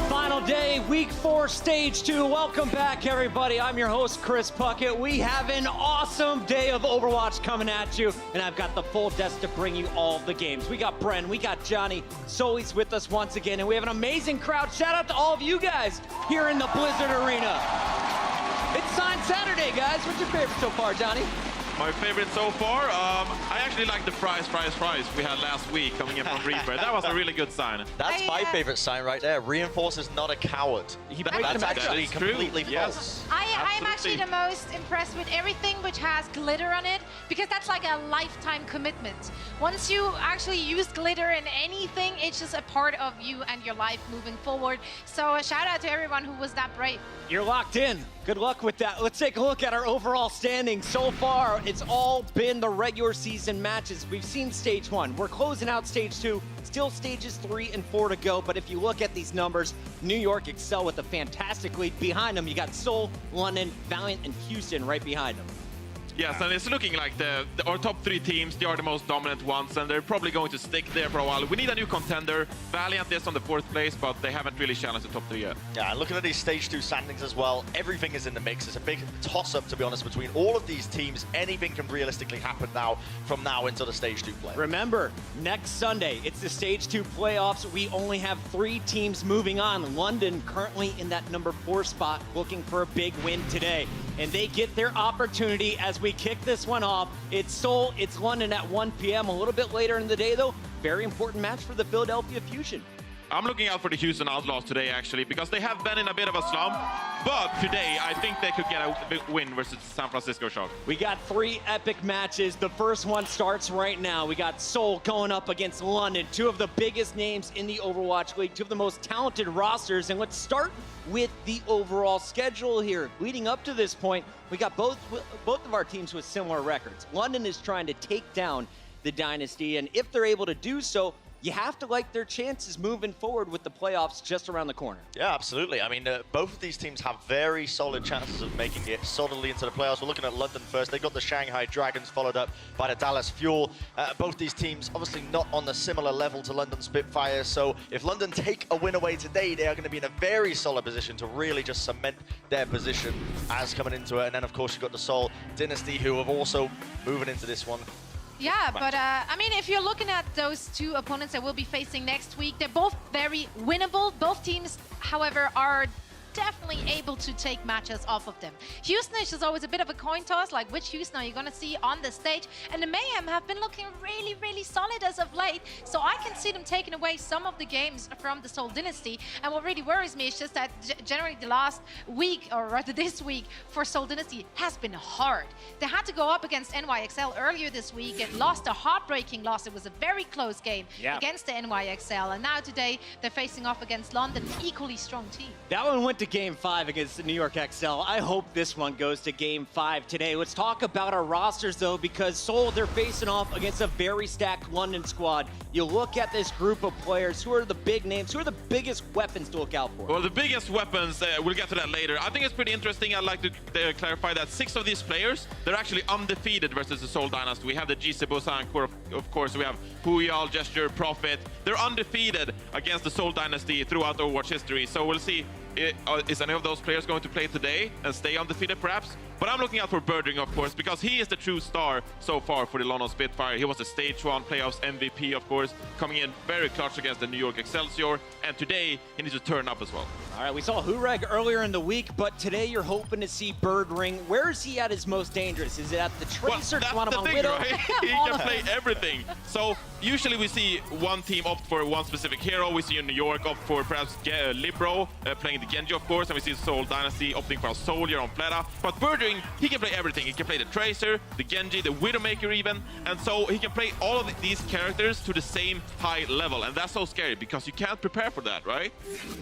final day, week 4, stage 2. Welcome back, everybody. I'm your host, Chris Puckett. We have an awesome day of Overwatch coming at you, and I've got the full desk to bring you all the games. We got Bren, we got Johnny, Sully's with us once again, and we have an amazing crowd. Shout out to all of you guys here in the Blizzard Arena. It's Sign Saturday, guys. What's your favorite so far, Johnny? My favorite so far? I actually like the fries we had last week coming in from Reaper. That was a really good sign. That's my favorite sign right there. Reinforce is not a coward. That's actually completely false. I'm actually the most impressed with everything which has glitter on it, because that's like a lifetime commitment. Once you actually use glitter in anything, it's just a part of you and your life moving forward. So a shout out to everyone who was that brave. You're locked in. Good luck with that. Let's take a look at our overall standings. So far, it's all been the regular season matches. We've seen stage 1. We're closing out stage 2. Still stages 3 and 4 to go. But if you look at these numbers, New York excel with a fantastic lead. Behind them, you got Seoul, London, Valiant, and Houston right behind them. Yes, and it's looking like our top 3 teams, they are the most dominant ones, and they're probably going to stick there for a while. We need a new contender. Valiant is on the 4th place, but they haven't really challenged the top 3 yet. Yeah, and looking at these stage 2 standings as well, everything is in the mix. It's a big toss-up, to be honest, between all of these teams. Anything can realistically happen now, from now into the stage 2 play. Remember, next Sunday, it's the stage 2 playoffs. We only have 3 teams moving on. London currently in that number 4 spot, looking for a big win today. And they get their opportunity as we kick this one off. It's Seoul, it's London at 1 p.m. A little bit later in the day, though. Very important match for the Philadelphia Fusion. I'm looking out for the Houston Outlaws today, actually, because they have been in a bit of a slump. But today, I think they could get a big win versus San Francisco Shock. We got 3 epic matches. The first one starts right now. We got Seoul going up against London, 2 of the biggest names in the Overwatch League, 2 of the most talented rosters. And let's start with the overall schedule here. Leading up to this point, we got both of our teams with similar records. London is trying to take down the Dynasty, and if they're able to do so, you have to like their chances moving forward with the playoffs just around the corner. Yeah, absolutely. I mean, both of these teams have very solid chances of making it solidly into the playoffs. We're looking at London first. They got the Shanghai Dragons, followed up by the Dallas Fuel. Both these teams obviously not on the similar level to London Spitfire. So if London take a win away today, they are going to be in a very solid position to really just cement their position as coming into it. And then, of course, you've got the Seoul Dynasty, who have also moving into this one. Yeah, but I mean, if you're looking at those 2 opponents that we'll be facing next week, they're both very winnable. Both teams, however, are definitely able to take matches off of them. Houston is just always a bit of a coin toss, like which Houston are you going to see on the stage? And the Mayhem have been looking really, really solid as of late, so I can see them taking away some of the games from the Seoul Dynasty. And what really worries me is just that generally the last week, or rather this week, for Seoul Dynasty has been hard. They had to go up against NYXL earlier this week and lost a heartbreaking loss. It was a very close game against the NYXL, and now today they're facing off against London, an equally strong team. That one went to Game 5 against the New York XL. I hope this one goes to Game 5 today. Let's talk about our rosters, though, because Seoul, they're facing off against a very stacked London squad. You look at this group of players, who are the big names, who are the biggest weapons to look out for? Well, the biggest weapons, we'll get to that later. I think it's pretty interesting. I'd like to clarify that 6 of these players, they're actually undefeated versus the Seoul Dynasty. We have the GC Busan, of course, we have Huyal, Gesture, Prophet. They're undefeated against the Seoul Dynasty throughout Overwatch history. So we'll see, is any of those players going to play today and stay undefeated perhaps? But I'm looking out for Birdring, of course, because he is the true star so far for the London Spitfire. He was the Stage 1 playoffs MVP, of course, coming in very clutch against the New York Excelsior. And today, he needs to turn up as well. All right, we saw Hureg earlier in the week, but today you're hoping to see Birdring. Where is he at his most dangerous? Is it at the Tracer? Well, that's the thing, right? He can play everything. So usually we see one team opt for one specific hero. We see in New York opt for perhaps Libro, playing the Genji, of course, and we see Seoul Dynasty opting for a Soldier on Pleta. But Birdring, he can play everything. He can play the Tracer, the Genji, the Widowmaker even, and so he can play all of these characters to the same high level, and that's so scary because you can't prepare for that, right?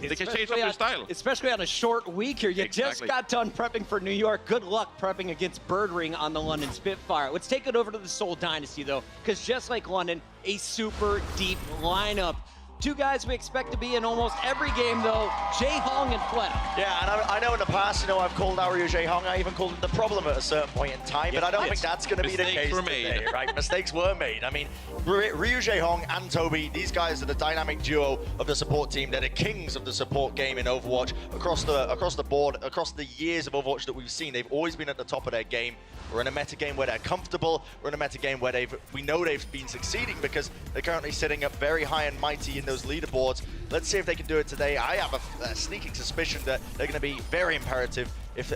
They can change up their style. Especially on a short week here. You just Exactly. got done prepping for New York. Good luck prepping against Birdring on the London Spitfire. Let's take it over to the Seoul Dynasty, though, because just like London, a super deep lineup. Two guys we expect to be in almost every game, though, Jae Hong and Fleta. Yeah, and I know in the past, you know, I've called out Ryu Jae Hong. I even called him the problem at a certain point in time, but I don't think that's going to be the case today, right? Mistakes were made. I mean, Ryu Jae Hong and Toby, these guys are the dynamic duo of the support team. They're the kings of the support game in Overwatch. Across the board, across the years of Overwatch that we've seen, they've always been at the top of their game. We're in a meta game where they're comfortable. We're in a meta game where we know they've been succeeding because they're currently sitting up very high and mighty in those leaderboards. Let's see if they can do it today. I have a sneaking suspicion that they're going to be very imperative if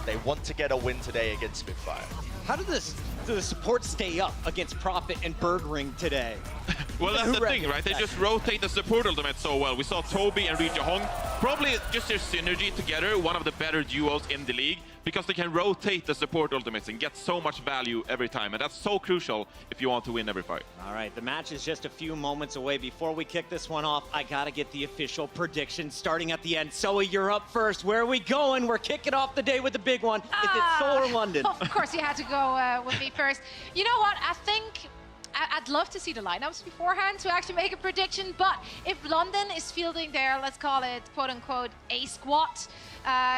they want to get a win today against Spitfire. How do the support stay up against Prophet and Birdring today? Well, that's the thing, right? They just rotate the support ultimate so well. We saw Toby and Ryu Jae Hong, probably just their synergy together, one of the better duos in the league, because they can rotate the support ultimates and get so much value every time. And that's so crucial if you want to win every fight. All right, the match is just a few moments away. Before we kick this one off, I gotta get the official prediction starting at the end. Zoe, you're up first. Where are we going? We're kicking off the day with the big one. Is it Seoul or London? Of course you had to go with me first. You know what? I think I'd love to see the lineups beforehand to actually make a prediction, but if London is fielding their, let's call it, quote-unquote, A squad,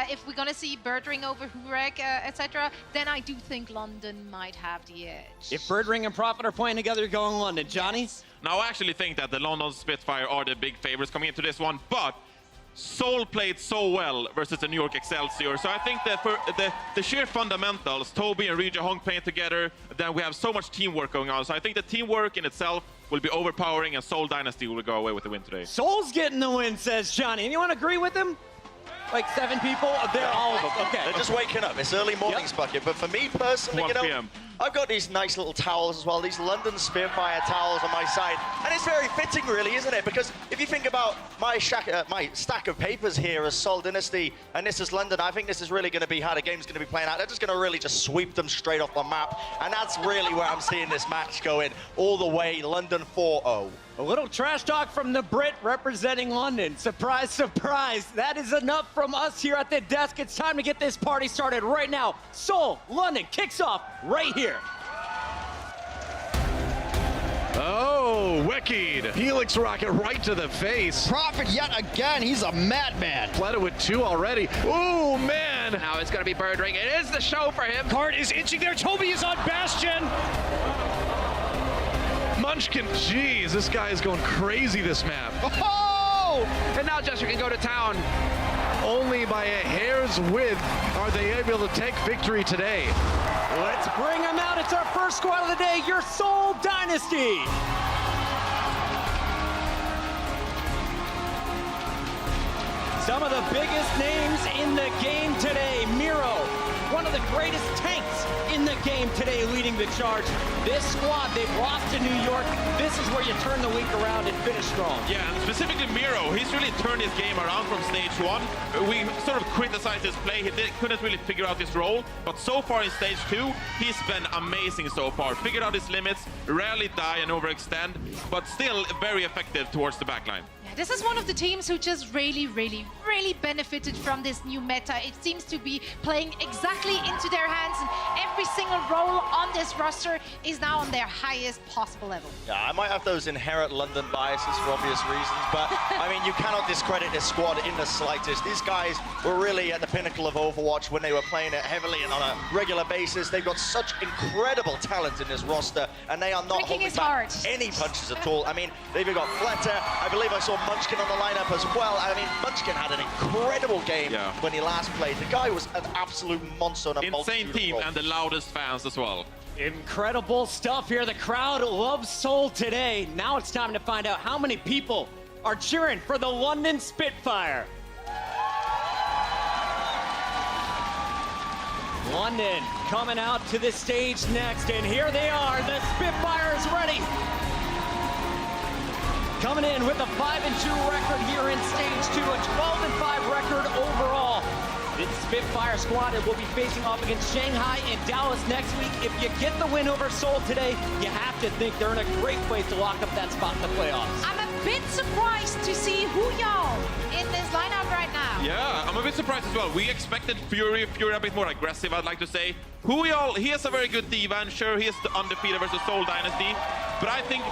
if we're going to see Birdring over Hurek, etc., then I do think London might have the edge. If Birdring and Prophet are playing together, you're going London. Johnny? Now, I actually think that the London Spitfire are the big favorites coming into this one, but Seoul played so well versus the New York Excelsior, so I think that for the sheer fundamentals, Toby and Ryu Jae Hong playing together, then we have so much teamwork going on. So I think the teamwork in itself will be overpowering, and Seoul Dynasty will go away with the win today. Seoul's getting the win, says Johnny. Anyone agree with him? Like 7 people? They're all of them. Okay. They're just waking up. It's early mornings, Bucket. But for me personally, 1 you know, PM. I've got these nice little towels as well, these London Spitfire towels on my side. And it's very fitting, really, isn't it? Because if you think about my stack of papers here as Seoul Dynasty, and this is London, I think this is really going to be how the game's going to be playing out. They're just going to really just sweep them straight off the map. And that's really where I'm seeing this match going, all the way London 4-0. A little trash talk from the Brit representing London. Surprise, surprise. That is enough from us here at the desk. It's time to get this party started right now. Seoul, London kicks off right here. Oh, wicked. Helix rocket right to the face. Prophet yet again, he's a madman. Fleta with 2 already. Oh, man. Now it's going to be Birdring. It is the show for him. Card is inching there. Toby is on Bastion. Munchkin, jeez, this guy is going crazy this map. Oh! And now Jester can go to town. Only by a hair's width are they able to take victory today. Let's bring them out. It's our first squad of the day, your Seoul Dynasty. Some of the biggest names in the game today. Miro, one of the greatest tanks in the game today, leading the charge. This squad, they've lost to New York. This is where you turn the week around and finish strong. Yeah, and specifically Miro, he's really turned his game around from stage 1. We sort of criticized his play. He couldn't really figure out his role, but so far in stage 2, he's been amazing so far. Figured out his limits, rarely die and overextend, but still very effective towards the backline. This is one of the teams who just really benefited from this new meta. It seems to be playing exactly into their hands, and every single role on this roster is now on their highest possible level. Yeah, I might have those inherent London biases for obvious reasons, but I mean, you cannot discredit this squad in the slightest. These guys were really at the pinnacle of Overwatch when they were playing it heavily and on a regular basis. They've got such incredible talent in this roster, and they are not holding back any punches at all. I mean, they've got Fleta. I believe I saw Munchkin on the lineup as well. I mean, Munchkin had an incredible game when he last played. The guy was an absolute monster. Insane team and the loudest fans as well. Incredible stuff here. The crowd loves Seoul today. Now it's time to find out how many people are cheering for the London Spitfire. London coming out to the stage next, and here they are. The Spitfire is ready. Coming in with a 5-2 record here in stage 2, a 12-5 record overall. This Spitfire squad will be facing off against Shanghai and Dallas next week. If you get the win over Seoul today, you have to think they're in a great place to lock up that spot in the playoffs. I'm a bit surprised to see Huyao in this lineup right now. Yeah, I'm a bit surprised as well. We expected Fury a bit more aggressive, I'd like to say. Huyao, he has a very good diva, and sure, he is the undefeated versus Seoul Dynasty. But I think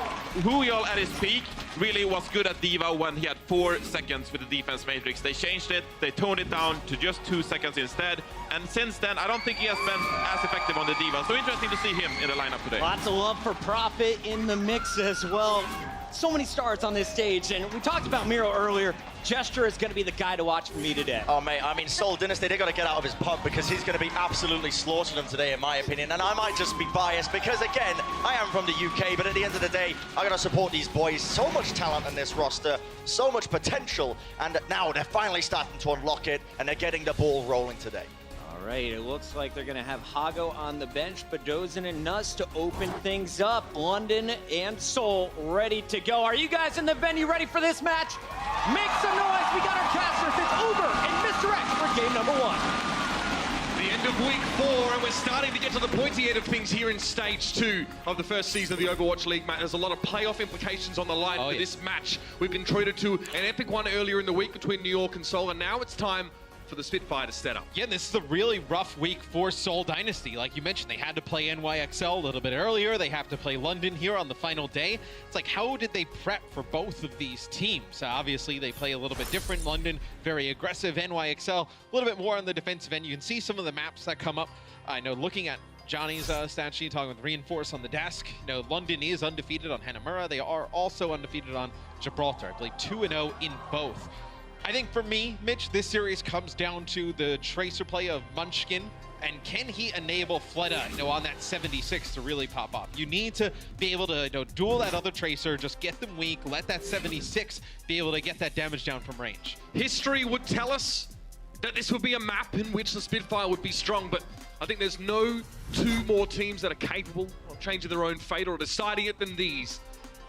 Huyao at his peak really was good at Diva when he had 4 seconds with the defense matrix. They changed it, they toned it down to just 2 seconds instead. And since then, I don't think he has been as effective on the Diva. So interesting to see him in the lineup today. Lots of love for Profit in the mix as well. So many stars on this stage, and we talked about Miro earlier. Gesture is going to be the guy to watch for me today. Oh, mate, I mean, Seoul Dynasty, they got to get out of his pub because he's going to be absolutely slaughtering them today, in my opinion. And I might just be biased because, again, I am from the UK, but at the end of the day, I got to support these boys. So much talent in this roster, so much potential, and now they're finally starting to unlock it, and they're getting the ball rolling today. All right, it looks like they're going to have Hago on the bench, Bedozin and Nuss to open things up. London and Seoul ready to go. Are you guys in the venue ready for this match? Make some noise. We got our casters. It's Uber and Mr. X for game number 1. The end of week 4, and we're starting to get to the pointy end of things here in stage 2 of the first season of the Overwatch League, Matt. There's a lot of playoff implications on the line for this match. We've been treated to an epic one earlier in the week between New York and Seoul, and now it's time for the Spitfire to set up. Yeah, this is a really rough week for Seoul Dynasty. Like you mentioned, they had to play NYXL a little bit earlier. They have to play London here on the final day. It's like, how did they prep for both of these teams? Obviously, they play a little bit different. London, very aggressive. NYXL, a little bit more on the defensive end. You can see some of the maps that come up. I know looking at Johnny's stat sheet, talking with Reinforce on the desk. You know, London is undefeated on Hanamura. They are also undefeated on Gibraltar. I believe 2-0 in both. I think for me, Mitch, this series comes down to the tracer play of Munchkin, and can he enable Fleta, on that 76 to really pop off? You need to be able to, duel that other tracer, just get them weak, let that 76 be able to get that damage down from range. History would tell us that this would be a map in which the Spitfire would be strong, but I think there's no 2 more teams that are capable of changing their own fate or deciding it than these.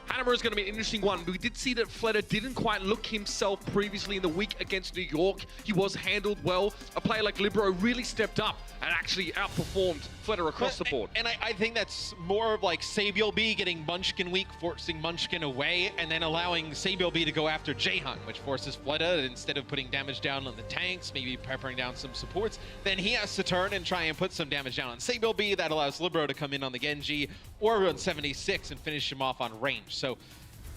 Hanamura is going to be an interesting one. We did see that Fleta didn't quite look himself previously in the week against New York. He was handled well. A player like Libero really stepped up and actually outperformed Fleta across the board. And I think that's more of like Sabiel B getting Munchkin weak, forcing Munchkin away, and then allowing Sabiel B to go after Jaehyun, which forces Fleta, instead of putting damage down on the tanks, maybe peppering down some supports, then he has to turn and try and put some damage down on Sabiel B. That allows Libero to come in on the Genji or on 76 and finish him off on range. So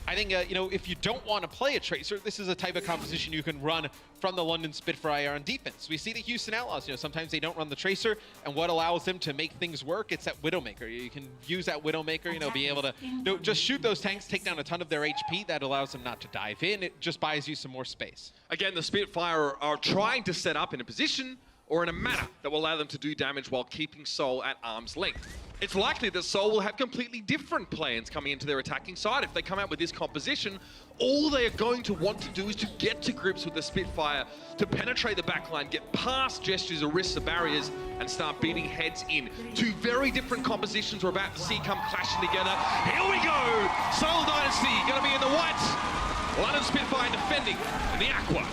I think, if you don't want to play a Tracer, this is a type of composition you can run from the London Spitfire on defense. We see the Houston Outlaws, sometimes they don't run the Tracer, and what allows them to make things work, it's that Widowmaker. You can use that Widowmaker, be able to just shoot those tanks, take down a ton of their HP. That allows them not to dive in. It just buys you some more space. Again, the Spitfire are trying to set up in a position or in a manner that will allow them to do damage while keeping Seoul at arm's length. It's likely that Seoul will have completely different plans coming into their attacking side. If they come out with this composition, all they are going to want to do is to get to grips with the Spitfire, to penetrate the backline, get past gestures or risks of barriers, and start beating heads in. 2 very different compositions we're about to see come clashing together. Here we go! Seoul Dynasty going to be in the white. London Spitfire defending in the aqua.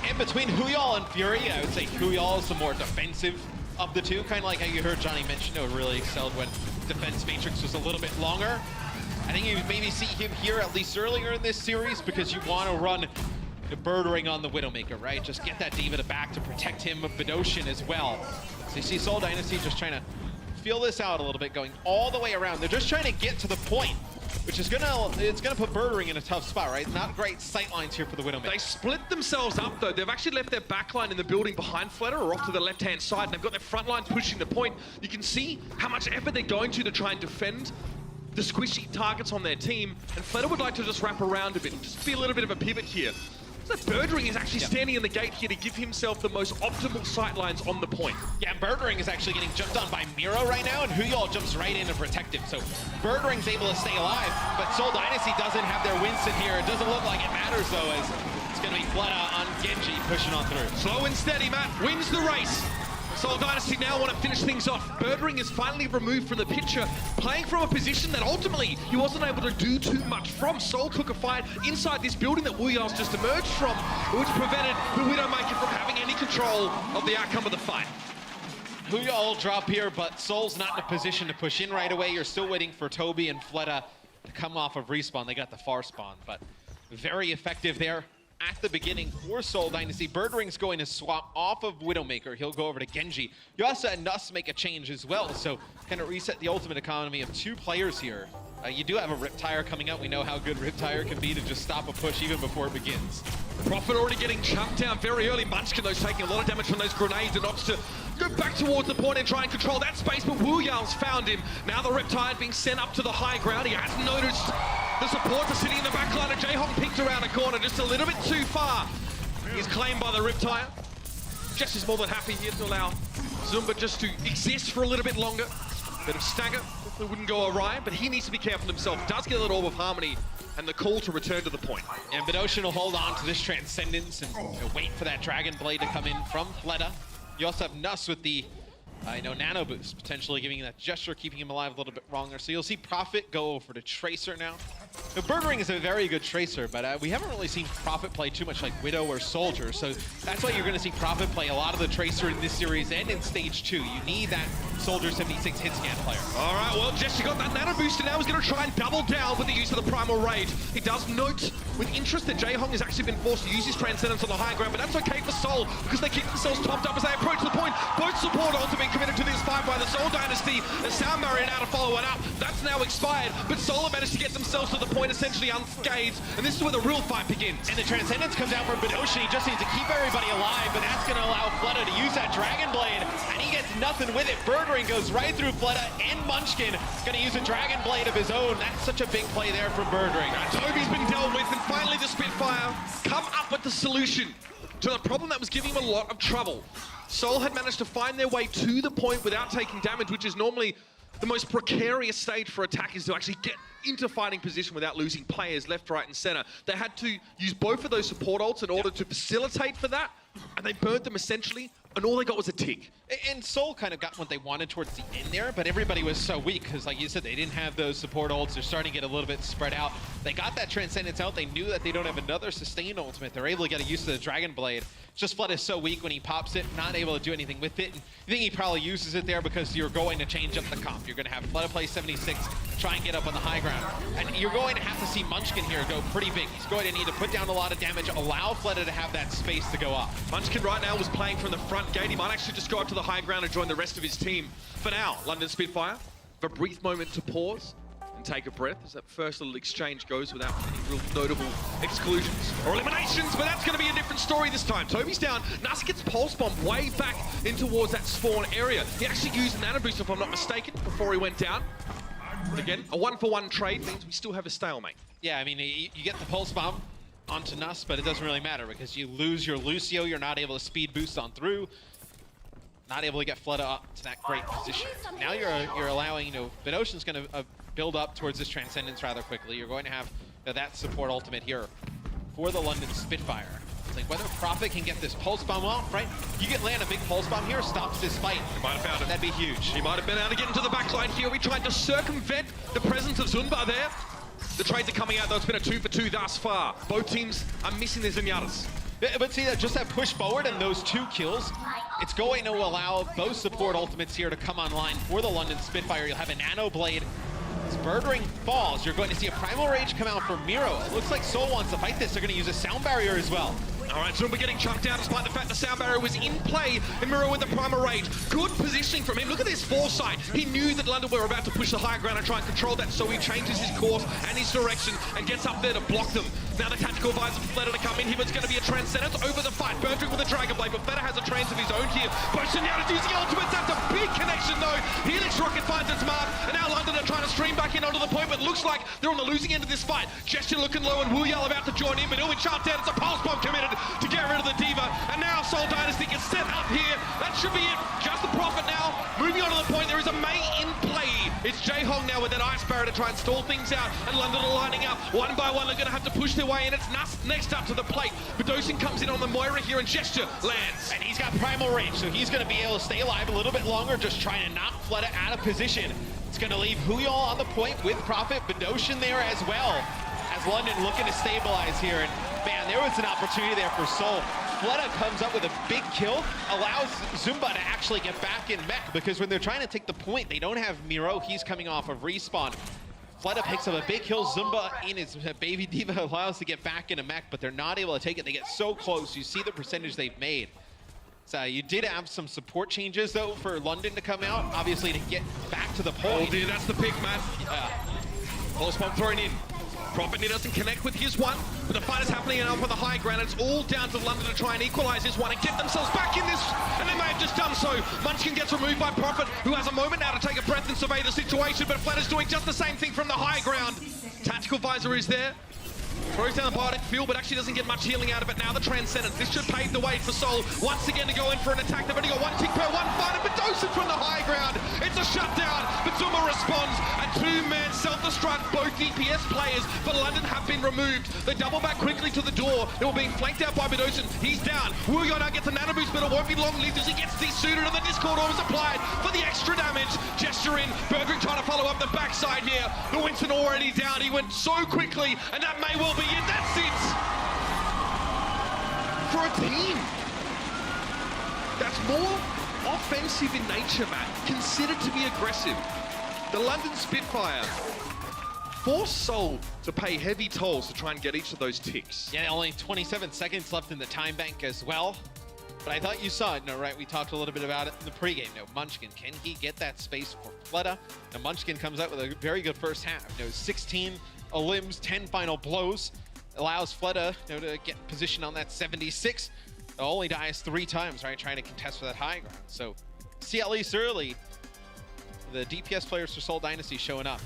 In between Huyal and Fury, I would say Huyal is the more defensive of the two, kind of like how you heard Johnny mention, really excelled when defense matrix was a little bit longer. I think you maybe see him here at least earlier in this series because you want to run the birdering on the Widowmaker, right? Just get that Diva to back to protect him of Bedosian as well. So you see Seoul Dynasty just trying to feel this out a little bit, going all the way around. They're just trying to get to the point, which is gonna put birdering in a tough spot, right? Not great sight lines here for the Widowmaker. They split themselves up though. They've actually left their backline in the building behind Fleta or off to the left-hand side, and they've got their front line pushing the point. You can see how much effort they're going to try and defend the squishy targets on their team, and Fleta would like to just wrap around a bit and just be a little bit of a pivot here. So Birdring is actually standing in the gate here to give himself the most optimal sightlines on the point. Yeah, Birdring is actually getting jumped on by Miro right now, and Huyal jumps right in to protect him. So Birdring's able to stay alive, but Seoul Dynasty doesn't have their Winston here. It doesn't look like it matters though, as it's going to be Fleta on Genji pushing on through. Slow and steady, Matt wins the race. Seoul Dynasty now want to finish things off. Birdring is finally removed from the picture, playing from a position that ultimately he wasn't able to do too much from. Seoul took a fight inside this building that Wuyal's just emerged from, which prevented the Widowmaker from having any control of the outcome of the fight. Huyal will drop here, but Seoul's not in a position to push in right away. You're still waiting for Toby and Fleta to come off of respawn. They got the far spawn, but very effective there at the beginning for Seoul Dynasty. Birdring's going to swap off of Widowmaker. He'll go over to Genji. You also had Nuss make a change as well, so kind of reset the ultimate economy of 2 players here. You do have a Riptire coming out. We know how good Riptire can be to just stop a push even before it begins. Prophet already getting chunked down very early. Munchkin, though, taking a lot of damage from those grenades and opts to go back towards the point and try and control that space, but Wu Yao's found him. Now the Riptide being sent up to the high ground. He hasn't noticed the supports are sitting in the back line, and Jaehong picked around a corner just a little bit too far. He's claimed by the Riptire. Jess is more than happy here to allow Zumba just to exist for a little bit longer. Bit of stagger, hopefully wouldn't go awry, but he needs to be careful himself. Does get a little Orb of Harmony and the call to return to the point. And Bidoshin will hold on to this Transcendence and wait for that Dragon Blade to come in from Fleta. You also have Nuss with the Nano Boost, potentially giving that gesture, keeping him alive a little bit longer. So you'll see Prophet go over to Tracer now. Birdring is a very good Tracer, but we haven't really seen Prophet play too much like Widow or Soldier, so that's why you're going to see Prophet play a lot of the Tracer in this series and in Stage 2. You need that Soldier 76 hit scan player. All right, well, Jesse got that Nano Booster now. He's going to try and double down with the use of the Primal Rage. He does note with interest that Jaehong has actually been forced to use his Transcendence on the high ground, but that's okay for Seoul because they keep themselves topped up as they approach the point. Both support ults have been committed to this fight by the Seoul Dynasty. The Sound Barrier now to follow it up. That's now expired, but Seoul have managed to get themselves to the point essentially unscathed, and this is where the real fight begins. And the Transcendence comes out from Bidoshin. He just needs to keep everybody alive, but that's going to allow Fleta to use that Dragon Blade, and he gets nothing with it. Birdring goes right through Fleta, and Munchkin going to use a Dragon Blade of his own. That's such a big play there from Birdring. Toby's been dealt with, and finally the Spitfire come up with the solution to the problem that was giving him a lot of trouble. Seoul had managed to find their way to the point without taking damage, which is normally the most precarious stage for attackers to actually get into fighting position without losing players left, right, and center. They had to use both of those support ults in order to facilitate for that, and they burnt them essentially, and all they got was a tick. And Seoul kind of got what they wanted towards the end there, but everybody was so weak because, like you said, they didn't have those support ults. They're starting to get a little bit spread out. They got that Transcendence out. They knew that they don't have another sustained ultimate. They're able to get a use of the Dragon Blade. Just Flood is so weak when he pops it, not able to do anything with it. And you think he probably uses it there because you're going to change up the comp. You're going to have Flood play 76, try and get up on the high ground. And you're going to have to see Munchkin here go pretty big. He's going to need to put down a lot of damage, allow Fleta to have that space to go up. Munchkin right now was playing from the front gate. He might actually just go up to the high ground and join the rest of his team. For now, London Spitfire, have a brief moment to pause and take a breath as that first little exchange goes without any real notable exclusions or eliminations, but that's going to be a different story this time. Toby's down. Nuss gets Pulse Bomb way back in towards that spawn area. He actually used a Nano Boost, if I'm not mistaken, before he went down. But again, a 1-for-1 trade means we still have a stalemate. Yeah, I mean, you get the Pulse Bomb onto Nuss, but it doesn't really matter because you lose your Lucio. You're not able to speed boost on through. Not able to get Fleta up to that great position. Now you're allowing, Bidoshin's going to build up towards this Transcendence rather quickly. You're going to have that support ultimate here for the London Spitfire. It's like whether Prophet can get this Pulse Bomb off, right? You get land a big Pulse Bomb here, stops this fight. He might have found it. That'd be huge. He might have been able to get into the backline here. We tried to circumvent the presence of Zunba there. The trades are coming out, though. It's been a 2-for-2 thus far. Both teams are missing their Zenyatas. But see, just that push forward and those 2 kills, it's going to allow both support ultimates here to come online for the London Spitfire. You'll have a Nano Blade. As Birdring falls, you're going to see a Primal Rage come out from Miro. It looks like Seoul wants to fight this. They're going to use a Sound Barrier as well. All right, Zumba getting chunked down despite the fact the Sound Barrier was in play. And Miro with the Primal Rage. Good positioning from him. Look at this foresight. He knew that London were about to push the high ground and try and control that, so he changes his course and his direction and gets up there to block them. Now the tactical advisor for Fleta to come in here, but it's going to be a Transcendence over the fight. Birdring with a Dragon Blade, but Fleta has a trans of his own here. Both Zenyatta's using ultimates. That's a big connection, though. Helix Rocket finds its mark, and now London are trying to stream back in onto the point, but it looks like they're on the losing end of this fight. Gesture looking low, and Wu Yao about to join in, but Ilwin shot down. It's a Pulse Bomb committed to get rid of the Diva, and now Seoul Dynasty gets set up here. That should be it. Just the Prophet now. Moving on to the point, there is a Mei in play. It's Jaehong now with that Ice Barrier to try and stall things out, and London are lining up. One by one, they're going to have to push their way in. It's Nuss next up to the plate. Bidoshin comes in on the Moira here, and Gesture lands. And he's got Primal Rage, so he's going to be able to stay alive a little bit longer, just trying to knock Fleta out of position. It's going to leave Huyol on the point with Prophet, Bidoshin there as well, as London looking to stabilize here. And man, there was an opportunity there for Seoul. Fleta comes up with a big kill, allows Zumba to actually get back in mech, because when they're trying to take the point, they don't have Miro. He's coming off of respawn. Fleta picks up a big kill. Zumba in his baby diva allows to get back in a mech, but they're not able to take it. They get so close. You see the percentage they've made. So you did have some support changes, though, for London to come out, obviously to get back to the point. Oh dear, that's the pick, man. Pulse bomb thrown in. Prophet doesn't connect with his one, but the fight is happening now for the high ground. It's all down to London to try and equalize this one and get themselves back in this, and they may have just done so. Munchkin gets removed by Prophet, who has a moment now to take a breath and survey the situation, but Flatter's doing just the same thing from the high ground. Tactical Visor is there. Throws down the biotic fuel, but actually doesn't get much healing out of it. Now the Transcendence. This should pave the way for Seoul once again to go in for an attack. They've only got one tick per one fighter, but Dosen from the high ground. It's a shutdown, but Zuma responds. A two-man self-destruct. Both DPS players for London have been removed. They double back quickly to the door. They were being flanked out by Bidosen. He's down. Wuyo now gets a nano boost, but it won't be long-lived as he gets desuited, and the Discord orb is applied for the extra damage. Gesture in. Bergering trying to follow up the backside here. The Winston already down. He went so quickly, and that may well be it. That's it for a team that's more offensive in nature, Matt, considered to be aggressive. The London Spitfire forced Seoul to pay heavy tolls to try and get each of those ticks. Yeah, only 27 seconds left in the time bank as well. But I thought you saw it, no, right? We talked a little bit about it in the pregame. No, Munchkin, can he get that space for Fleta? Now, Munchkin comes out with a very good first half. 16 limbs, 10 final blows. Allows Fleta to get in position on that 76. Only dies 3 times, right? Trying to contest for that high ground. So, see at least early, the DPS players for Seoul Dynasty showing up.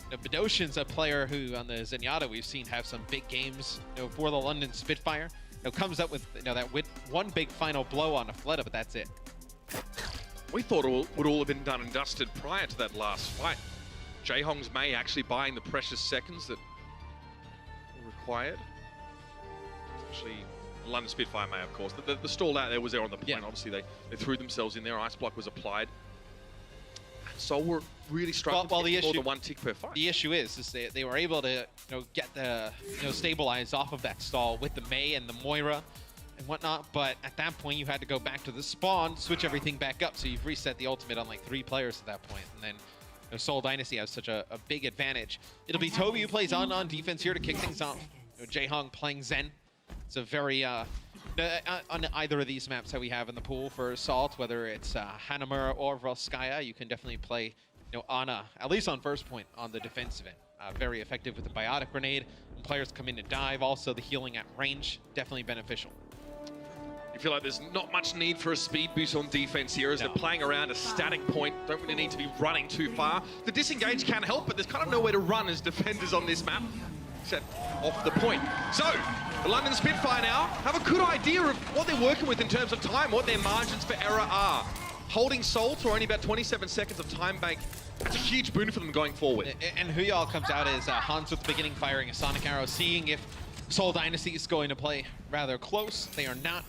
Bedoshin's a player who, on the Zenyatta, we've seen have some big games for the London Spitfire. Comes up with that one big final blow on a Fleta, but that's it. We thought it would all have been done and dusted prior to that last fight. Jaehong's Mei actually buying the precious seconds that were required. Actually, London Spitfire Mei, of course. The stall out there was there on the point. Yeah. Obviously, they threw themselves in there. Ice block was applied. So we're really struggling to get more than 1 tick per fight. The issue is they were able to get the stabilize off of that stall with the Mei and the Moira and whatnot, but at that point you had to go back to the spawn, switch everything back up, so you've reset the ultimate on like 3 players at that point, and then Seoul Dynasty has such a big advantage. It'll be Toby who plays on defense here to kick things off. Jaehong playing Zen. It's a very on either of these maps that we have in the pool for Assault, whether it's Hanamura or Volskaya, you can definitely play Ana, at least on first point, on the defensive end. Very effective with the Biotic Grenade. When players come in to dive, also the healing at range, definitely beneficial. You feel like there's not much need for a speed boost on defense here as they're playing around a static point. Don't really need to be running too far. The disengage can help, but there's kind of nowhere to run as defenders on this map, except off the point. So, the London Spitfire now have a good idea of what they're working with in terms of time, what their margins for error are. Holding Seoul to only about 27 seconds of time bank, that's a huge boon for them going forward. And Huyal comes out as Hans at the beginning firing a Sonic Arrow, seeing if Seoul Dynasty is going to play rather close. They are not.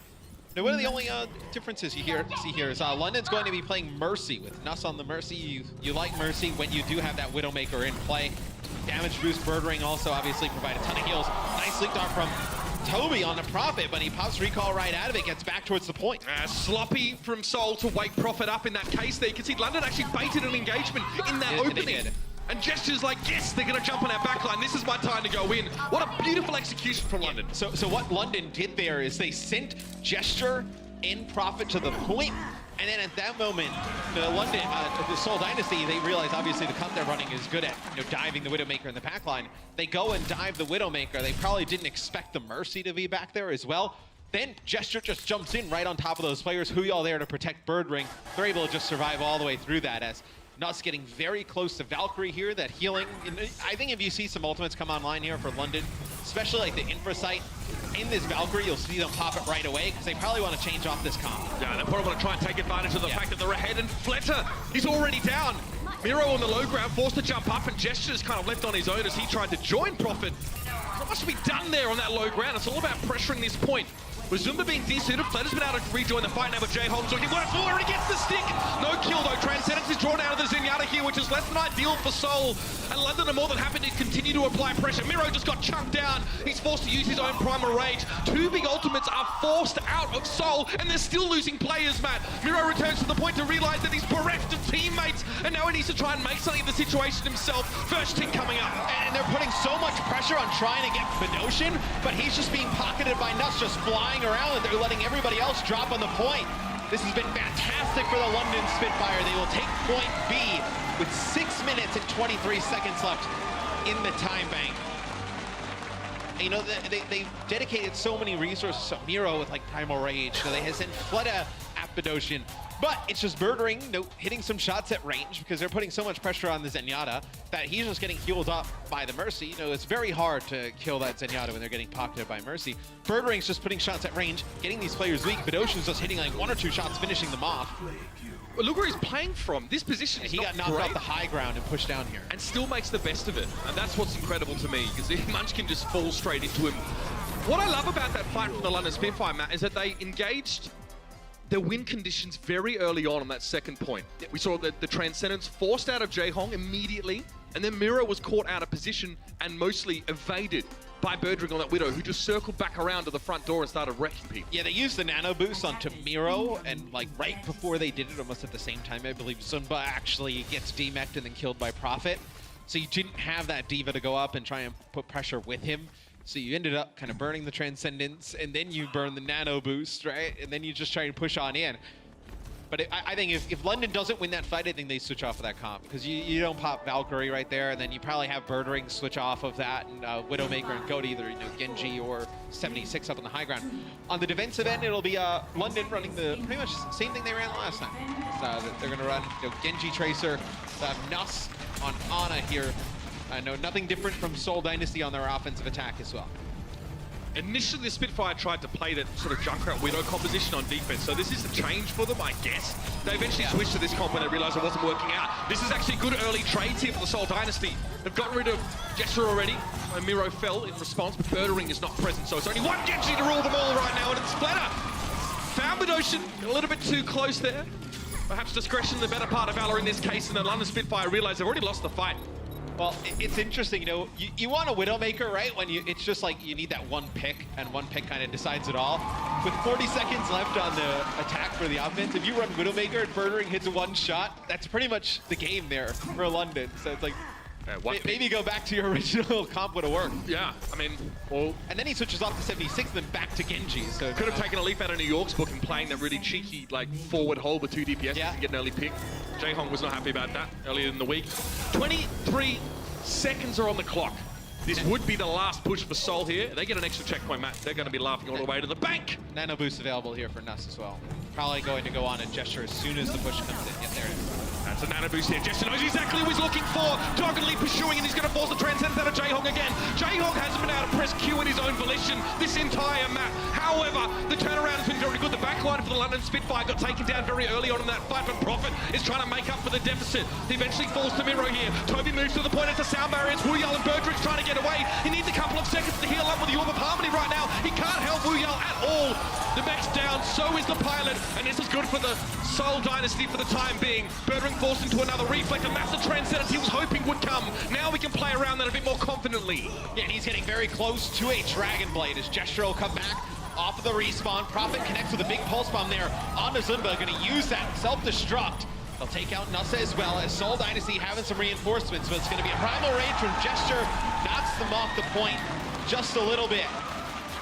Now, one of the only differences you see here is London's going to be playing Mercy with Nuss on the Mercy. You like Mercy when you do have that Widowmaker in play. Damage boost, Bird Ring also obviously provide a ton of heals. Nice leak dart from Toby on the Prophet, but he pops recall right out of it, gets back towards the point. Sloppy from Seoul to wake Prophet up in that case there. You can see London actually baited an engagement in that opening. And Gesture's like, yes, they're going to jump on our backline. This is my time to go in. What a beautiful execution from London. So what London did there is they sent Gesture in Prophet to the point, and then at that moment, the Seoul Dynasty, they realize obviously the cut they're running is good at diving the Widowmaker in the backline. They go and dive the Widowmaker. They probably didn't expect the Mercy to be back there as well. Then Gesture just jumps in right on top of those players. Huyal there to protect Bird Ring. They're able to just survive all the way through that as Nuss getting very close to Valkyrie here, that healing. I think if you see some ultimates come online here for London, especially like the Infra Sight in this Valkyrie, you'll see them pop it right away because they probably want to change off this comp. Yeah, they probably want to try and take advantage of the fact that they're ahead, and Fleta, he's already down. Miro on the low ground, forced to jump up, and Gesture's kind of left on his own as he tried to join Prophet. Not much to be done there on that low ground. It's all about pressuring this point. With Zumba being desuited, Fled has been able to rejoin the fight now, but J-Hong's looking for it. Already gets the stick. No kill though. Transcendence is drawn out of the Zenyatta here, which is less than ideal for Seoul. And London are more than happy to continue to apply pressure. Miro just got chunked down. He's forced to use his own primal rage. Two big ultimates are forced out of Seoul, and they're still losing players, Matt. Miro returns to the point to realize that he's bereft of teammates, and now he needs to try and make something of the situation himself. First tick coming up. And they're putting so much pressure on trying to get Fedoshin, but he's just being pocketed by Nuts, just flying around, and they're letting everybody else drop on the point. This has been fantastic for the London Spitfire. They will take point B with 6 minutes and 23 seconds left in the time bank. You know, they've dedicated so many resources to Miro with like Primal Rage. So they have sent Fleta at Fedoshin. But it's just murdering, hitting some shots at range because they're putting so much pressure on the Zenyatta that he's just getting healed up by the Mercy. You know, it's very hard to kill that Zenyatta when they're getting pocketed by Mercy. Murdering's just putting shots at range, getting these players weak. Fedoshin's just hitting like 1 or 2 shots, finishing them off. Well, look where he's playing from. This position is He got knocked off the high ground and pushed down here. And still makes the best of it. And that's what's incredible to me, because Munchkin just falls straight into him. What I love about that fight from the London Spitfire, Matt, is that they engaged their win conditions very early on that second point. We saw the Transcendence forced out of J-Hong immediately, and then Miro was caught out of position and mostly evaded by Birdring on that Widow, who just circled back around to the front door and started wrecking people. Yeah, they used the nano boost onto Miro, and like right before they did it, almost at the same time, I believe Zumba actually gets demeched and then killed by Prophet. So you didn't have that Diva to go up and try and put pressure with him. So you ended up kind of burning the Transcendence, and then you burn the nano boost, right? And then you just try and push on in. But I think if London doesn't win that fight, I think they switch off of that comp. Because you don't pop Valkyrie right there, and then you probably have Birdring switch off of that, and Widowmaker and go to either Genji or 76 up on the high ground. On the defensive end, it'll be London running the pretty much same thing they ran last time. So they're going to run Genji Tracer, Nuss on Ana here. No, nothing different from Seoul Dynasty on their offensive attack as well. Initially, the Spitfire tried to play that sort of Junkrat Widow composition on defense, so this is a change for them, I guess. They eventually switched to this comp when they realized it wasn't working out. This is actually good early trades here for the Seoul Dynasty. They've gotten rid of Gesture already, and Miro fell in response, but Birdring is not present, so it's only one Genji to rule them all right now, and it's Fleta. Found the Ocean, a little bit too close there. Perhaps discretion the better part of Valor in this case, and the London Spitfire realize they've already lost the fight. Well, it's interesting, you want a Widowmaker, right? When it's just like you need that one pick, and one pick kind of decides it all. With 40 seconds left on the attack for the offense, if you run Widowmaker and Birdring hits a one shot, that's pretty much the game there for London. So it's like, maybe go back to your original comp would have worked. Yeah, I mean, well... And then he switches off to 76, then back to Genji. So could have taken a leaf out of New York's book and playing that really cheeky, like, forward hold with 2 DPS and get an early pick. J-Hong was not happy about that earlier in the week. 23 seconds are on the clock. This would be the last push for Seoul here. They get an extra checkpoint, Matt. They're going to be laughing all the way to the bank. Nano boost available here for Nuss as well. Probably going to go on a Gesture as soon as the push comes in. Yeah, there it is. That's a nano boost here. Gesture knows exactly who he's looking for. Doggedly pursuing, and he's going to force the Transcendence out of J-Hong again. J-Hong hasn't been able to press Q in his own volition this entire map. However, the turnaround has been very good. The backline for the London Spitfire got taken down very early on in that fight, but Prophet is trying to make up for the deficit. He eventually falls to Miro here. Toby moves to the point into sound barriers. Wuyal and Birdring's trying to get away. He needs a couple of seconds to heal up with the Orb of Harmony right now. He can't help Wuyal at all. The mech's down, so is the pilot, and this is good for the Seoul Dynasty for the time being. Birdring forced into another reflect, a massive Transcendence he was hoping would come. Now we can play around that a bit more confidently. Yeah, and he's getting very close to a Dragon Blade as Gesture will come back off of the respawn. Prophet connects with a big pulse bomb there onto Zumba, going to use that self-destruct. They'll take out Nussa as well, as Seoul Dynasty having some reinforcements, but it's going to be a Primal Rage from Gesture, knocks them off the point just a little bit,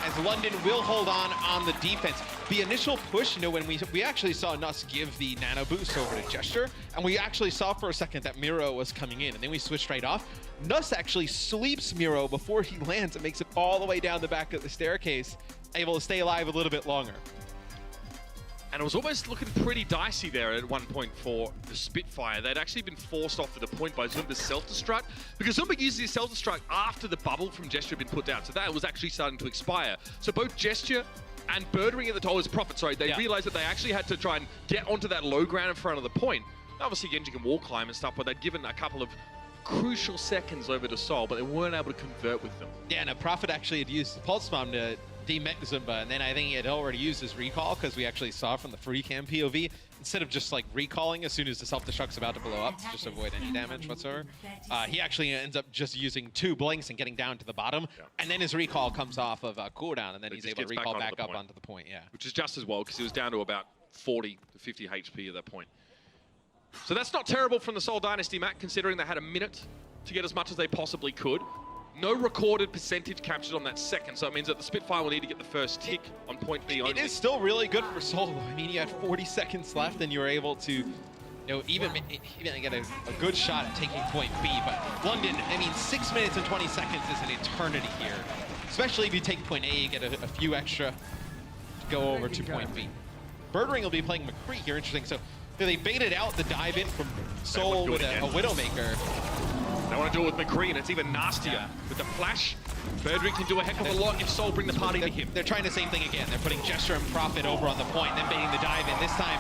as London will hold on the defense. The initial push, when we actually saw Nuss give the nano boost over to Gesture, and we actually saw for a second that Miro was coming in, and then we switched right off. Nuss actually sleeps Miro before he lands and makes it all the way down the back of the staircase, able to stay alive a little bit longer. And it was almost looking pretty dicey there at one point for the Spitfire. They'd actually been forced off to the point by Zumba's self-destruct, because Zumba used his self-destruct after the bubble from Gesture had been put down, so that was actually starting to expire. So both Gesture and Birdring at the top was Prophet, sorry, they realized that they actually had to try and get onto that low ground in front of the point. Obviously Genji can wall climb and stuff, but they'd given a couple of crucial seconds over to Seoul, but they weren't able to convert with them. Yeah, and a Prophet actually had used the Pulse Bomb to demech Zumba, and then I think he had already used his recall because we actually saw from the free cam POV, instead of just like recalling as soon as the self-destruct's about to blow up to just avoid any damage whatsoever, he actually ends up just using 2 blinks and getting down to the bottom, and then his recall comes off of cooldown, and then he's able to recall back up onto the point, Which is just as well, because he was down to about 40 to 50 HP at that point. So that's not terrible from the Seoul Dynasty, Matt, considering they had a minute to get as much as they possibly could. No recorded percentage captured on that second, so it means that the Spitfire will need to get the first tick on point B only. It is still really good for Seoul. I mean, you had 40 seconds left, and you were able to, even get a good shot at taking point B. But London, I mean, 6 minutes and 20 seconds is an eternity here. Especially if you take point A, you get a few extra to go over to point B. Birdring will be playing McCree here, interesting. So they baited out the dive in from Seoul with a Widowmaker. They want to do it with McCree, and it's even nastier. With the flash, Birdring can do a heck of a lot if Seoul bring the party to him. They're trying the same thing again. They're putting Gesture and Prophet over on the point, then baiting the dive in. This time,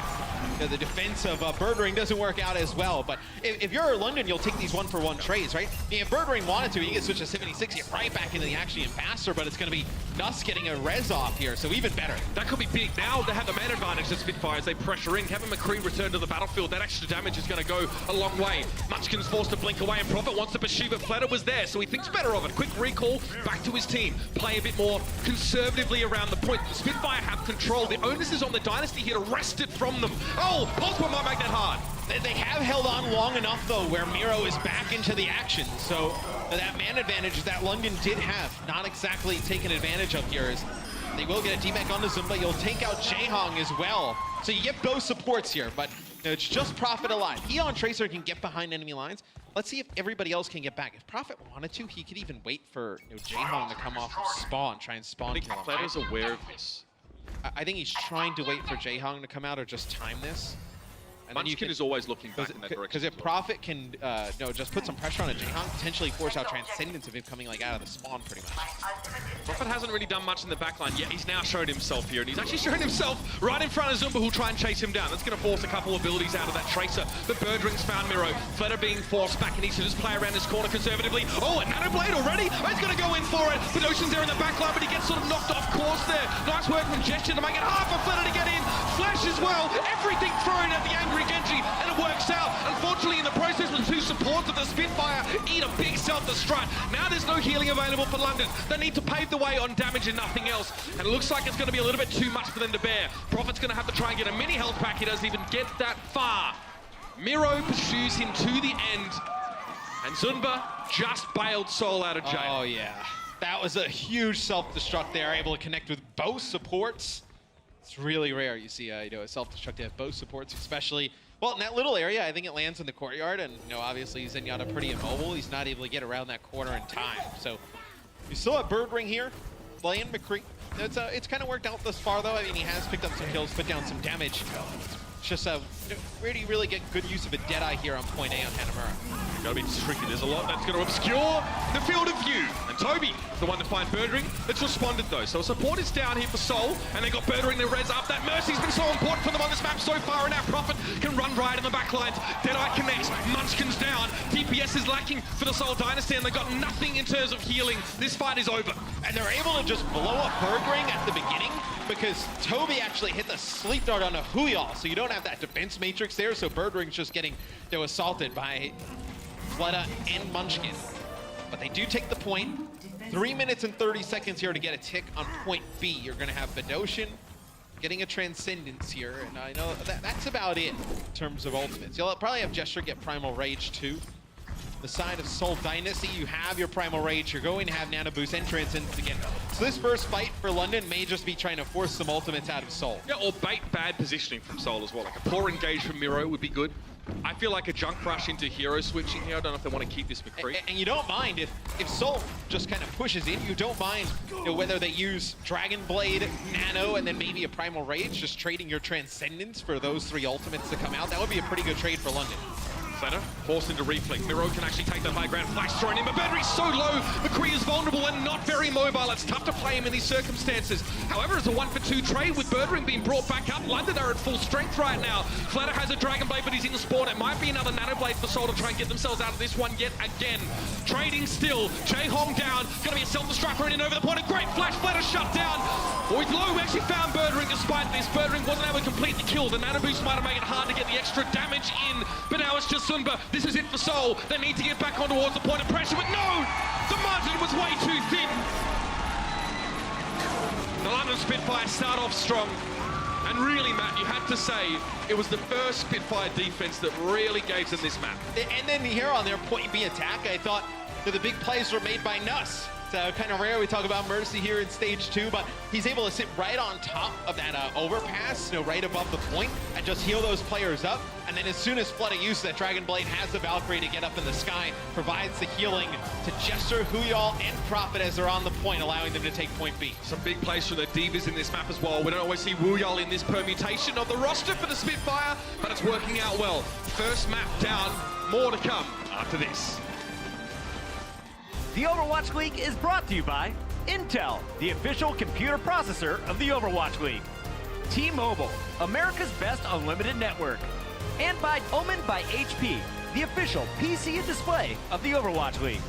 the defense of Birdring doesn't work out as well. But if you're London, you'll take these 1-for-1 trades, right? I mean, if Birdring wanted to, he could switch to 76, get right back into the action even faster, but it's going to be Nuss getting a res off here, so even better. That could be big. Now they have the man advantage, the Spitfire, as they pressure in. Kevin McCree return to the battlefield. That extra damage is going to go a long way. Munchkin's forced to blink away, and Prophet wants to pursue, but Flatter was there, so he thinks better of it. Quick recall back to his team. Play a bit more conservatively around the point. The Spitfire have control. The onus is on the Dynasty here to wrest it from them. Oh, Pulseport might make that hard. They have held on long enough, though, where Miro is back into the action. So that man advantage that London did have, not exactly taken advantage of here, is they will get a demech onto Zumba. You'll take out Jaehong as well. So you get both supports here, but it's just Prophet alive. Eon Tracer can get behind enemy lines. Let's see if everybody else can get back. If Prophet wanted to, he could even wait for Jaehong to come off spawn, try and spawn kill him. Flatter's aware of this. I think he's trying to wait for Jaehong to come out or just time this. And Munchkin is always looking back in that direction. Because if Prophet can just put some pressure on a Jaehong, potentially force out Transcendence of him coming like out of the spawn pretty much. Prophet hasn't really done much in the backline yet. He's now shown himself here, and he's actually shown himself right in front of Zumba, who'll try and chase him down. That's going to force a couple of abilities out of that Tracer. But Birdring's found Miro. Flatter being forced back, and he needs to just play around his corner conservatively. Oh, a Nano Blade already? Oh, he's going to go in for it. But Ocean's there in the backline, but he gets sort of knocked off course there. Nice work from Gesture to make it hard for Flatter to get in. Flash as well. Everything thrown at the angry Genji, and it works out. Unfortunately, in the process, with 2 supports of the Spitfire, eat a big self-destruct. Now there's no healing available for London. They need to pave the way on damage and nothing else. And it looks like it's going to be a little bit too much for them to bear. Prophet's going to have to try and get a mini health pack. He doesn't even get that far. Miro pursues him to the end. And Zunba just bailed Seoul out of jail. Oh, yeah. That was a huge self-destruct there, able to connect with both supports. It's really rare you see a self-destruct have both supports, especially, well, in that little area. I think it lands in the courtyard, and obviously Zenyatta pretty immobile. He's not able to get around that corner in time. So you still have Birdring here, playing McCree. It's kind of worked out thus far, though. I mean, he has picked up some kills, put down some damage. It's just really get good use of a Deadeye here on point A on Hanamura. Gotta be tricky. There's a lot that's going to obscure the field of view. And Toby, the one to find Birdring. It's responded though. So support is down here for Seoul, and they got Birdring to res up. That Mercy's been so important for them on this map so far, and now Prophet can run right in the back lines. Deadeye connects. Munchkin's down. DPS is lacking for the Seoul Dynasty, and they got nothing in terms of healing. This fight is over. And they're able to just blow up Birdring at the beginning because Toby actually hit the sleep dart on a Huyal, so you don't have that defense matrix there. So Birdring's just getting assaulted by Fleta and Munchkin. But they do take the point. 3 minutes and 30 seconds here to get a tick on point B. You're going to have Bedosian getting a Transcendence here, and I know that's about it in terms of ultimates. You'll probably have Gesture get Primal Rage too. The side of Seoul Dynasty, you have your Primal Rage. You're going to have Nano Boost and Transcendence again. So this first fight for London may just be trying to force some ultimates out of Seoul. Yeah, or bait bad positioning from Seoul as well. Like a poor engage from Miro would be good. I feel like a junk rush into hero switching here. I don't know if they want to keep this McCree. And you don't mind if Seoul just kind of pushes in, you don't mind whether they use Dragon Blade, Nano, and then maybe a Primal Rage, just trading your Transcendence for those 3 ultimates to come out. That would be a pretty good trade for London. Flatter forced into reflect. Miro can actually take that high ground. Flash thrown in, but Bedry's so low. McCree is vulnerable and not very mobile. It's tough to play him in these circumstances. However, it's a 1-for-2 trade with Birdring being brought back up. London are at full strength right now. Flatter has a Dragon Blade, but he's in the spawn. It might be another Nano Blade for Seoul to try and get themselves out of this one yet again. Trading still. Jae Hong down. Gonna be a self-destruct running in over the point. A great flash. Flatter shut down. Oh, he's low. We actually found Birdring despite this. Birdring wasn't able to complete the kill. The Nano Boost might have made it hard to get the extra damage in. But now it's just Sunba. This is it for Seoul. They need to get back on towards the point of pressure, but no! The margin was way too thin. The London Spitfire start off strong. And really, Matt, you had to say it was the first Spitfire defense that really gave them this map. And then here on their point B attack, I thought that the big plays were made by Nuss. It's kind of rare we talk about Mercy here in stage 2, but he's able to sit right on top of that overpass, right above the point, and just heal those players up. And then as soon as Flooding uses that Dragon Blade, has the Valkyrie to get up in the sky, provides the healing to Jester, Huyal, and Prophet as they're on the point, allowing them to take point B. Some big plays from the Divas in this map as well. We don't always see Wuyol in this permutation of the roster for the Spitfire, but it's working out well. First map down, more to come after this. The Overwatch League is brought to you by Intel, the official computer processor of the Overwatch League. T-Mobile, America's best unlimited network. And by Omen by HP, the official PC and display of the Overwatch League.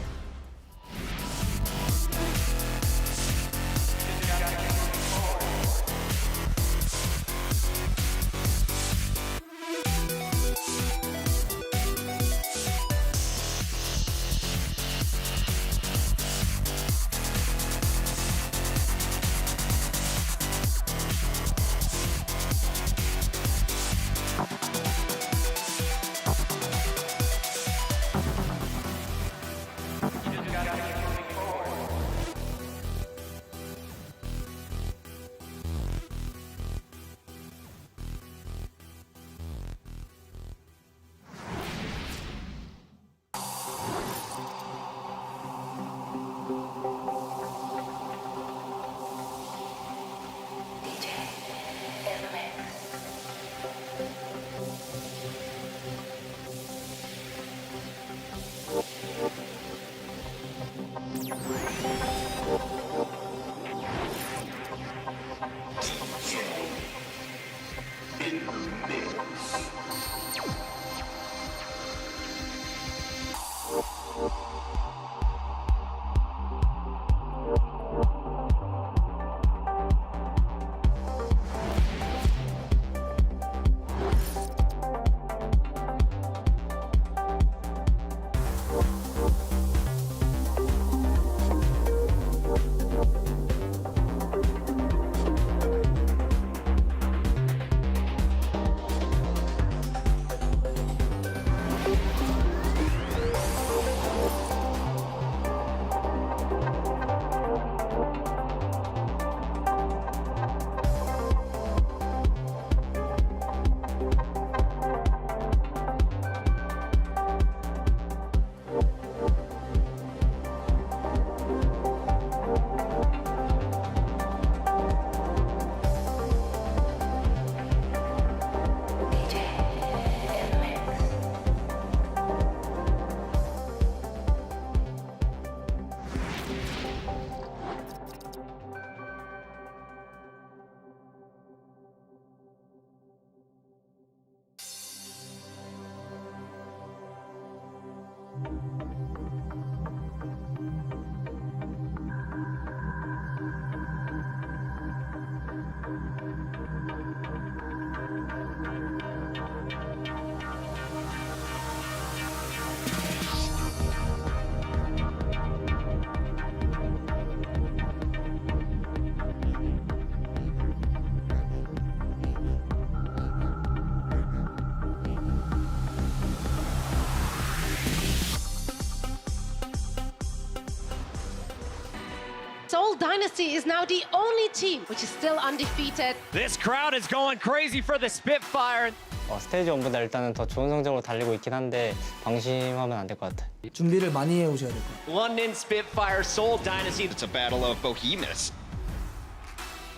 Seoul Dynasty is now the only team which is still undefeated. This crowd is going crazy for the Spitfire. 스테이지 1보다 일단은 더 좋은 성적으로 달리고 있긴 한데 방심하면 안 될 것 같아요. 준비를 많이 해오셔야 될 것 같아요. London Spitfire, Seoul Dynasty. It's a battle of behemoths.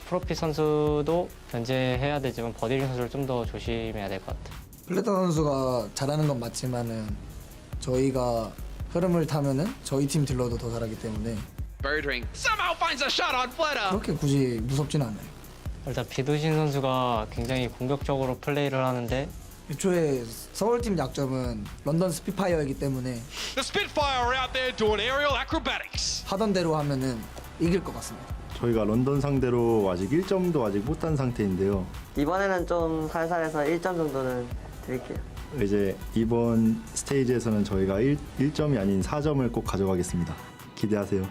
프로피 선수도 견제해야 되지만 버디링 선수를 좀 더 조심해야 될 것 같아요. 플레터 선수가 잘하는 건 맞지만은 저희가 흐름을 타면은 저희 팀 딜러도 더 잘하기 때문에 Birdring somehow finds a shot on Fleta. 그렇게 굳이 무섭지는 않아요. 일단 비두신 선수가 굉장히 공격적으로 플레이를 하는데 애초에 서울팀 약점은 런던 스피파이어이기 때문에 The Spitfire are out there doing aerial acrobatics. 하던 대로 하면은 이길 것 같습니다. 저희가 런던 상대로 아직 1점도 아직 못한 상태인데요. 이번에는 좀 살살해서 1점 정도는 드릴게요. 이제 이번 스테이지에서는 저희가 1점이 아닌 4점을 꼭 가져가겠습니다. 기대하세요.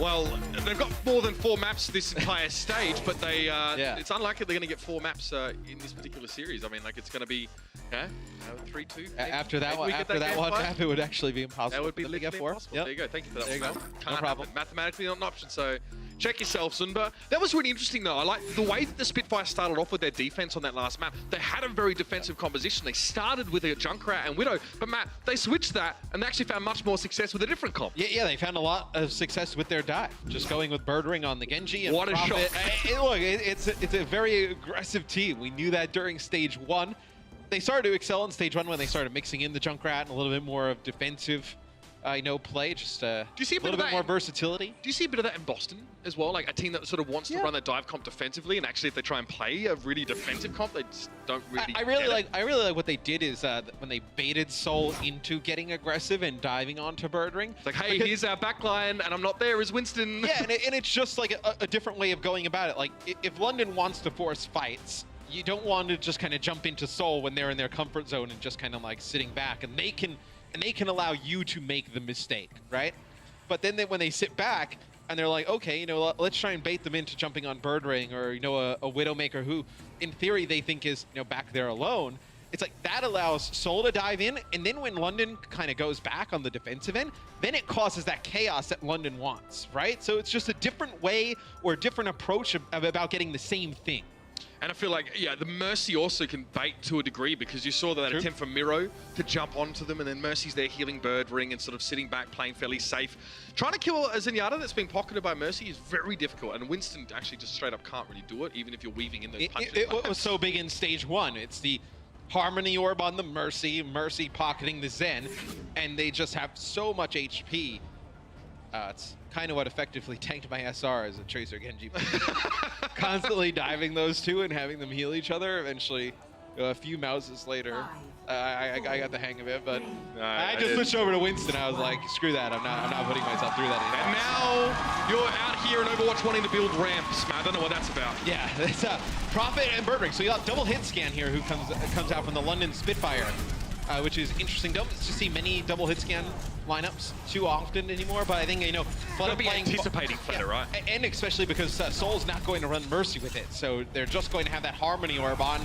Well, they've got more than 4 maps this entire stage, but it's unlikely they're going to get 4 maps in this particular series. I mean, like, it's going to be 3-2. After that one map, it would actually be impossible. That would be for them to literally get 4. impossible. Yep. There you go. Thank you for that. There you one, go. man. No Can't problem. happen. Mathematically not an option, so check yourself, Sunba. That was really interesting, though. I like the way that the Spitfire started off with their defense on that last map. They had a very defensive composition. They started with a Junkrat and Widow, but Matt, they switched that and they actually found much more success with a different comp. Yeah, they found a lot of success with their dive. Just going with Birdring on the Genji. And What a Prophet. shot. Look, it's a very aggressive team. We knew that during stage 1. They started to excel in stage 1 when they started mixing in the Junkrat and a little bit more of defensive play, just a little bit more versatility. Do you see a bit of that in Boston as well? Like a team that sort of wants to run that dive comp defensively, and actually if they try and play a really defensive comp, they just don't really I really like what they did is when they baited Seoul into getting aggressive and diving onto Birdring. It's like, hey, here's our backline, and I'm not there as Winston. Yeah, and it's just like a different way of going about it. Like, if London wants to force fights, you don't want to just kind of jump into Seoul when they're in their comfort zone and just kind of like sitting back, and they can allow you to make the mistake, right? But then when they sit back and they're like, okay, let's try and bait them into jumping on Birdring or, a Widowmaker who, in theory, they think is, back there alone. It's like that allows Seoul to dive in, and then when London kind of goes back on the defensive end, then it causes that chaos that London wants, right? So it's just a different way or a different approach about getting the same thing. And I feel like, the Mercy also can bait to a degree, because you saw that attempt from Miro to jump onto them, and then Mercy's there healing Birdring and sort of sitting back, playing fairly safe. Trying to kill a Zenyatta that's been pocketed by Mercy is very difficult, and Winston actually just straight up can't really do it, even if you're weaving in those punches. It was so big in stage 1. It's the Harmony Orb on the Mercy pocketing the Zen, and they just have so much HP. It's kind of what effectively tanked my SR as a Tracer Genji. Constantly diving those two and having them heal each other. Eventually, a few mouses later, I got the hang of it, but I just switched over to Winston. I was like, screw that, I'm not putting myself through that anymore. And now you're out here in Overwatch wanting to build ramps, man. I don't know what that's about. Yeah, it's Prophet and Birdring. So you got double hit scan here, who comes out from the London Spitfire, which is interesting. Don't see many double hit scan lineups too often anymore, but I think Gotta be anticipating Fleta, right? And especially because Seoul's not going to run Mercy with it, so they're just going to have that Harmony Orb on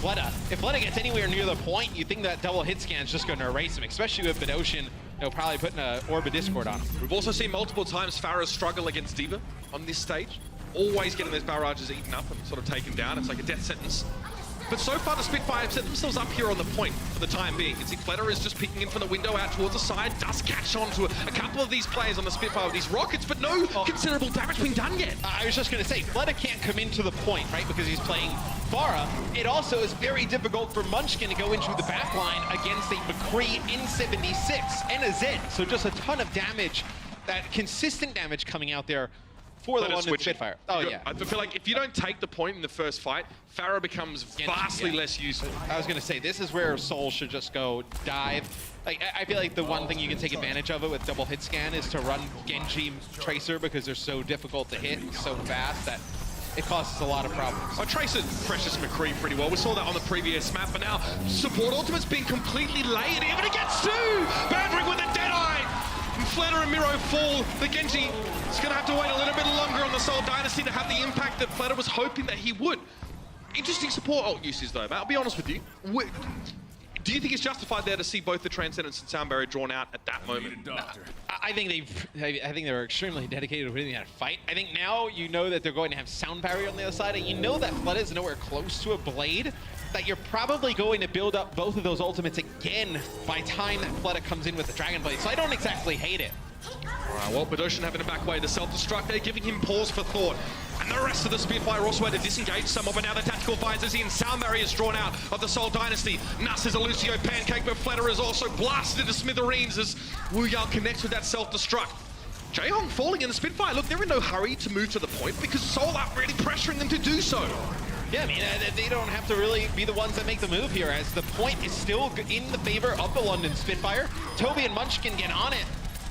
Fleta. If Fleta gets anywhere near the point, you think that double hit scan is just going to erase him, especially with Bedosian, probably putting an Orb of Discord on him. We've also seen multiple times Farah struggle against D.Va on this stage, always getting those barrages eaten up and sort of taken down. It's like a death sentence. But so far, the Spitfire have set themselves up here on the point for the time being. You can see Fleta is just peeking in from the window out towards the side, does catch on to a couple of these players on the Spitfire with these rockets, but no considerable damage being done yet. I was just going to say, Fleta can't come into the point, right, because he's playing Farah. It also is very difficult for Munchkin to go into the backline against a McCree in 76 and a Zed. So just a ton of damage, that consistent damage coming out there for the London Spitfire. Oh, yeah. I feel like if you don't take the point in the first fight, Farah becomes vastly less useful. I was going to say, this is where Seoul should just go dive. Like, I feel like the one thing you can take advantage of it with double hit scan is to run Genji Tracer, because they're so difficult to hit and so fast that it causes a lot of problems. I Tracer pressures McCree pretty well. We saw that on the previous map, but now support ultimate's been completely layered here, but it gets two! Birdring with a Deadeye! And Fleta and Miro fall. The Genji is going to have to wait a little bit longer on the Seoul Dynasty to have the impact that Fleta was hoping that he would. Interesting support ult uses though, Matt. I'll be honest with you. Do you think it's justified there to see both the Transcendence and Sound Barrier drawn out at that moment? I think they were extremely dedicated to winning that fight. I think now you know that they're going to have Sound Barrier on the other side, and you know that Fleta is nowhere close to a Blade, that you're probably going to build up both of those ultimates again by time that Fleta comes in with the Dragon Blade. So I don't exactly hate it. Alright, well, Badoshan having to back away to self-destruct there, giving him pause for thought. And the rest of the Spitfire also had to disengage somewhat, but now the tactical visors in. Sound barrier is drawn out of the Seoul Dynasty. Nass is a Lucio pancake, but Fletter is also blasted into smithereens as Wu Yao connects with that self-destruct. Jaehong falling in the Spitfire. Look, they're in no hurry to move to the point because Seoul aren't really pressuring them to do so. Yeah, I mean, they don't have to really be the ones that make the move here, as the point is still in the favor of the London Spitfire. Toby and Munchkin get on it.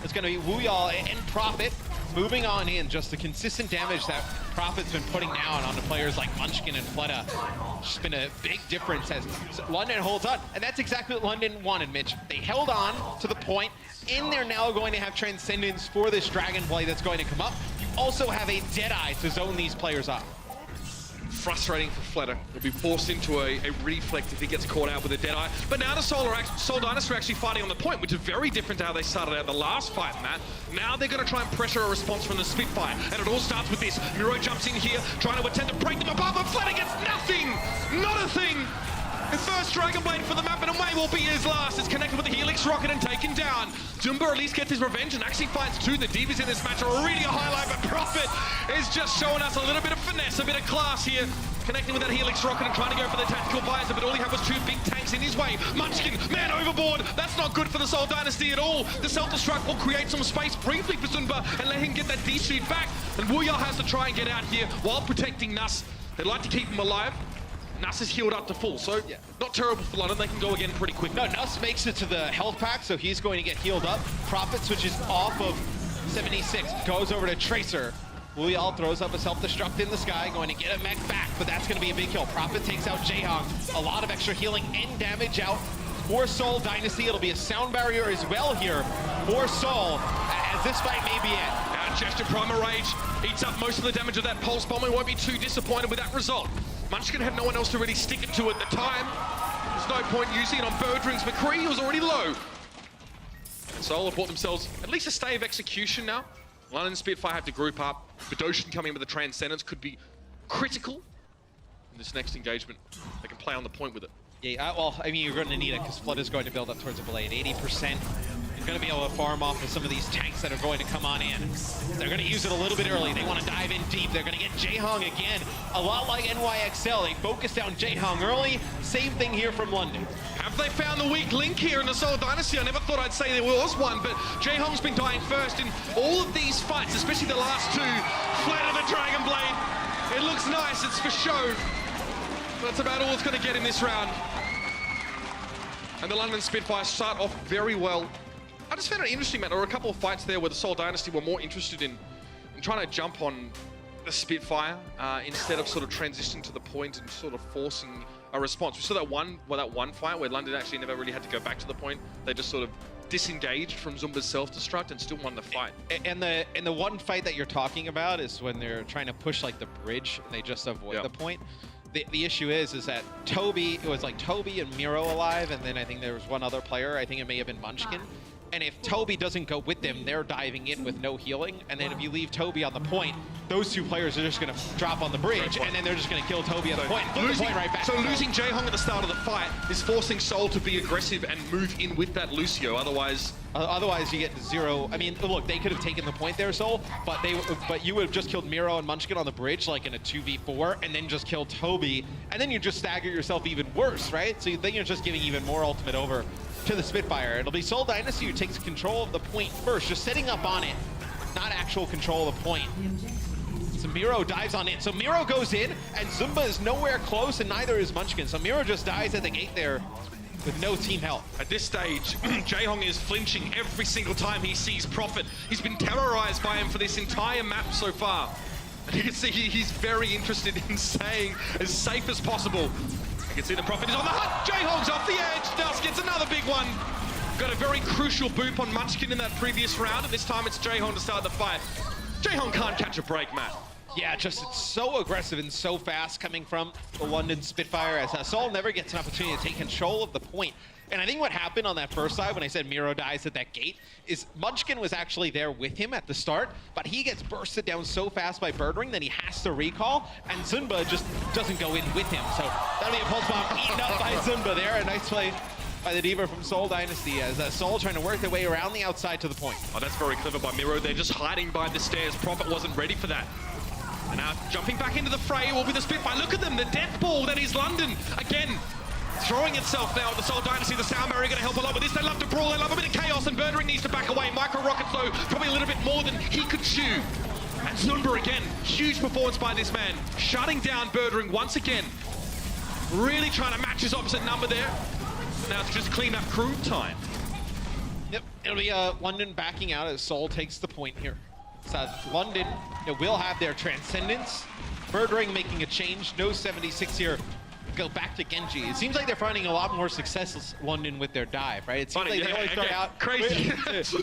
It's going to be Wu Yao and Prophet moving on in. Just the consistent damage that Prophet's been putting down on the players like Munchkin and Fleta. It's been a big difference as London holds on. And that's exactly what London wanted, Mitch. They held on to the point, and they're now going to have Transcendence for this Dragon Blade that's going to come up. You also have a Deadeye to zone these players up. Frustrating for Fletter. He'll be forced into a reflect if he gets caught out with a Deadeye. But now the Seoul Dynasty are actually fighting on the point, which is very different to how they started out the last fight, Matt. Now they're going to try and pressure a response from the Spitfire. And it all starts with this. Miro jumps in here, trying to attempt to break them apart, but Fletter gets nothing! Not a thing! The first Dragon Blade for the map, and it may well be his last. It's connected with the Helix Rocket and taken down. Zumba at least gets his revenge and actually finds two. The Divas in this match are really a highlight, but Prophet is just showing us a little bit of finesse, a bit of class here. Connecting with that Helix Rocket and trying to go for the tactical visor, but all he had was two big tanks in his way. Munchkin, man overboard. That's not good for the Seoul Dynasty at all. The self-destruct will create some space briefly for Zumba and let him get that D-suit back. And Wu Yao has to try and get out here while protecting Nass. They'd like to keep him alive. Nass is healed up to full, so yeah, not terrible for London. They can go again pretty quick. No, Nass makes it to the health pack, so he's going to get healed up. Prophet switches off of 76, goes over to Tracer. Wu Yao throws up a self-destruct in the sky, going to get a mech back, but that's going to be a big kill. Prophet takes out Jaehong. A lot of extra healing and damage out for Seoul Dynasty. It'll be a sound barrier as well here for Seoul, as this fight may be it. Now Gesture Primal Rage eats up most of the damage of that Pulse Bomb. We won't be too disappointed with that result. Munchkin had no one else to really stick it to at the time. There's no point using it on Birdrings. McCree was already low. And Seoul have bought themselves at least a stay of execution now. London Spitfire have to group up. Badoshan coming in with the Transcendence could be critical in this next engagement. They can play on the point with it. Yeah, well, I mean, you're going to need it because Flood is going to build up towards a blade. 80%. You're going to be able to farm off of some of these tanks that are going to come on in. They're going to use it a little bit early. They want to dive in deep. They're going to get Jaehong again. A lot like NYXL. They focus down Jaehong early. Same thing here from London. Have they found the weak link here in the Seoul Dynasty? I never thought I'd say there was one, but Jaehong's been dying first in all of these fights, especially the last two. Flat of the Dragon Blade. It looks nice. It's for show. But that's about all it's going to get in this round. And the London Spitfire start off very well. I just found it interesting, man. There were a couple of fights there where the Seoul Dynasty were more interested in trying to jump on the Spitfire instead of sort of transitioning to the point and sort of forcing a response. We saw that one fight where London actually never really had to go back to the point. They just sort of disengaged from Zumba's self-destruct and still won the fight. And the one fight that you're talking about is when they're trying to push like the bridge and they just avoid the point. The issue is that Toby, it was like Toby and Miro alive, and then I think there was one other player, I think it may have been Munchkin. And if Toby doesn't go with them, they're diving in with no healing. And then if you leave Toby on the point, those two players are just going to drop on the bridge, and then they're just going to kill Toby on the point. Put the point right back. So losing Jaehong at the start of the fight is forcing Seoul to be aggressive and move in with that Lucio. Otherwise you get zero. I mean, look, they could have taken the point there, Seoul, but you would have just killed Miro and Munchkin on the bridge, like in a 2v4, and then just killed Toby, and then you just stagger yourself even worse, right? So then you're just giving even more ultimate over to the Spitfire. It'll be Seoul Dynasty who takes control of the point first, just setting up on it, not actual control of the point. So Miro dives on it. So Miro goes in, and Zumba is nowhere close, and neither is Munchkin. So Miro just dies at the gate there with no team help. At this stage, Jaehong is flinching every single time he sees Prophet. He's been terrorized by him for this entire map so far. And you can see he's very interested in staying as safe as possible. You can see the Prophet is on the hunt. Jaehong's off the edge. Nass gets another big one. Got a very crucial boop on Munchkin in that previous round, and this time it's Jaehong to start the fight. Jaehong can't catch a break, Matt. Yeah, just it's so aggressive and so fast coming from the London Spitfire, as Seoul never gets an opportunity to take control of the point. And I think what happened on that first side when I said Miro dies at that gate is Munchkin was actually there with him at the start, but he gets bursted down so fast by Birdring that he has to recall, and Zumba just doesn't go in with him. So that'll be a pulse bomb eaten up by Zumba there. A nice play by the Diva from Seoul Dynasty as Seoul trying to work their way around the outside to the point. Oh, that's very clever by Miro. They're just hiding behind the stairs. Prophet wasn't ready for that. And now jumping back into the fray will be the Spitfire. Look at them, the death ball that is London. Again, throwing itself now at the Seoul Dynasty. The sound barrier going to help a lot with this. They love to brawl, they love a bit of chaos, and Birdring needs to back away. Micro Rockets, though, probably a little bit more than he could chew. And Zunba again, huge performance by this man. Shutting down Birdring once again. Really trying to match his opposite number there. Now it's just clean up crew time. Yep, it'll be London backing out as Seoul takes the point here. So London will have their Transcendence. Birdring making a change, no 76 here. Go back to Genji. It seems like they're finding a lot more success, London, with their dive, right? It seems like they always start out crazy.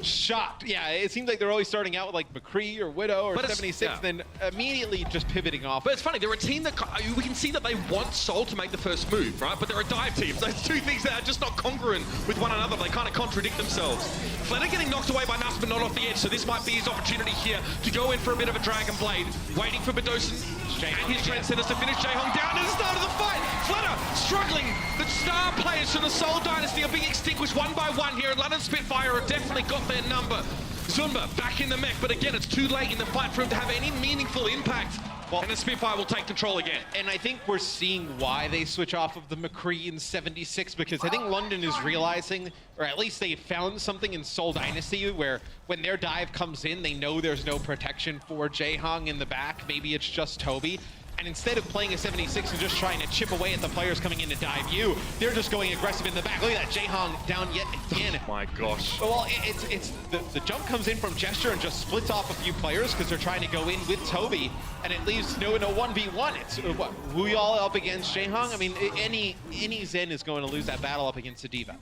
Shot. Yeah, it seems like they're always starting out with like McCree or Widow or 76, then immediately just pivoting off. But it's funny, they're a team that we can see that they want Seoul to make the first move, right? But they're a dive team. Those two things that are just not congruent with one another. They kind of contradict themselves. Fleta getting knocked away by Nuss, but not off the edge, so this might be his opportunity here to go in for a bit of a Dragon Blade. Waiting for Bedosen and his Transcendence to finish Jaehong down at the start of the fight. Fleta struggling. The star players from the Seoul Dynasty are being extinguished one by one here, and London Spitfire have definitely got their number. Zunba back in the mech, but again, it's too late in the fight for him to have any meaningful impact. Well, and the Spitfire will take control again. And I think we're seeing why they switch off of the McCree in 76, because I think London is realizing, or at least they found something in Seoul Dynasty where when their dive comes in, they know there's no protection for Jaehong in the back. Maybe it's just Toby. And instead of playing a 76 and just trying to chip away at the players coming in to dive you, they're just going aggressive in the back. Look at that, Jaehong down yet again. Oh my gosh. Well, it's the jump comes in from Gesture and just splits off a few players because they're trying to go in with Toby, and it leaves no 1v1. It's what, Wuyal up against Jaehong? I mean, any Zen is going to lose that battle up against a Diva.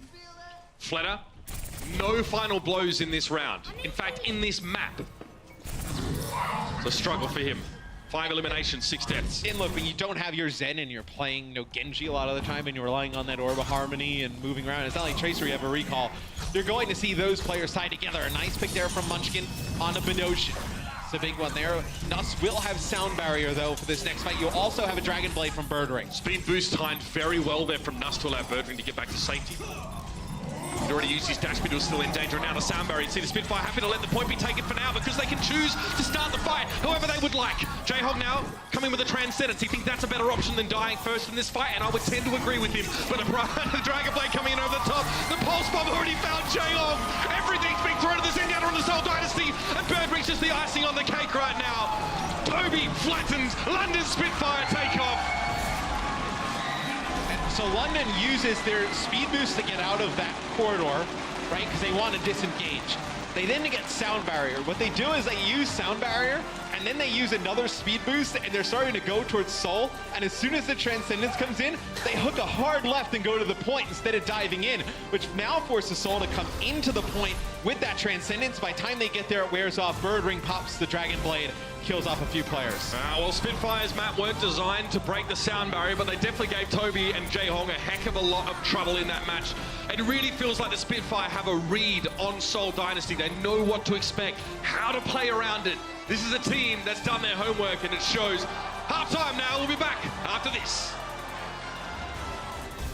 Fleta, no final blows in this round. In fact, in this map. It's a struggle for him. 5 eliminations, 6 deaths. And look, when you don't have your Zen and you're playing Genji a lot of the time and you're relying on that Orb of Harmony and moving around, it's not like Tracer, you have a recall. You're going to see those players tied together. A nice pick there from Munchkin on a Bedosen. It's a big one there. Nuss will have Sound Barrier, though, for this next fight. You'll also have a Dragon Blade from Birdring. Speed boost timed very well there from Nuss to allow Birdring to get back to safety. He'd already used his dash, but he was still in danger. Now the Sound Barrier. You see the Spitfire happy to let the point be taken for now because they can choose to start the fight however they would like. Jaehong now coming with a Transcendence. He thinks that's a better option than dying first in this fight, and I would tend to agree with him. But the Dragon Blade coming in over the top. The Pulse Bomb already found Jaehong. Everything's being thrown at the Zenyatta on the Seoul Dynasty, and Birdring's just the icing on the cake right now. Toby flattens London Spitfire takeoff. So London uses their speed boost to get out of that corridor, right? Because they want to disengage. They then get Sound Barrier. What they do is they use Sound Barrier, and then they use another speed boost, and they're starting to go towards Seoul. And as soon as the Transcendence comes in, they hook a hard left and go to the point instead of diving in, which now forces Seoul to come into the point with that Transcendence. By the time they get there, it wears off. Birdring pops the Dragon Blade, kills off a few players. Well, Spitfire's map weren't designed to break the Sound Barrier, but they definitely gave Toby and Jaehong a heck of a lot of trouble in that match. It really feels like the Spitfire have a read on Seoul Dynasty. They know what to expect, how to play around it. This is a team that's done their homework, and it shows. Half-time now, we'll be back after this.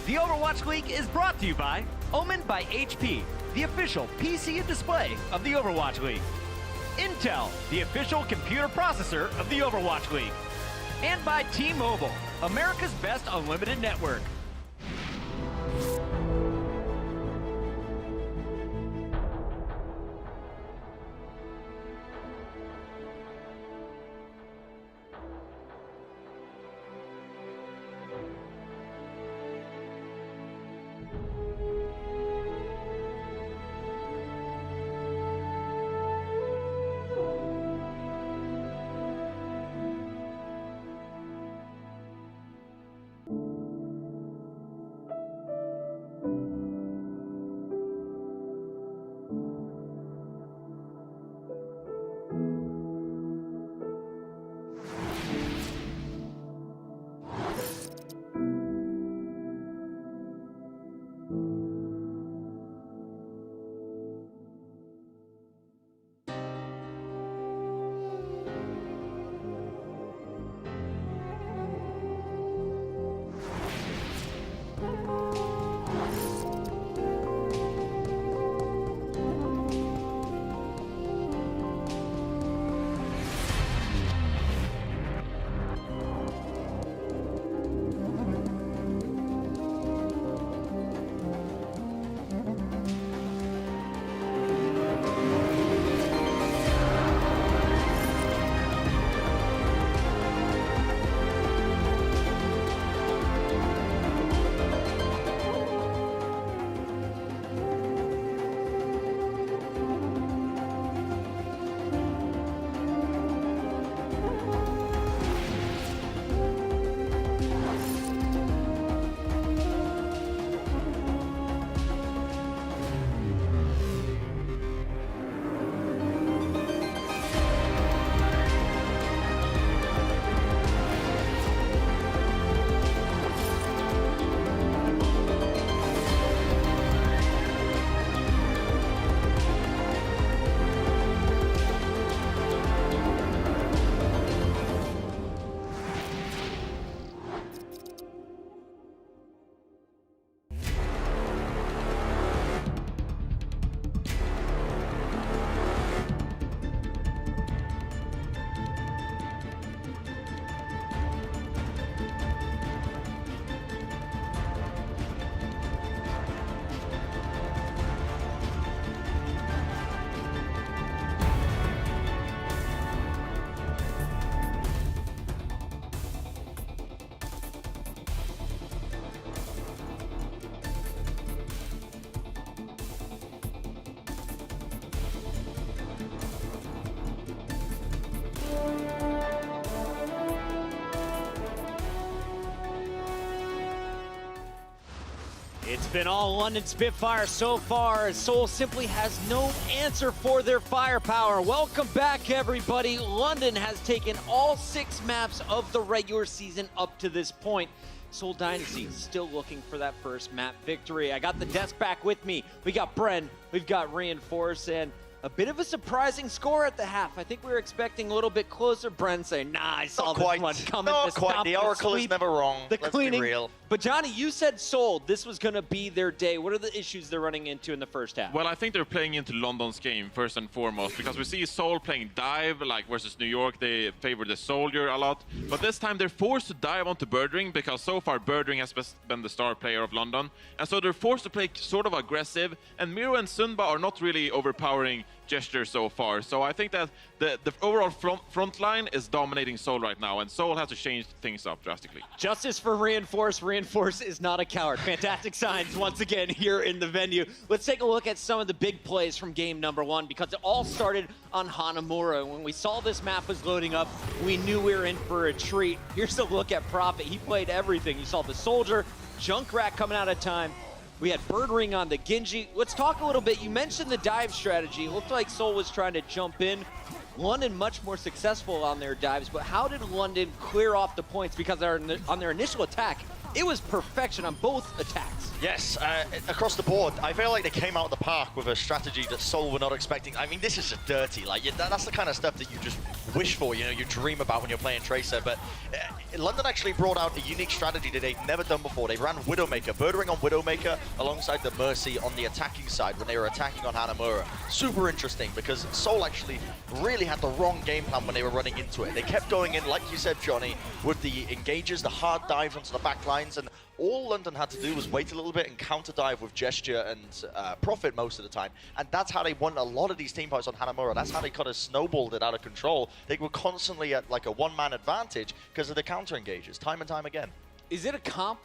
The Overwatch League is brought to you by Omen by HP, the official PC and display of the Overwatch League. Intel, the official computer processor of the Overwatch League. And by T-Mobile, America's best unlimited network. It's been all London Spitfire so far, as Seoul simply has no answer for their firepower. Welcome back, everybody. London has taken all 6 maps of the regular season up to this point. Seoul Dynasty still looking for that first map victory. I got the desk back with me. We got Bren, we've got Reinforce, and a bit of a surprising score at the half. I think we were expecting a little bit closer. Bren saying, nah, I saw this one coming. Not quite. The Oracle is never wrong. Let's cleaning. be real. But Johnny, you said Seoul, this was going to be their day. What are the issues they're running into in the first half? Well, I think they're playing into London's game first and foremost, because we see Seoul playing dive, like versus New York. They favor the soldier a lot. But this time they're forced to dive onto Birdring, because so far Birdring has been the star player of London. And so they're forced to play sort of aggressive. And Miro and Sunba are not really overpowering Gesture so far. So I think that the overall front line is dominating Seoul right now, and Seoul has to change things up drastically. Justice for Reinforce. Reinforce is not a coward. Fantastic signs once again here in the venue. Let's take a look at some of the big plays from game number 1, because it all started on Hanamura. When we saw this map was loading up, we knew we were in for a treat. Here's a look at Prophet. He played everything. You saw the soldier, Junkrat coming out of time. We had Birdring on the Genji. Let's talk a little bit. You mentioned the dive strategy. It looked like Seoul was trying to jump in. London much more successful on their dives, but how did London clear off the points? Because on their initial attack, it was perfection on both attacks. Yes, across the board, I feel like they came out of the park with a strategy that Seoul were not expecting. I mean, this is just dirty. Like, that's the kind of stuff that you just wish for, you know, you dream about when you're playing Tracer. But London actually brought out a unique strategy that they'd never done before. They ran Widowmaker, Birdring on Widowmaker alongside the Mercy on the attacking side when they were attacking on Hanamura. Super interesting, because Seoul actually really had the wrong game plan when they were running into it. They kept going in, like you said, Johnny, with the engages, the hard dives onto the back lines, and all London had to do was wait a little bit and counter dive with Gesture and Profit most of the time. And that's how they won a lot of these team fights on Hanamura. That's how they kind of snowballed it out of control. They were constantly at like a one-man advantage because of the counter engages, time and time again. Is it a comp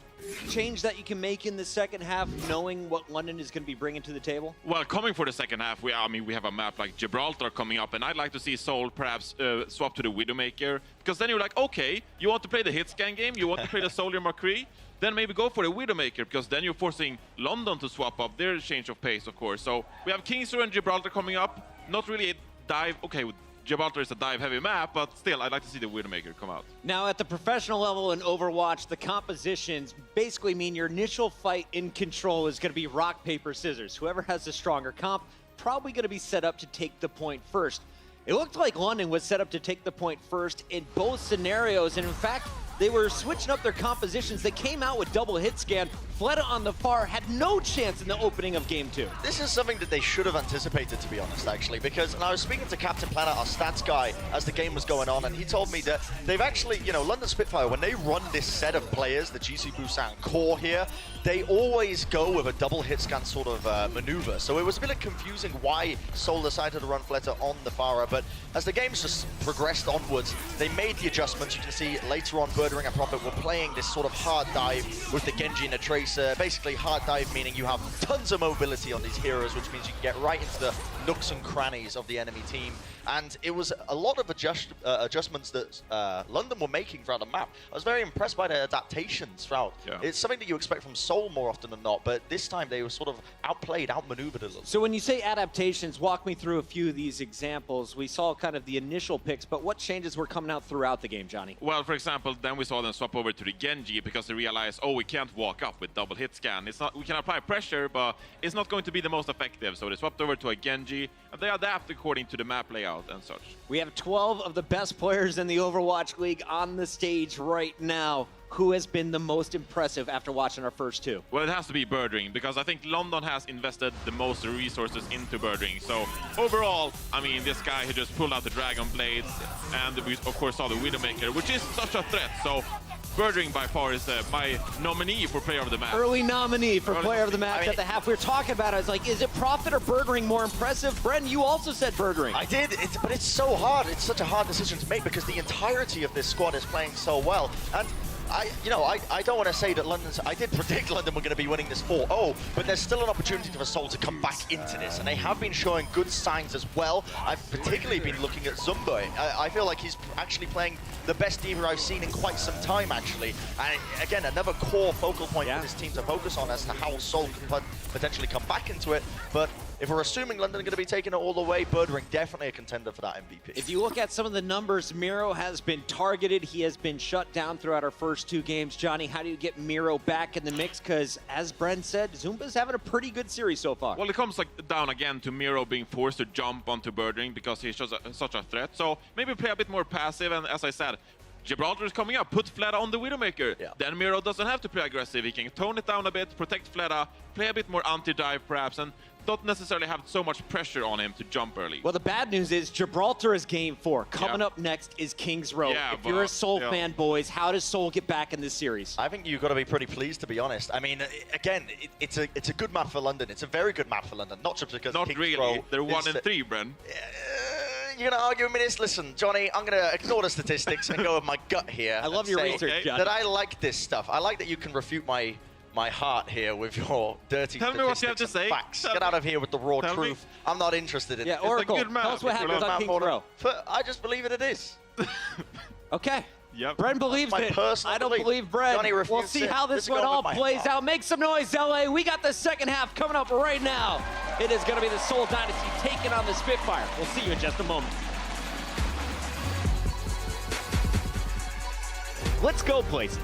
change that you can make in the second half, knowing what London is going to be bringing to the table? Well, coming for the second half, we have a map like Gibraltar coming up, and I'd like to see Seoul perhaps swap to the Widowmaker, because then you're like, okay, you want to play the hit scan game, you want to play the Soldier McCree, then maybe go for the Widowmaker, because then you're forcing London to swap up their change of pace, of course. So we have Kingsor and Gibraltar coming up, not really a dive, okay, Gibraltar is a dive-heavy map, but still, I'd like to see the Widowmaker come out. Now, at the professional level in Overwatch, the compositions basically mean your initial fight in control is going to be rock, paper, scissors. Whoever has the stronger comp, probably going to be set up to take the point first. It looked like London was set up to take the point first in both scenarios, and in fact, they were switching up their compositions. They came out with double hit scan. Fleta on the far had no chance in the opening of game 2. This is something that they should have anticipated, to be honest, actually, because and I was speaking to Captain Planet, our stats guy, as the game was going on, and he told me that they've actually, you know, London Spitfire, when they run this set of players, the GC Busan core here, they always go with a double hit scan sort of maneuver. So it was a bit confusing why Seoul decided to run Fleta on the Farah, but as the games just progressed onwards, they made the adjustments. You can see later on, Birdring and Prophet were playing this sort of hard dive with the Genji and the Tracer. Basically, hard dive meaning you have tons of mobility on these heroes, which means you can get right into the nooks and crannies of the enemy team. And it was a lot of adjustments that London were making throughout the map. I was very impressed by their adaptations throughout. Yeah. It's something that you expect from Seoul more often than not, but this time they were sort of outplayed, outmaneuvered a little. So when you say adaptations, walk me through a few of these examples. We saw kind of the initial picks, but what changes were coming out throughout the game, Johnny? Well, for example, then we saw them swap over to the Genji because they realized, oh, we can't walk up with double hit scan. It's not, we can apply pressure, but it's not going to be the most effective. So they swapped over to a Genji, and they adapt according to the map layout and such. We have 12 of the best players in the Overwatch League on the stage right now. Who has been the most impressive after watching our first 2? Well, it has to be Birdring, because I think London has invested the most resources into Birdring. So overall, I mean, this guy who just pulled out the Dragon Blades, and we of course saw the Widowmaker, which is such a threat. So Birdring by far is my nominee for player of the match. Early nominee for player of the match at the half. We were talking about it. I was like, is it Prophet or Birdring more impressive? Bren, you also said Birdring. I did, but it's so hard. It's such a hard decision to make because the entirety of this squad is playing so well. And I don't want to say that I did predict London were going to be winning this 4-0, but there's still an opportunity for Seoul to come back into this, and they have been showing good signs as well. I've particularly been looking at Zumbo. I feel like he's actually playing the best diva I've seen in quite some time, actually. And again, another core focal point for this team to focus on as to how Seoul can potentially come back into it. But if we're assuming London are going to be taking it all the way, Birdring definitely a contender for that MVP. If you look at some of the numbers, Miro has been targeted. He has been shut down throughout our first 2 games. Johnny, how do you get Miro back in the mix? Because as Bren said, Zumba's having a pretty good series so far. Well, it comes down again to Miro being forced to jump onto Birdring because he's just such a threat. So maybe play a bit more passive, and as I said, Gibraltar is coming up. Put Fleta on the Widowmaker. Yeah. Then Miro doesn't have to play aggressive. He can tone it down a bit, protect Fleta, play a bit more anti-dive perhaps, and don't necessarily have so much pressure on him to jump early. Well, the bad news is Gibraltar is game 4. Coming up next is Kings Row. If you're a Seoul fan, boys, how does Seoul get back in this series? I think you've got to be pretty pleased, to be honest. I mean, again, it's a good map for London. It's a very good map for London, not just because Kings Row. They're 1-3, Bren. You're going to argue with me this? Listen, Johnny, I'm going to ignore the statistics and go with my gut here. I love your research, Johnny. That I like this stuff. I like that you can refute my heart here with your dirty Tell me what you have to say. Facts. Get out of here with the raw truth. I'm not interested in it. Yeah, Oracle, tell us what happens on Kings Row. I just believe it is. Okay. Yep. Bren believes it. I don't believe Bren. We'll see how this one all plays out. Make some noise, LA. We got the second half coming up right now. It is going to be the Seoul Dynasty taking on the Spitfire. We'll see you in just a moment. Let's go places.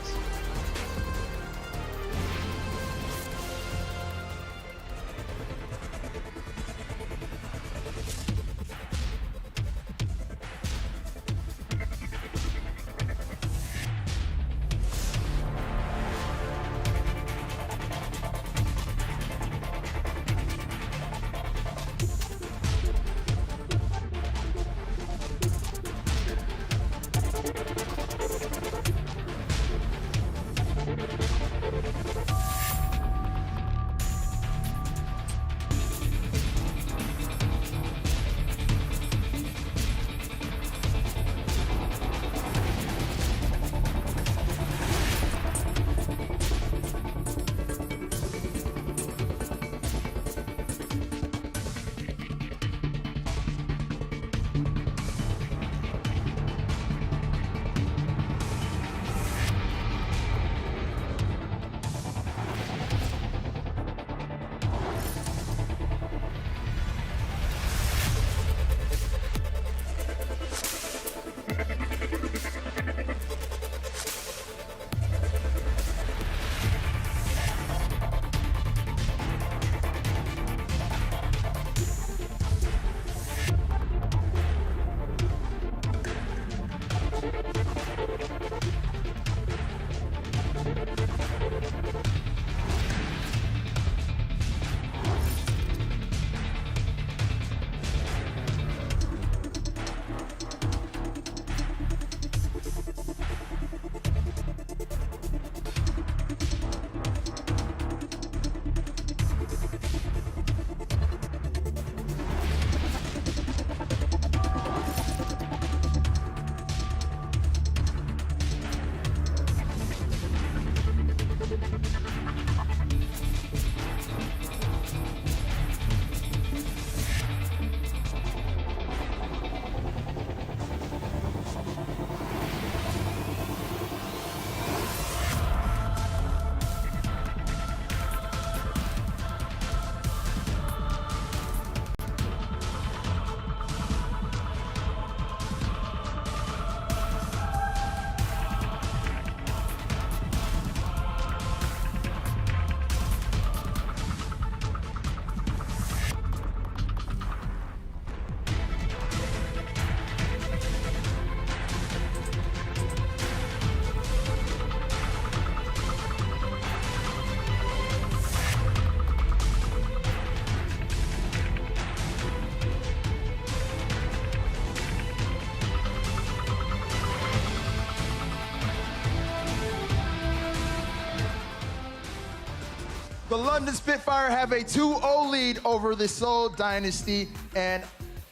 The London Spitfire have a 2-0 lead over the Seoul Dynasty, and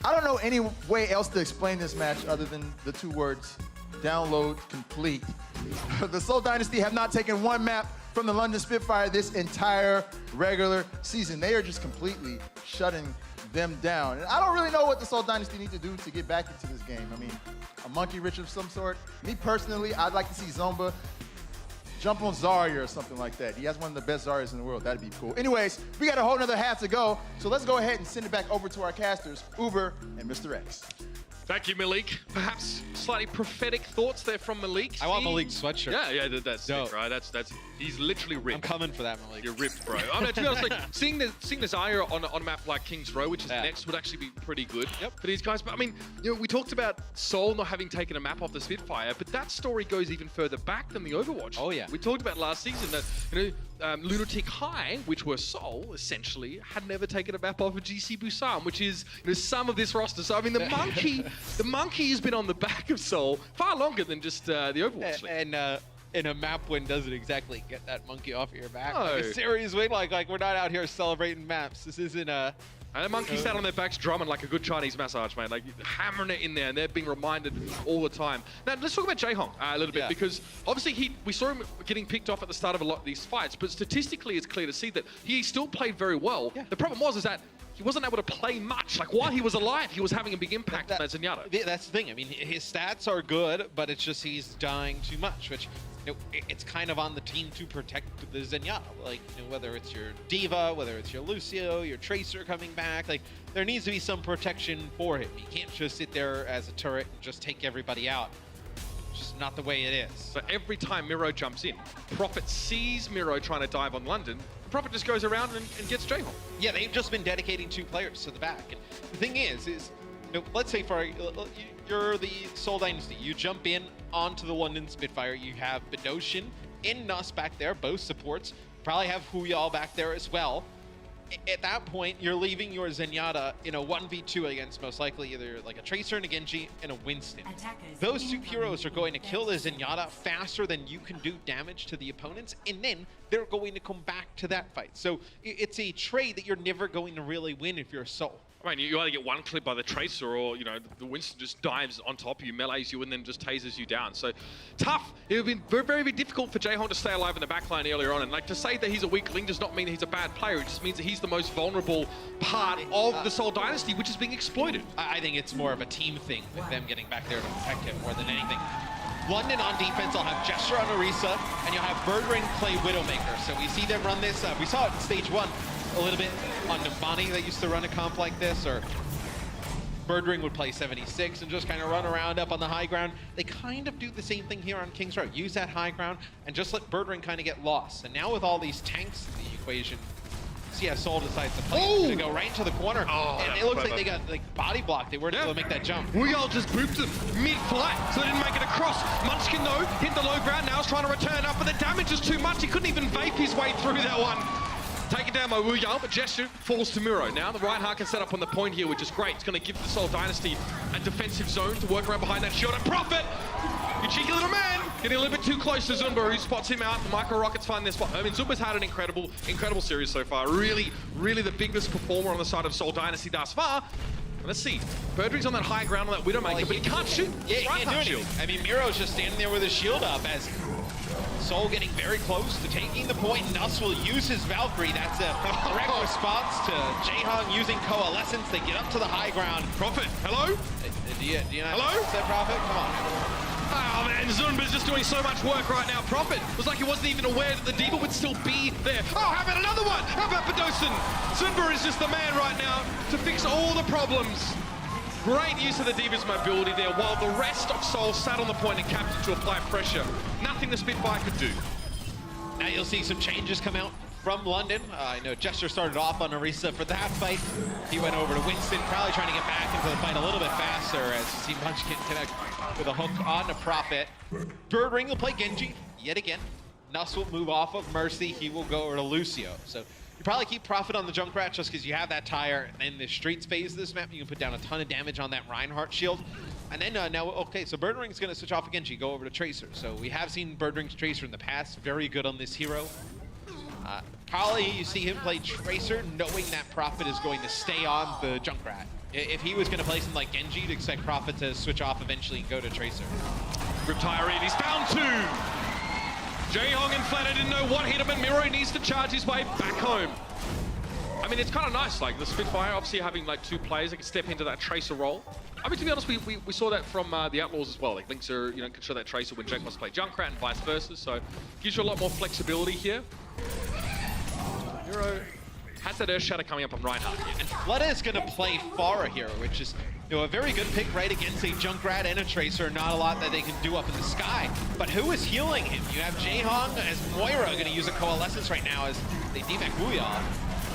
I don't know any way else to explain this match other than the 2 words, download complete. The Seoul Dynasty have not taken one map from the London Spitfire this entire regular season. They are just completely shutting them down. And I don't really know what the Seoul Dynasty need to do to get back into this game. I mean, a monkey wrench of some sort. Me personally, I'd like to see Zomba jump on Zarya or something like that. He has one of the best Zaryas in the world. That'd be cool. Anyways, we got a whole nother half to go, so let's go ahead and send it back over to our casters, Uber and Mr. X. Thank you, Malik. Perhaps slightly prophetic thoughts there from Malik. I want Malik's sweatshirt. Yeah, that's sick, right? That's he's literally ripped. I'm coming for that, Malik. You're ripped, bro. I mean, to be honest, like seeing the Zarya on a map like King's Row, which is next, would actually be pretty good for these guys. But I mean, we talked about Seoul not having taken a map off the Spitfire, but that story goes even further back than the Overwatch. Oh yeah. We talked about last season that Lunatic High, which were Seoul, essentially, had never taken a map off of GC Busan, which is some of this roster. So I mean, the monkey has been on the back of Seoul far longer than just the Overwatch League. And in a map win doesn't exactly get that monkey off of your back. No. Like a series win, like we're not out here celebrating maps. This isn't a... And the monkey sat on their backs drumming like a good Chinese massage, man. Like hammering it in there, and they're being reminded all the time. Now, let's talk about Jaehong a little bit, because obviously we saw him getting picked off at the start of a lot of these fights, but statistically it's clear to see that he still played very well. Yeah. The problem is that he wasn't able to play much. Like, while he was alive, he was having a big impact on that Zenyatta. That's the thing. I mean, his stats are good, but it's just he's dying too much, which... it's kind of on the team to protect the Zenyatta. Like, whether it's your Diva, whether it's your Lucio, your Tracer coming back, like, there needs to be some protection for him. You can't just sit there as a turret and just take everybody out. It's just not the way it is. So every time Miro jumps in, Prophet sees Miro trying to dive on London, Prophet just goes around and gets Jaehong. Yeah, they've just been dedicating 2 players to the back. And the thing is let's say you're the Seoul Dynasty. You jump in onto the London Spitfire. You have Bedoshin and Nuss back there, both supports. Probably have Huyal back there as well. At that point, you're leaving your Zenyatta in a 1v2 against most likely either like a Tracer and a Genji and a Winston. Those 2 heroes are going to kill the Zenyatta faster than you can do damage to the opponents, and then they're going to come back to that fight. So it's a trade that you're never going to really win if you're Seoul. I mean, you either get one clip by the Tracer or, the Winston just dives on top of you, melees you, and then just tasers you down. So, tough. It would have been very, very difficult for Jaehong to stay alive in the backline earlier on. And, to say that he's a weak link does not mean that he's a bad player. It just means that he's the most vulnerable part of the Seoul Dynasty, which is being exploited. I think it's more of a team thing with them getting back there to protect him more than anything. London on defense, I'll have Gesture on Orisa, and you'll have Birdring play Widowmaker. So we see them run this. We saw it in stage 1. A little bit on Nambani that used to run a comp like this, or Birdring would play 76 and just kind of run around up on the high ground. They kind of do the same thing here on King's Row. Use that high ground and just let Birdring kind of get lost. And now with all these tanks in the equation, see how Seoul decides to play to go right into the corner. And it looks like they got body blocked. They weren't able to make that jump. Huyal just booped him mid-flight, so they didn't make it across. Munchkin, though, hit the low ground. Now he's trying to return up, but the damage is too much. He couldn't even vape his way through that one. Taken down by Huyal, but Gesture falls to Miro. Now the Reinhardt can set up on the point here, which is great. It's going to give the Seoul Dynasty a defensive zone to work around behind that shield. And Prophet, you cheeky little man, getting a little bit too close to Zumba, who spots him out. The Micro Rockets find their spot. I mean, Zumba's had an incredible series so far. Really the biggest performer on the side of Seoul Dynasty thus far. Let's see. Birdring's on that high ground on that Widowmaker, but he can't shoot. Yeah, he can't do anything. I mean, Miro's just standing there with his shield up as Seoul getting very close to taking the point. Nuss will use his Valkyrie. That's a direct response to Jaehong using Coalescence. They get up to the high ground. Prophet, hello? Do you not hello? Say Prophet? Come on. Oh man, Zunba's just doing so much work right now. Prophet was like he wasn't even aware that the Diva would still be there. Oh, how about another one? How about Bedoshin? Zunba is just the man right now to fix all the problems. Great use of the Diva's mobility there, while the rest of Seoul sat on the point and capped it to apply pressure. Nothing the Spitfire could do. Now you'll see some changes come out from London. I know Gesture started off on Orisa for that fight. He went over to Winston, probably trying to get back into the fight a little bit faster as you see Munchkin connect with a hook on the Prophet. Birdring will play Genji yet again. Nuss will move off of Mercy. He will go over to Lucio. So you probably keep Prophet on the Junkrat just because you have that tire. And in the streets phase of this map, you can put down a ton of damage on that Reinhardt shield. And then now, okay, so Birdring's going to switch off again. Genji, go over to Tracer. So we have seen Birdring's Tracer in the past. Very good on this hero. Probably you see him play Tracer knowing that Prophet is going to stay on the Junkrat. If he was going to play something like Genji, you'd expect Prophet to switch off eventually and go to Tracer. Riptire in, he's found two. Jaehong and Flatter didn't know what hit him, and Miro needs to charge his way back home. I mean, it's kind of nice, like the Spitfire obviously having like two players that can step into that Tracer role. I mean, to be honest, we saw that from the Outlaws as well. Like Lynx are, can show that Tracer when Jake must play Junkrat and vice versa, so gives you a lot more flexibility here. Miro has that Earth Shatter coming up on Reinhardt. And Fleta is going to play Pharah here, which is a very good pick right against a Junkrat and a Tracer. Not a lot that they can do up in the sky. But who is healing him? You have Jaehong as Moira going to use a Coalescence right now as they devac Booyah.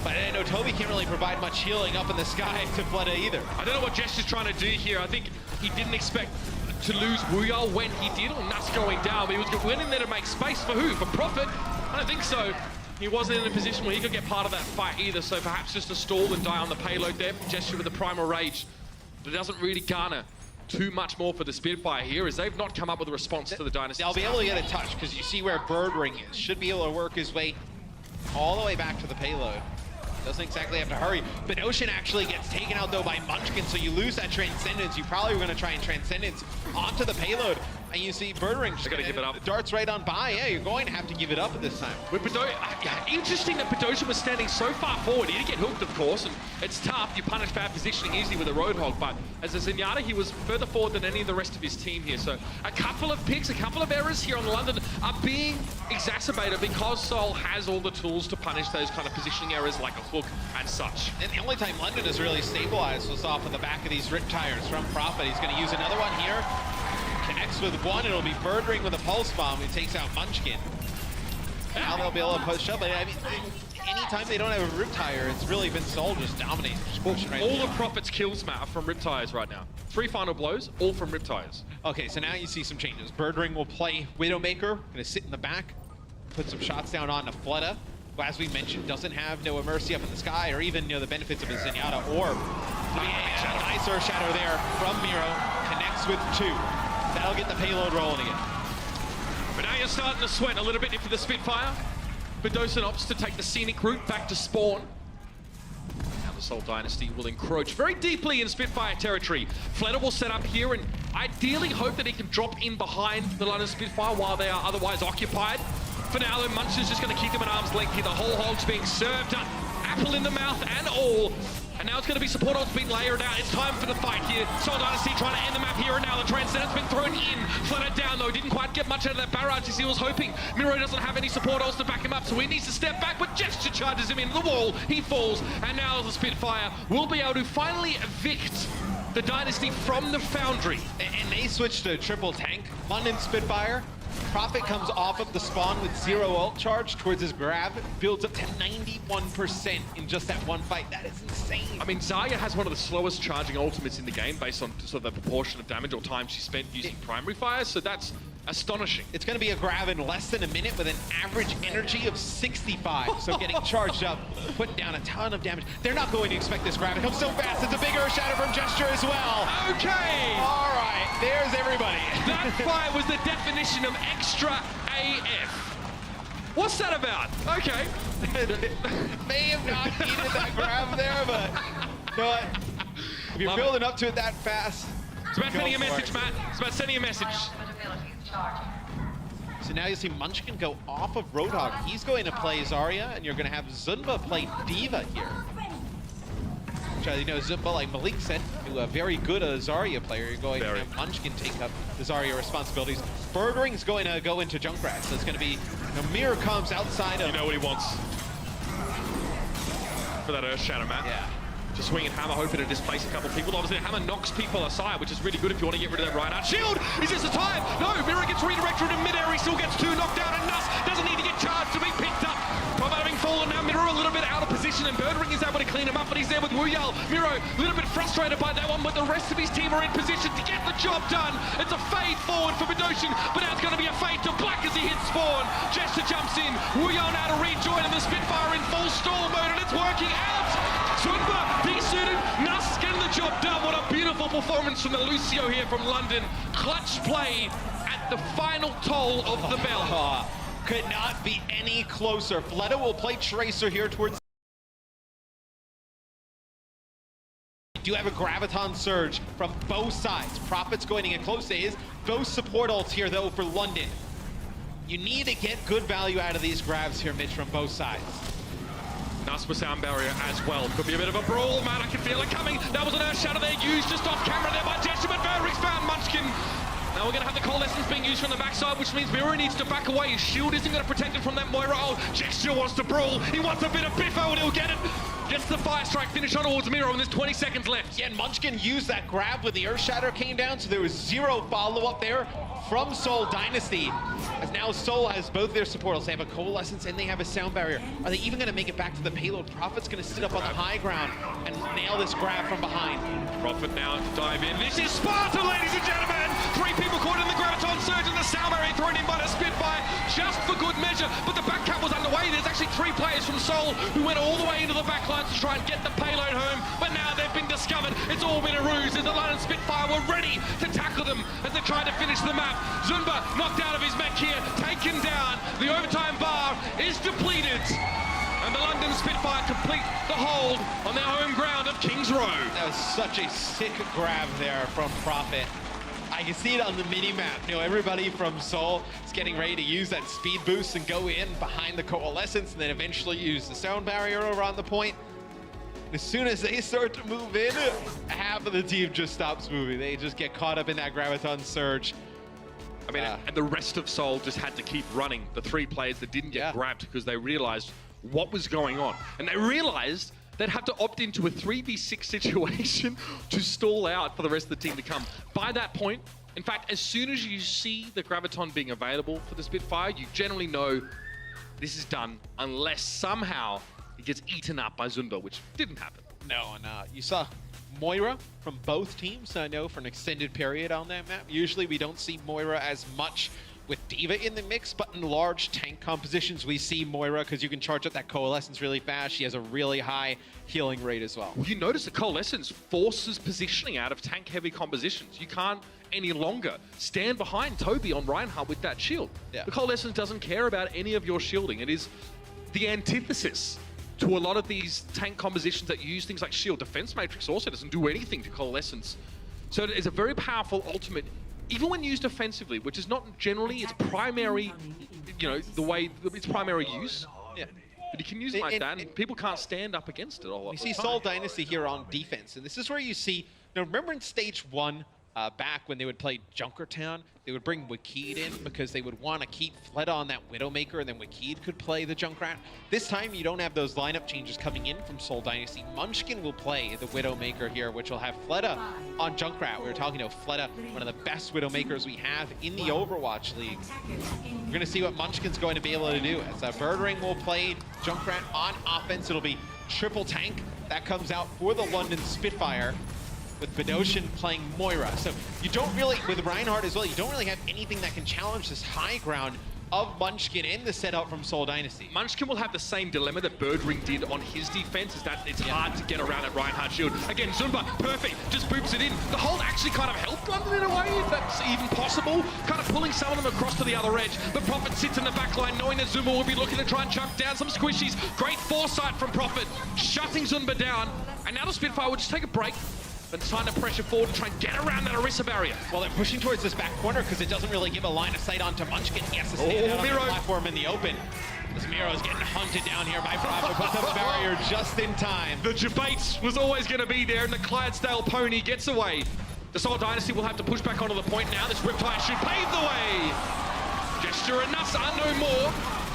But I know Toby can't really provide much healing up in the sky to Fleta either. I don't know what Jester's trying to do here. I think he didn't expect to lose Wuyal when he did, or Nuss going down, but he was winning there to make space for who? For Prophet? I don't think so. He wasn't in a position where he could get part of that fight either, so perhaps just to stall and die on the payload there. Gesture with the Primal Rage, but it doesn't really garner too much more for the Spitfire here, as they've not come up with a response to the Dynasty. They'll be able to get a touch, because you see where Birdring is. Should be able to work his way all the way back to the payload. Doesn't exactly have to hurry. But Ocean actually gets taken out though by Munchkin, so you lose that Transcendence. You probably were going to try and Transcendence onto the payload. And you see Birdring just going to give it up. Darts right on by. Yeah, you're going to have to give it up at this time. With interesting that Bedosian was standing so far forward. He did get hooked, of course, and it's tough. You punish bad positioning easily with a Roadhog, but as a Zenyatta, he was further forward than any of the rest of his team here. So a couple of picks, a couple of errors here on London are being exacerbated because Seoul has all the tools to punish those kind of positioning errors like a hook and such. And the only time London has really stabilized was off of the back of these Riptires from Prophet. He's going to use another one here. Connects with one, it'll be Birdring with a Pulse Bomb who takes out Munchkin. Now they'll be able to push up. I mean, anytime they don't have a Riptire, it's really been Seoul just dominating. All the Prophet's kills, Matt, are from Riptires right now. 3 final blows, all from Riptires. Okay, so now you see some changes. Birdring will play Widowmaker, gonna sit in the back, put some shots down onto Fleta, who, as we mentioned, doesn't have no Mercy up in the sky, or even the benefits of his Zenyatta Orb. Nice Earth Shadow there from Miro, connects with 2. That'll get the payload rolling again. But now you're starting to sweat a little bit for the Spitfire. Bedosian opts to take the scenic route back to spawn. Now the Seoul Dynasty will encroach very deeply in Spitfire territory. Fleta will set up here and ideally hope that he can drop in behind the London Spitfire while they are otherwise occupied. For now, though, Munch is just going to keep them at arm's length here. The whole hog's being served up, apple in the mouth and all. And now it's going to be support ults being layered out. It's time for the fight here. Seoul Dynasty trying to end the map here and now. The Transcendent's been thrown in. Fleta down though. Didn't quite get much out of that barrage as he was hoping. Miro doesn't have any support ults to back him up, so he needs to step back, but Gesture charges him into the wall. He falls, and now the Spitfire will be able to finally evict the Dynasty from the Foundry. And they switch to triple tank. London Spitfire. Prophet comes off of the spawn with 0 ult charge towards his grab, builds up to 91% in just that one fight. That is insane. I mean, Zarya has one of the slowest charging ultimates in the game based on sort of the proportion of damage or time she spent using primary fire, so that's astonishing. It's going to be a grab in less than a minute with an average energy of 65. So getting charged up, putting down a ton of damage. They're not going to expect this grab. It comes so fast. It's a big Earth Shatter from Gesture as well. Okay. All right. There's everybody. That fight was the definition of extra AF. What's that about? Okay. May have not needed that grab there, but you know what? If you're building up to it that fast, it's about sending a message, Matt. It's about sending a message. So now you see Munchkin go off of Roadhog. He's going to play Zarya, and you're going to have Zunba play Diva here. Which, Zunba, like Malik said, a very good Zarya player. You're going to have Munchkin take up the Zarya responsibilities. Birdring's going to go into Junkrat, so it's going to be, Mirror comes outside of... You know what he wants. For that Earth Shatter, Matt. Yeah. Just swinging Hammer, hoping to displace a couple of people. Obviously, Hammer knocks people aside, which is really good if you want to get rid of that Reinhardt. Shield! Is this the time? No! Mirror gets redirected in midair. He still gets 2 knocked down, and Nuss doesn't need to get charged to be picked up. Prophet having fallen now. Mirror a little bit out of position, and Birdring is able to clean him up, but he's there with Wuyal. Mirror a little bit frustrated by that one, but the rest of his team are in position to get the job done. It's a fade forward for Bedosian, but now it's going to be a fade to Black as he hits spawn. Gesture jumps in. Wuyal now to rejoin, and the Spitfire in full stall mode, and it's working out. Zunba desuited, Nuss getting the job done. What a beautiful performance from the Lucio here from London. Clutch play at the final toll of the bell. Could not be any closer. Fleta will play Tracer here towards do have a Graviton Surge from both sides. Prophet's going to get close to his. Both support ults here, though, for London. You need to get good value out of these grabs here, Mitch, from both sides. Naspa sound barrier as well. Could be a bit of a brawl, man. I can feel it coming. That was an Earth Shadow there used just off camera there by Gesture, but Verrick's found Munchkin. Now we're going to have the Coalescence being used from the backside, which means Miro needs to back away. His shield isn't going to protect him from that Moira. Oh, Gesture wants to brawl. He wants a bit of biffo and he'll get it. Gets the Fire Strike finish on towards Miro, and there's 20 seconds left. Yeah, and Munchkin used that grab when the Earth Shatter came down, so there was zero follow-up there from Seoul Dynasty. As now Seoul has both their supports. They have a Coalescence and they have a sound barrier. Are they even going to make it back to the payload? Prophet's going to sit up on the high ground and nail this grab from behind. Prophet now to dive in. This is Sparta, ladies and gentlemen! 3 people caught in the Graviton Surge and the sound barrier thrown in by the Spitfire just for good measure. But the back cap was underway. There's actually 3 players from Seoul who went all the way into the back line to try and get the payload home. But now they've been discovered. It's all been a ruse as the London Spitfire were ready to tackle them as they tried to finish the map. Zunba knocked out of his mech here, taken down. The overtime bar is depleted. And the London Spitfire complete the hold on their home ground of Kings Row. That was such a sick grab there from Prophet. I can see it on the mini-map. You know, everybody from Seoul is getting ready to use that speed boost and go in behind the Coalescence and then eventually use the sound barrier over on the point. As soon as they start to move in, half of the team just stops moving. They just get caught up in that Graviton Surge. I mean, and the rest of Seoul just had to keep running. The 3 players that didn't get grabbed because they realized what was going on. And they realized they'd have to opt into a 3v6 situation to stall out for the rest of the team to come. By that point, in fact, as soon as you see the Graviton being available for the Spitfire, you generally know this is done unless somehow it gets eaten up by Zunba, which didn't happen. No, and you saw Moira from both teams, I know, for an extended period on that map. Usually we don't see Moira as much with D.Va in the mix, but in large tank compositions, we see Moira because you can charge up that Coalescence really fast. She has a really high healing rate as well. You notice the Coalescence forces positioning out of tank-heavy compositions. You can't any longer stand behind Toby on Reinhardt with that shield. Yeah. The Coalescence doesn't care about any of your shielding. It is the antithesis to a lot of these tank compositions that use things like shield. Defense Matrix also doesn't do anything to Coalescence. So it is a very powerful ultimate, even when used offensively, which is not generally its primary, you know, the way its primary use. Yeah. But you can use it like that, and people can't stand up against it all the time. You see Seoul Dynasty here on defense, and this is where you see, now remember in stage 1, back when they would play Junkertown, they would bring Wakid in because they would want to keep Fleta on that Widowmaker, and then Wakid could play the Junkrat. This time, you don't have those lineup changes coming in from Seoul Dynasty. Munchkin will play the Widowmaker here, which will have Fleta on Junkrat. We were talking to Fleta, one of the best Widowmakers we have in the Overwatch League. We're going to see what Munchkin's going to be able to do. As Birdring will play Junkrat on offense, it'll be triple tank. That comes out for the London Spitfire, with Bedosian playing Moira. So you don't really, with Reinhardt as well, you don't really have anything that can challenge this high ground of Munchkin in the setup from Seoul Dynasty. Munchkin will have the same dilemma that Birdring did on his defense, is that it's hard to get around at Reinhardt shield. Again, Zunba, perfect, just boops it in. The hold actually kind of helped London in a way, if that's even possible, kind of pulling some of them across to the other edge. But Prophet sits in the back line, knowing that Zunba will be looking to try and chuck down some squishies. Great foresight from Prophet, shutting Zunba down. And now the Spitfire will just take a break, but it's time to pressure forward and try and get around that Orisa barrier. Well, they're pushing towards this back corner because it doesn't really give a line of sight onto Munchkin. He has to stand out on the platform in the open. As Miro's getting hunted down here by Prophet, puts up a barrier just in time. The debate was always going to be there, and the Clydesdale pony gets away. The Seoul Dynasty will have to push back onto the point now. This Riptide should pave the way. Gesture and Nuss are no more.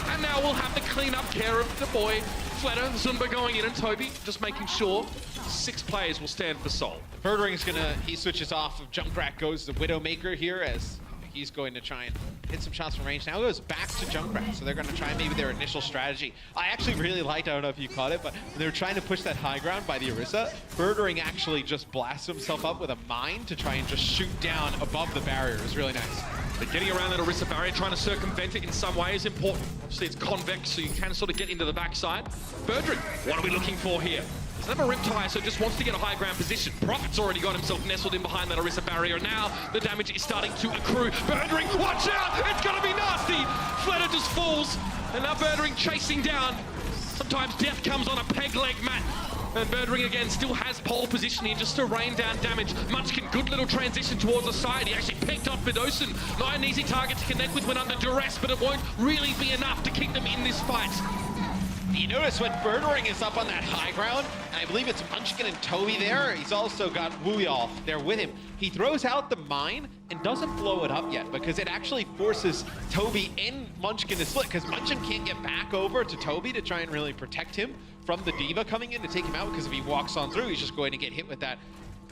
And now we'll have the clean-up care of the boy. Fleta, Zunba going in, and Toby just making sure 6 players will stand for Seoul. Birdring's he switches off of Junkrat, goes to Widowmaker here as he's going to try and hit some shots from range. Now goes back to Junkrat, so they're going to try maybe their initial strategy. I actually really liked, I don't know if you caught it, but when they were trying to push that high ground by the Orisa, Birdring actually just blasted himself up with a mine to try and just shoot down above the barrier. It was really nice. But getting around that Orisa barrier, trying to circumvent it in some way is important. Obviously, it's convex, so you can sort of get into the backside. Birdring, what are we looking for here? Doesn't have a Riptide, so just wants to get a high ground position. Prophet's already got himself nestled in behind that Orisa barrier. Now the damage is starting to accrue. Birdring, watch out! It's going to be nasty! Fleta just falls, and now Birdring chasing down. Sometimes death comes on a peg leg mat. And Birdring again still has pole position here just to rain down damage. Munchkin, good little transition towards the side. He actually picked off Bedosin. Not an easy target to connect with when under duress, but it won't really be enough to keep them in this fight. You notice when Birdring is up on that high ground, and I believe it's Munchkin and Toby there, he's also got Wuyal there with him. He throws out the mine and doesn't blow it up yet because it actually forces Toby and Munchkin to split because Munchkin can't get back over to Toby to try and really protect him from the Diva coming in to take him out because if he walks on through, he's just going to get hit with that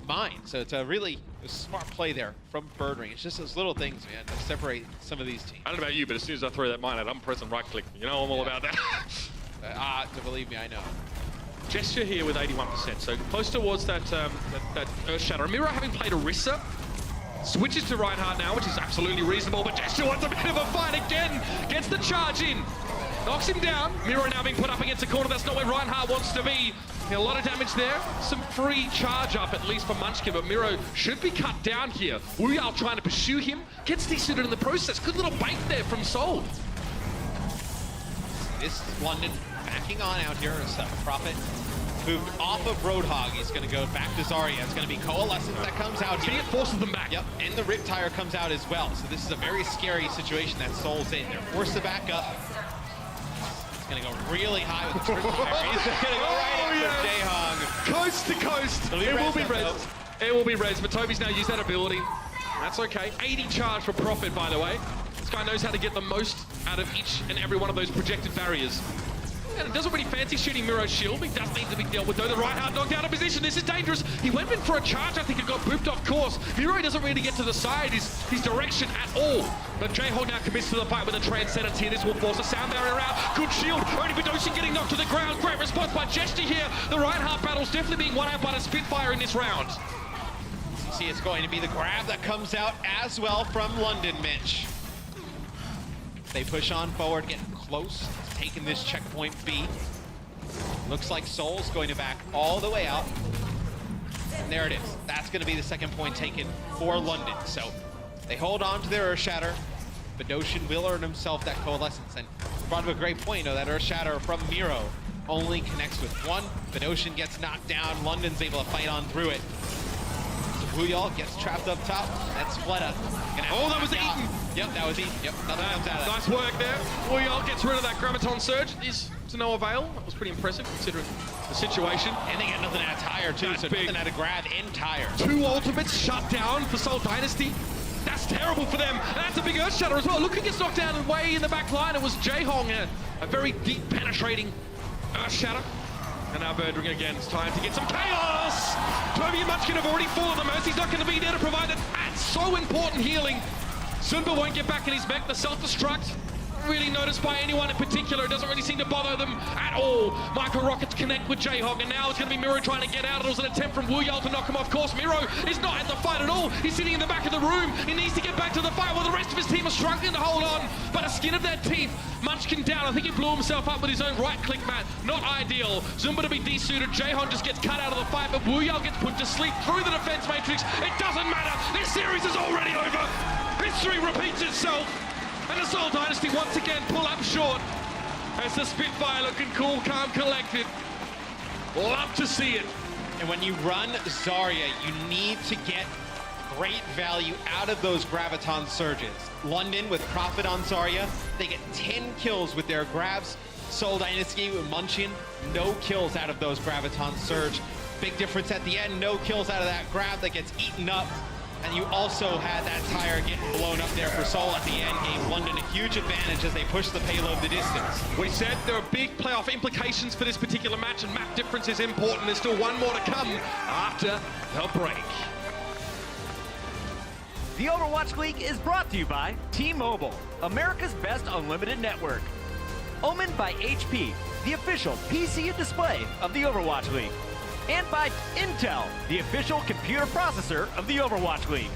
mine. So it's a really smart play there from Birdring. It's just those little things, man, that separate some of these teams. I don't know about you, but as soon as I throw that mine out, I'm pressing right click. You know I'm all about that. To believe me, I know. Gesture here with 81%, so close towards that Earth Shatter. Miro, having played Orisa, switches to Reinhardt now, which is absolutely reasonable, but Gesture wants a bit of a fight again. Gets the charge in. Knocks him down. Miro now being put up against a corner. That's not where Reinhardt wants to be. A lot of damage there. Some free charge up, at least for Munchkin, but Miro should be cut down here. Wuyal trying to pursue him. Gets desuited in the process. Good little bait there from Seoul. This is London backing on out here as Prophet moved off of Roadhog. He's going to go back to Zarya. It's going to be Coalescence that comes out here. See, it forces them back. Yep, and the Riptire comes out as well. So this is a very scary situation that Soul's in. They're forced to back up. It's going to go really high with the Riptire. He's going to go right into Jayhong. Coast to coast. It will be res. It will be res, but Toby's now used that ability. That's okay. 80 charge for Prophet, by the way. This guy knows how to get the most out of each and every one of those projected barriers. And it doesn't really fancy shooting Miro's shield, but he does need to be dealt with though. The Reinhardt knocked out of position. This is dangerous. He went in for a charge, I think it got booped off course. Miro doesn't really get to the side, his direction at all. But Jayhong now commits to the fight with a Transcendence here. This will force a sound barrier out. Good shield. Only Bedosin getting knocked to the ground. Great response by Gesture here. The Reinhardt battle's definitely being won out by the Spitfire in this round. You see, it's going to be the grab that comes out as well from London, Mitch. They push on forward, getting close, taking this checkpoint B. Looks like Soul's going to back all the way out. And there it is. That's going to be the second point taken for London. So they hold on to their Earth Shatter. Bedosin will earn himself that Coalescence. And brought up a great point, that Earth Shatter from Miro only connects with one. Bedosin gets knocked down. London's able to fight on through it. Wuyal gets trapped up top. That's Fleta. Oh, that was eaten. Yep, that was eaten. Yep, nothing comes out of that. Nice work there. Wuyal gets rid of that Graviton Surge. Is to no avail. That was pretty impressive considering the situation. And they get nothing out of Tire too, That's so big. nothing out of Grab in Tire. 2 ultimates shut down for Seoul Dynasty. That's terrible for them. And that's a big Earth Shatter as well. Look who gets knocked down and way in the back line. It was Jayhong, a very deep penetrating Earth Shatter. And now Birdring again. It's time to get some chaos! Toby and Munchkin have already fallen. The Mercy's not going to be there to provide that so important healing. Zumba won't get back in his mech. The self-destruct, really noticed by anyone in particular. It doesn't really seem to bother them at all. Micro Rockets connect with Jayhong, and now it's going to be Miro trying to get out. It was an attempt from Wuyal to knock him off course. Miro is not in the fight at all. He's sitting in the back of the room. He needs to get back to the fight while the rest of his team are struggling to hold on. By the skin of their teeth, Munchkin down. I think he blew himself up with his own right-click, Matt. Not ideal. Zumba to be desuited. Jayhong just gets cut out of the fight, but Wuyal gets put to sleep through the defense matrix. It doesn't matter. This series is already over. History repeats itself. And the Seoul Dynasty once again pull up short. As the Spitfire looking cool, calm, collected. Love to see it. And when you run Zarya, you need to get great value out of those Graviton Surges. London with Prophet on Zarya, they get 10 kills with their grabs. Seoul Dynasty with Munchkin, no kills out of those Graviton Surge. Big difference at the end, no kills out of that grab that gets eaten up. And you also had that tire getting blown up there for Seoul at the end, gave London a huge advantage as they push the payload the distance. We said there are big playoff implications for this particular match, and map difference is important. There's still one more to come after the break. The Overwatch League is brought to you by T-Mobile, America's best unlimited network. Omened by HP, the official PC and display of the Overwatch League. And by Intel, the official computer processor of the Overwatch League.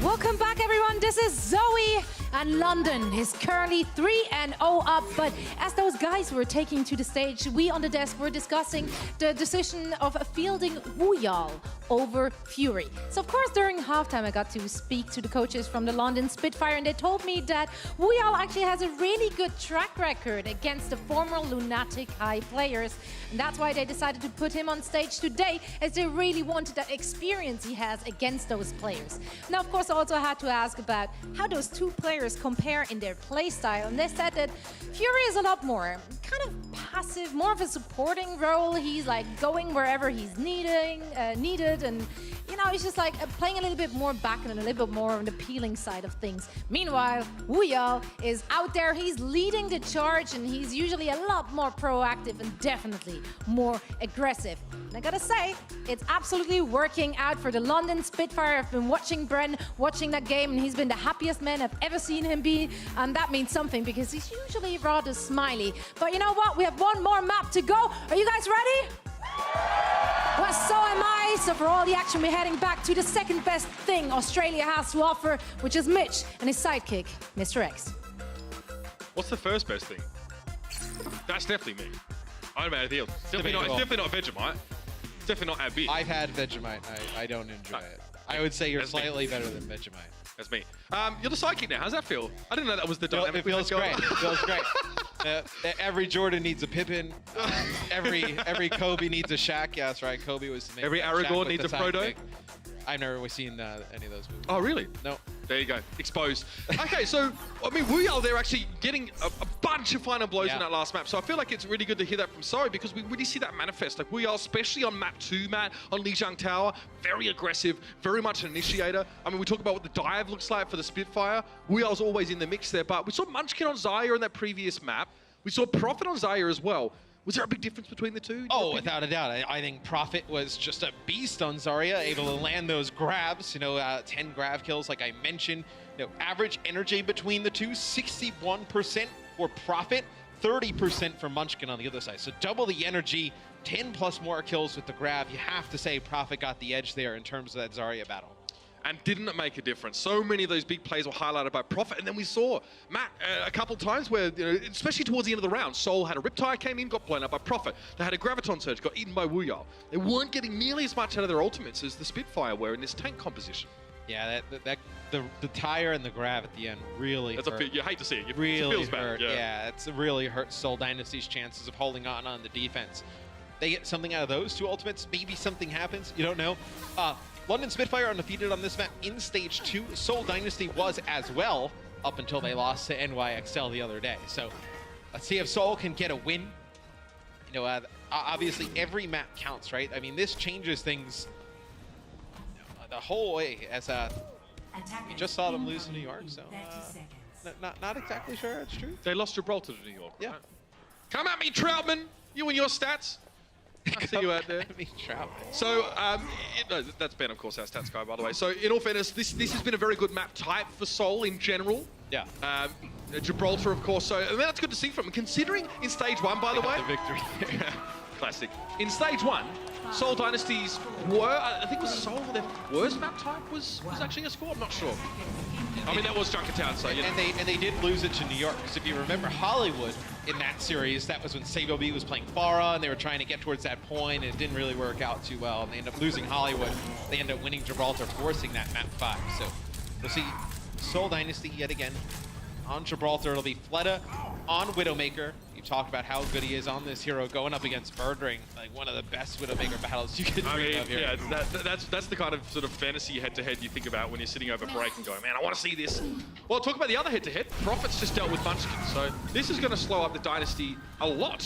Welcome back, everyone. This is Zoe, and London is currently 3-0 up. But as those guys were taking to the stage, we on the desk were discussing the decision of fielding Wuyal over Fury. So, of course, during halftime, I got to speak to the coaches from the London Spitfire, and they told me that Wuyal actually has a really good track record against the former Lunatic High players. And that's why they decided to put him on stage today, as they really wanted that experience he has against those players. Now, of course, I also had to ask about how those two players compare in their play style. And they said that Fury is a lot more kind of passive, more of a supporting role. He's like going wherever he's needed, and you know, he's just like playing a little bit more back and a little bit more on the peeling side of things. Meanwhile, Wuyal is out there, he's leading the charge, and he's usually a lot more proactive and definitely more aggressive. And I gotta say, it's absolutely working out for the London Spitfire. I've been watching Bren, watching that game, and he's been the happiest man I've ever seen him be, and that means something because he's usually rather smiley. But you know what? We have one more map to go. Are you guys ready? Well, so am I. So for all the action, we're heading back to the second best thing Australia has to offer, which is Mitch and his sidekick, Mr. X. What's the first best thing? That's definitely me. I don't know anything else. It's definitely not Vegemite. It's definitely not AB. I've had Vegemite. I don't enjoy it. I would say you're slightly better than Vegemite. That's me. You're the sidekick now. How's that feel? I didn't know that was the dynamic. It feels great. It feels great. Every Jordan needs a Pippin. Every Kobe needs a Shaq. Yeah, that's right. Kobe was the name. Every Aragorn needs a Frodo. I've never really seen any of those movies. Oh, really? No. There you go. Exposed. Okay, so, I mean, Wuyal, they're actually getting a bunch of final blows in that last map. So I feel like it's really good to hear that from Sorry, because we really see that manifest. Like, Wuyal, especially on map 2, Matt, on Lijiang Tower, very aggressive, very much an initiator. I mean, we talk about what the dive looks like for the Spitfire. Wuyal's always in the mix there, but we saw Munchkin on Zaya in that previous map. We saw Prophet on Zaya as well. Was there a big difference between the two? Oh, without a doubt. I think Prophet was just a beast on Zarya, able to land those grabs, 10 grab kills like I mentioned. Average energy between the two, 61% for Prophet, 30% for Munchkin on the other side. So double the energy, 10 plus more kills with the grab. You have to say Prophet got the edge there in terms of that Zarya battle. And didn't it make a difference? So many of those big plays were highlighted by Prophet, and then we saw Matt a couple times where, especially towards the end of the round, Seoul had a Riptide, came in, got blown up by Prophet. They had a Graviton Surge, got eaten by Wuyal. They weren't getting nearly as much out of their ultimates as the Spitfire were in this tank composition. Yeah, the tire and the grab at the end really hurt. You hate to see it. It really feels hurt. bad. Yeah, it's really hurt Seoul Dynasty's chances of holding on the defense. They get something out of those two ultimates. Maybe something happens. You don't know. London Spitfire undefeated on this map in Stage 2. Seoul Dynasty was as well up until they lost to NYXL the other day. So let's see if Seoul can get a win. Obviously every map counts, right? I mean, this changes things the whole way. As we just saw them lose to New York, so not exactly sure it's true. They lost Gibraltar to New York. Yeah. Right? Come at me, Troutman. You and your stats. I see you out there. So, no, that's Ben, of course, our stats guy, by the way. So, in all fairness, this has been a very good map type for Seoul in general. Yeah. Gibraltar, of course. So, I mean, that's good to see from him. Considering in stage 1, by the way. The victory. Classic. In stage 1, Seoul Dynasties were, I think it was Seoul, their worst map type was actually a score. I'm not sure. I mean, that was Junkertown, so you know. And they did lose it to New York, because if you remember Hollywood in that series, that was when Sabo B was playing Farah, and they were trying to get towards that point, and it didn't really work out too well, and they ended up losing Hollywood. They ended up winning Gibraltar, forcing that map 5. So we'll see Seoul Dynasty yet again. On Gibraltar, it'll be Fleta on Widowmaker. You talked about how good he is on this hero, going up against Birdring, like one of the best Widowmaker battles you can dream of here. Yeah, that's the kind of sort of fantasy head-to-head you think about when you're sitting over break and going, man, I want to see this. Well, talk about the other head-to-head. Prophet's just dealt with Munchkin, so this is going to slow up the Dynasty a lot.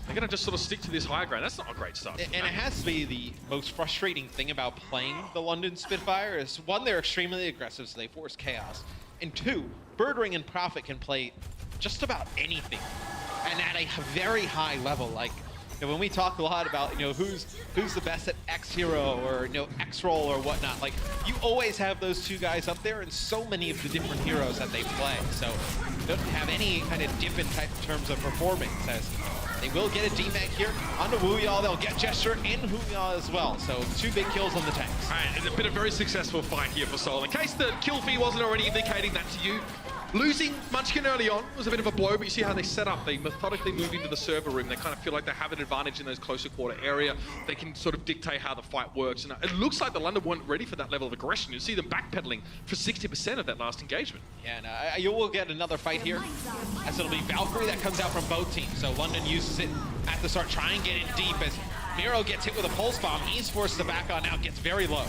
They're going to just sort of stick to this high ground. That's not a great start. And it has to be the most frustrating thing about playing the London Spitfire is, one, they're extremely aggressive, so they force chaos. And two, Birdring and Prophet can play just about anything, and at a very high level. Like, you know, when we talk a lot about, you know, who's the best at X hero or, you know, X role or whatnot, like, you always have those two guys up there in so many of the different heroes that they play. So they don't have any kind of dip in terms of performance, as they will get a DMAC here. On to Wuyao, they'll get Gesture and Wuyao as well. So 2 big kills on the tanks. All right, it's been a very successful fight here for Seoul. In case the kill fee wasn't already indicating that to you, losing Munchkin early on was a bit of a blow, but you see how they set up. They methodically move into the server room. They kind of feel like they have an advantage in those closer quarter area. They can sort of dictate how the fight works. And it looks like the London weren't ready for that level of aggression. You see them backpedaling for 60% of that last engagement. Yeah, and you will get another fight here, as it'll be Valkyrie that comes out from both teams. So London uses it at the start, try and get in deep, as Miro gets hit with a pulse bomb. He's forced to back on out, gets very low.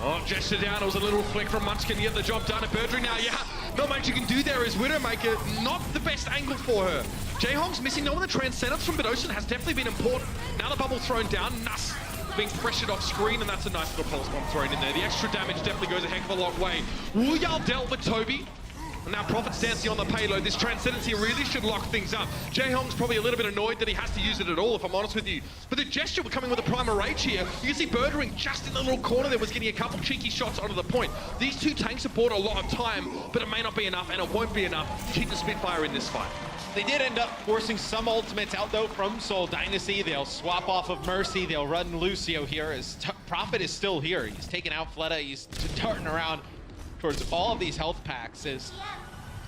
Oh, Gesture down. It was a little flick from Munchkin to get the job done at Birdring now. Yeah, not much you can do there as Widowmaker. Not the best angle for her. Jaehong's missing. No one, the Transcendence from Bidocean has definitely been important. Now the bubble thrown down. Nuss being pressured off screen, and that's a nice little pulse bomb thrown in there. The extra damage definitely goes a heck of a long way. Wuyao dealt with Toby. And now Prophet's dancing on the payload. This Transcendency really should lock things up. Jaehong's probably a little bit annoyed that he has to use it at all, if I'm honest with you. But the Gesture were coming with a Primal Rage here. You can see Birdring just in the little corner there was getting a couple cheeky shots onto the point. These two tanks have bought a lot of time, but it may not be enough, and it won't be enough to keep the Spitfire in this fight. They did end up forcing some ultimates out, though, from Seoul Dynasty. They'll swap off of Mercy. They'll run Lucio here, as Prophet is still here. He's taking out Fleta. He's darting around towards all of these health packs, as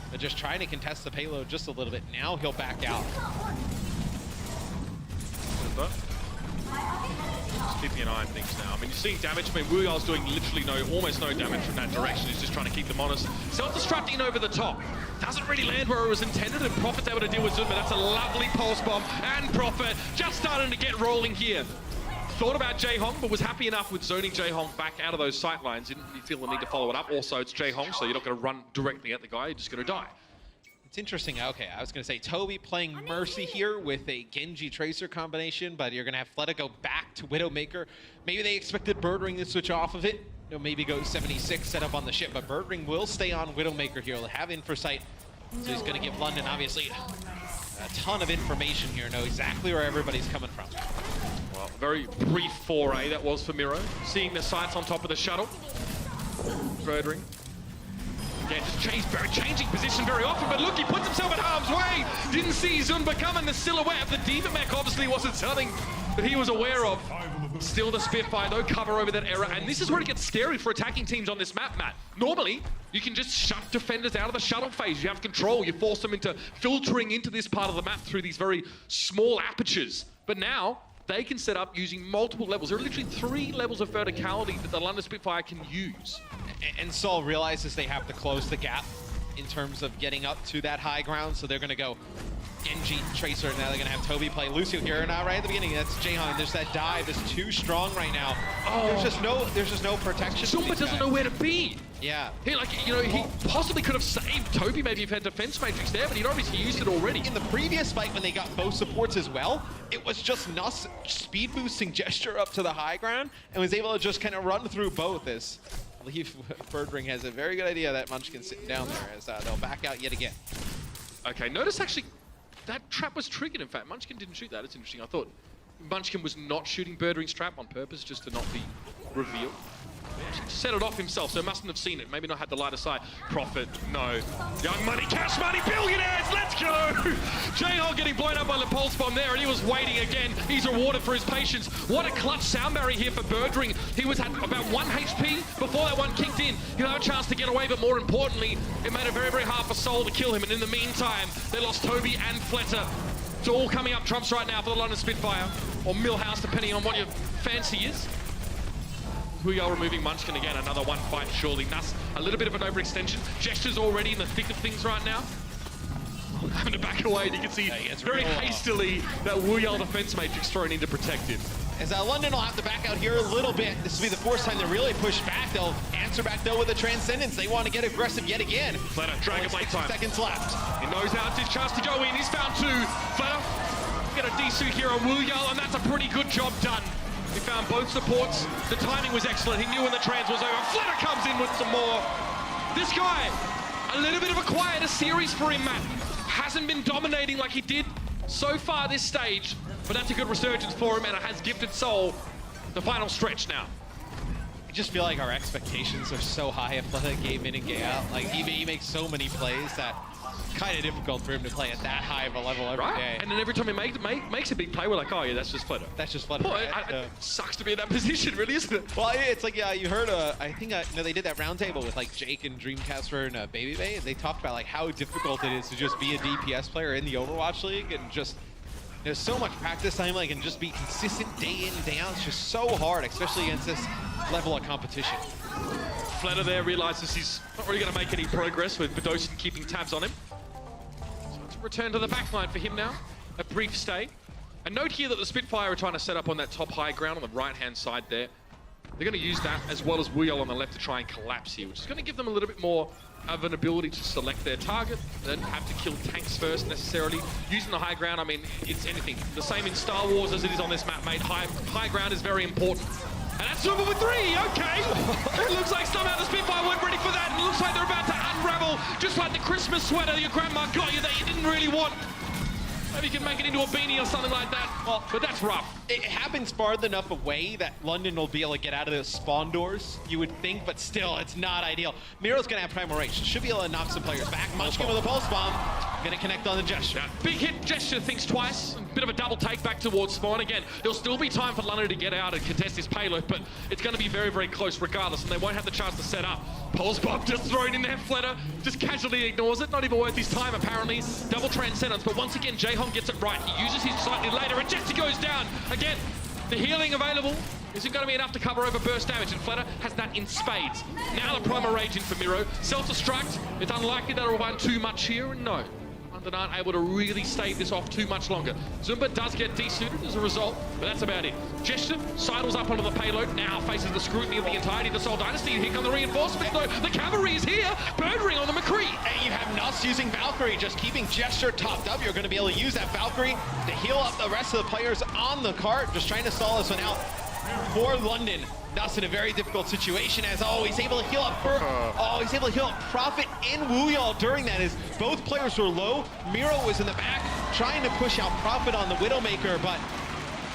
they're just trying to contest the payload just a little bit. Now he'll back out. Just keeping an eye on things now. I mean, you're seeing damage. I mean, Wuyao's doing literally almost no damage from that direction. He's just trying to keep them honest. Self-destructing over the top. Doesn't really land where it was intended, and Prophet's able to deal with Zun, but that's a lovely pulse bomb. And Prophet just starting to get rolling here. Thought about Jaehong, but was happy enough with zoning Jaehong back out of those sight lines. Didn't really feel the need to follow it up. Also, it's Jaehong, so you're not going to run directly at the guy. You're just going to die. It's interesting. Okay, I was going to say Toby playing Mercy here with a Genji Tracer combination, but you're going to have Fleta go back to Widowmaker. Maybe they expected Birdring to switch off of it. You know, maybe go 76, set up on the ship, but Birdring will stay on Widowmaker here. He'll have Infosight, so he's going to give London, obviously, a ton of information here, know exactly where everybody's coming from. Well, very brief foray that was for Miro. Seeing the sights on top of the shuttle. Birdring. Again, just changing position very often, but look, he puts himself in harm's way. Didn't see Zunba coming. The silhouette of the Diva Mech obviously wasn't something that he was aware of. Still the Spitfire, though, cover over that error. And this is where it gets scary for attacking teams on this map, Matt. Normally, you can just shut defenders out of the shuttle phase. You have control. You force them into filtering into this part of the map through these very small apertures. But now, they can set up using multiple levels. There are literally 3 levels of verticality that the London Spitfire can use. And Seoul realizes they have to close the gap in terms of getting up to that high ground, so they're going to go Genji Tracer. Now they're going to have Toby play Lucio here. Now right at the beginning, that's Jaehong. There's that dive that's too strong right now. Oh. There's just no protection. Zunba doesn't know where to be. Yeah. He, he possibly could have saved Toby maybe if he had defense matrix there, but he'd obviously used it already. In the previous fight, when they got both supports as well, it was just Nuss speed boosting Gesture up to the high ground and was able to just kind of run through both. As I believe Birdring has a very good idea that Munchkin's sitting down there, as they'll back out yet again. Okay, notice actually that trap was triggered. In fact, Munchkin didn't shoot that. It's interesting. I thought Munchkin was not shooting Birdring's trap on purpose, just to not be revealed. He set it off himself, so mustn't have seen it. Maybe not had the light of sight. Profit, no. Young money, cash money, billionaires, let's go! J-Hog getting blown up by the pulse bomb there, and he was waiting again. He's rewarded for his patience. What a clutch sound barrier here for Birdring. He was at about 1 HP before that one kicked in. He'll have a chance to get away, but more importantly, it made it very, very hard for Seoul to kill him. And in the meantime, they lost Toby and Fletter. It's all coming up trumps right now for the London Spitfire, or Millhouse, depending on what your fancy is. Huyal removing Munchkin again, another one fight surely. Nuss, a little bit of an overextension. Gesture's already in the thick of things right now. Having to back away, and you can see very hastily that Huyal defense matrix thrown in to protect him. As London will have to back out here a little bit. This will be the first time they really push back. They'll answer back though with a Transcendence. They want to get aggressive yet again. Fletter, Dragon Blade time. Seconds left. He knows how it's his chance to go in. He's found 2. Fletter, get a D-suit here on Huyal, and that's a pretty good job done. He found both supports. The timing was excellent. He knew when the trans was over. Fletter comes in with some more. This guy, a little bit of a quieter series for him, Matt. Hasn't been dominating like he did so far this stage, but that's a good resurgence for him, and it has gifted Seoul the final stretch now. I just feel like our expectations are so high of Fletter game in and game out. Like he makes so many plays that kind of difficult for him to play at that high of a level every day. And then every time he makes a big play, we're like, oh yeah, that's just Fletter. That's just Fletter. Well, it sucks to be in that position, really, isn't it? Well, it's like, you heard, I think, they did that roundtable with like Jake and Dreamcatcher and Baby Bay, and they talked about like how difficult it is to just be a DPS player in the Overwatch League, and just there's so much practice time, like, and just be consistent day in, day out. It's just so hard, especially against this level of competition. Fletter there realizes he's not really going to make any progress with Bedosin keeping tabs on him. So it's a return to the backline for him now. A brief stay. And note here that the Spitfire are trying to set up on that top high ground on the right-hand side there. They're going to use that as well as Huyal on the left to try and collapse here, which is going to give them a little bit more of an ability to select their target. They don't have to kill tanks first necessarily. Using the high ground, I mean, it's anything. The same in Star Wars as it is on this map, mate. High ground is very important. And that's over with 3, okay! It looks like somehow the Spitfire weren't ready for that, and it looks like they're about to unravel, just like the Christmas sweater your grandma got you that you didn't really want. Maybe you can make it into a beanie or something like that, but that's rough. It happens far enough away that London will be able to get out of those spawn doors, you would think, but still, it's not ideal. Miro's gonna have Primal Rage, should be able to knock some players back. Munchkin with a Pulse Bomb, gonna connect on the Gesture. Yeah. Big hit, Gesture thinks twice, a bit of a double take back towards spawn. Again, there'll still be time for London to get out and contest his payload, but it's gonna be very, very close regardless, and they won't have the chance to set up. Pulse Bomb just thrown in there, Fletter just casually ignores it, not even worth his time apparently. Double Transcendence, but once again, J-Hong gets it right. He uses his slightly later, and Jesse goes down. Again, the healing available isn't going to be enough to cover over burst damage, and Fletter has that in spades. Now the Primal Rage in for Miro. Self-destruct, it's unlikely that it'll run too much here, and no. London aren't able to really stave this off too much longer. Zumba does get desuited as a result, but that's about it. Gesture sidles up onto the payload, now faces the scrutiny of the entirety of the Seoul Dynasty. Here come the reinforcements though. The cavalry is here. Birdring on the McCree. And you have Nuss using Valkyrie, just keeping Gesture topped up. You're going to be able to use that Valkyrie to heal up the rest of the players on the cart. Just trying to stall this one out for London. Nuss in a very difficult situation, as always, able to heal up he's able to heal up Profit and Huyal during that, as both players were low. Miro was in the back trying to push out Profit on the Widowmaker, but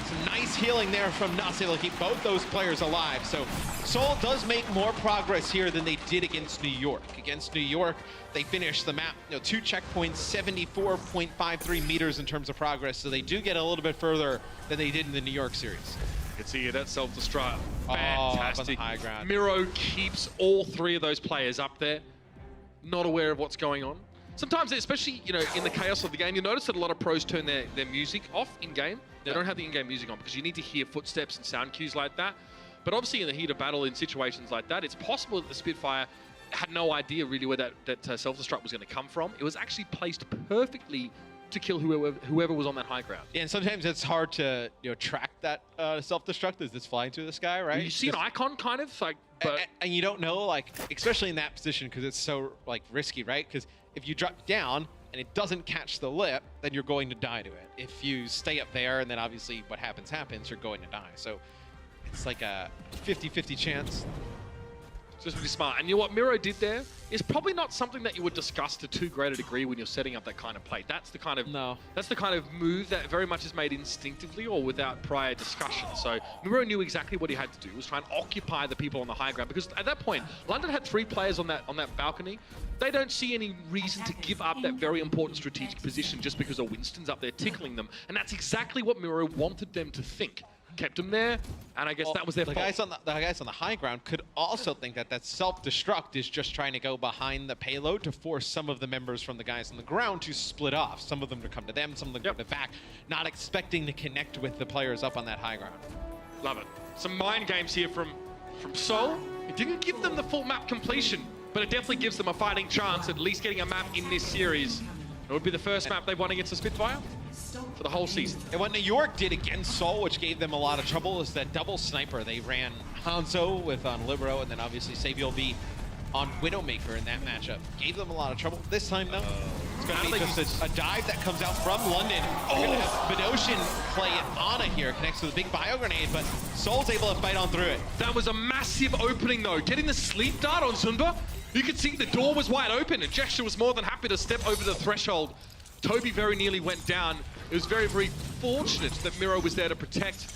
some nice healing there from Nuss, able to keep both those players alive. So Seoul does make more progress here than they did against New York. Against New York, they finished the map, 2 checkpoints, 74.53 meters in terms of progress, so they do get a little bit further than they did in the New York series. You can see here that self-destruct. Fantastic. High ground. Miro keeps all 3 of those players up there, not aware of what's going on. Sometimes, especially in the chaos of the game, you notice that a lot of pros turn their music off in-game. They don't have the in-game music on because you need to hear footsteps and sound cues like that. But obviously in the heat of battle, in situations like that, it's possible that the Spitfire had no idea really where that self-destruct was going to come from. It was actually placed perfectly to kill whoever was on that high ground. Yeah, and sometimes it's hard to track that self-destruct as it's flying through the sky, right? You see an icon kind of like, but and you don't know, like, especially in that position, because it's so like risky, right? Because if you drop down and it doesn't catch the lip, then you're going to die to it. If you stay up there and then obviously what happens, you're going to die. So it's like a 50-50 chance. Just really smart. And you know what Miro did there is probably not something that you would discuss to too great a degree when you're setting up that kind of play. That's the kind of move that very much is made instinctively or without prior discussion. So Miro knew exactly what he had to do, was try and occupy the people on the high ground, because at that point, London had 3 players on that balcony. They don't see any reason to give up that very important strategic position just because a Winston's up there tickling them. And that's exactly what Miro wanted them to think. Kept them there, and I guess that was their fault. The guys on the high ground could also think that that self-destruct is just trying to go behind the payload to force some of the members from the guys on the ground to split off. Some of them to come to them, some of them come to back, not expecting to connect with the players up on that high ground. Love it. Some mind games here from Seoul. It didn't give them the full map completion, but it definitely gives them a fighting chance at least getting a map in this series. It would be the first map they've won against the Spitfire for the whole season. And what New York did against Seoul, which gave them a lot of trouble, is that double sniper. They ran Hanzo with on Libero, and then obviously Savior B on Widowmaker in that matchup. Gave them a lot of trouble. This time, though, it's going to be just a dive that comes out from London. You're going to have Bedosian play Ana here, connects with a big bio grenade, but Seoul's able to fight on through it. That was a massive opening, though. Getting the sleep dart on Zunba, you could see the door was wide open, and Gesture was more than happy to step over the threshold. Toby very nearly went down. It was very, very fortunate that Miro was there to protect,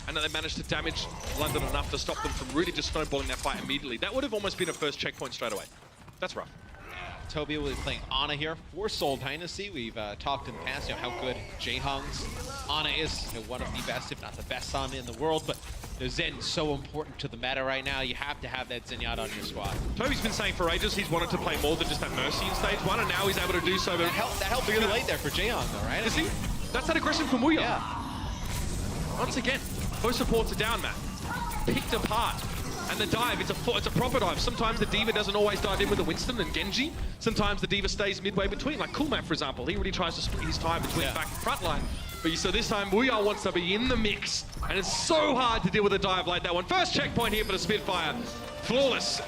and that they managed to damage London enough to stop them from really just snowballing that fight immediately. That would have almost been a first checkpoint straight away. That's rough. Toby will be playing Ana here for Seoul Dynasty. We've talked in the past, how good Jaehong's Ana is. One of the best, if not the best Ana in the world, but Zen's so important to the meta right now. You have to have that Zenyatta on your squad. Toby's been saying for ages he's wanted to play more than just that Mercy in stage 1, and now he's able to do so. That helped too late there for Jaehong, though, right? Is he? That's that aggression from Wuya. Yeah. Once again, both supports are down, Matt. Picked apart. And the dive, it's a proper dive. Sometimes the D.Va doesn't always dive in with the Winston and Genji. Sometimes the D.Va stays midway between, like Coolmat, for example. He really tries to split his time between back and front line. But so this time, Wuya wants to be in the mix. And it's so hard to deal with a dive like that one. First checkpoint here for the Spitfire. Flawless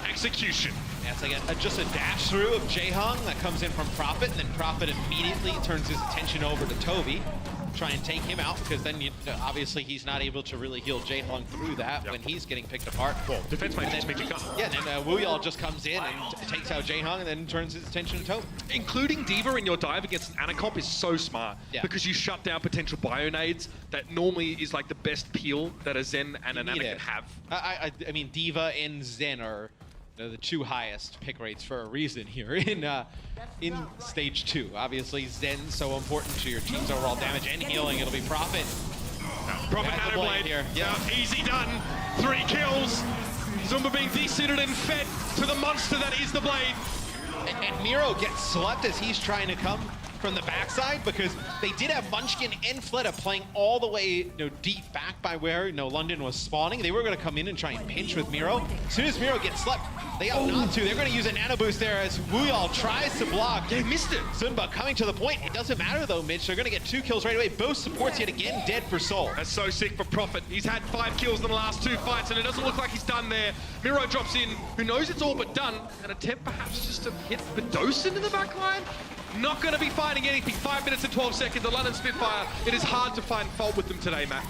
execution. Yeah, it's like just a dash through of Jaehong that comes in from Prophet, and then Prophet immediately turns his attention over to Toby. Try and take him out, because then obviously he's not able to really heal Jaehong through that when he's getting picked apart. Well, defense might just make you come. Yeah, then Wuyal just comes in and takes out Jaehong and then turns his attention to Toby. Including D.Va in your dive against an Anacomp is so smart, because you shut down potential bio-nades that normally is like the best peel that a Zen and an Ana can have. I mean, D.Va and Zen are the 2 highest pick rates for a reason here in stage 2. Obviously, Zen's so important to your team's overall damage and healing. It'll be Prophet. Prophet Counterblade here. Yeah, easy done. 3 kills. Zumba being desuited and fed to the monster that is the Blade. And Miro gets slept as he's trying to come from the backside, because they did have Munchkin and Fleta playing all the way deep back by where London was spawning. They were going to come in and try and pinch with Miro. As soon as Miro gets slept, they ought not to. They're going to use a nano boost there as Wuyal tries to block. They missed it. Zunba coming to the point. It doesn't matter though, Mitch. They're going to get 2 kills right away. Both supports yet again dead for Seoul. That's so sick for Prophet. He's had 5 kills in the last 2 fights, and it doesn't look like he's done there. Miro drops in, who knows it's all but done. An attempt perhaps just to hit Bedosin in the back line. Not going to be finding anything. 5 minutes and 12 seconds. The London Spitfire. It is hard to find fault with them today, Matt.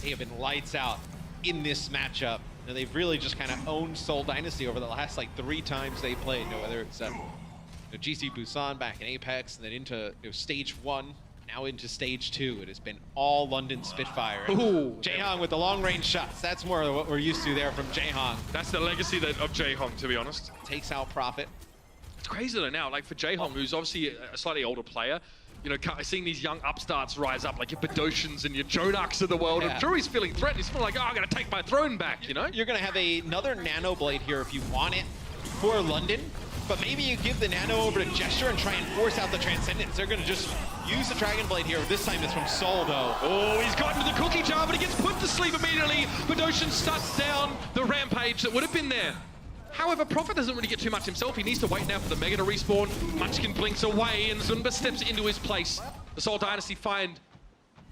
They have been lights out in this matchup. They've really just kind of owned Seoul Dynasty over the last 3 times they played. Whether it's GC Busan back in Apex, and then into stage 1, now into stage 2. It has been all London Spitfire. Jaehong with the long-range shots. That's more of what we're used to there from Jaehong. That's the legacy of Jaehong, to be honest. Takes out Prophet. It's crazy though now, like for Jaehong, who's obviously a slightly older player, seeing these young upstarts rise up, like your Bedosians and your Jonaks of the world. I'm sure he's feeling threatened. He's feeling like, I'm going to take my throne back, You're going to have another Nano Blade here if you want it for London, but maybe you give the Nano over to Gesture and try and force out the Transcendence. They're going to just use the Dragon Blade here. This time it's from Seoul, though. Oh, he's gotten to the cookie jar, but he gets put to sleep immediately. Bedosian shuts down the rampage that would have been there. However, Prophet doesn't really get too much himself. He needs to wait now for the Mega to respawn. Munchkin blinks away, and Zunba steps into his place. The Seoul Dynasty find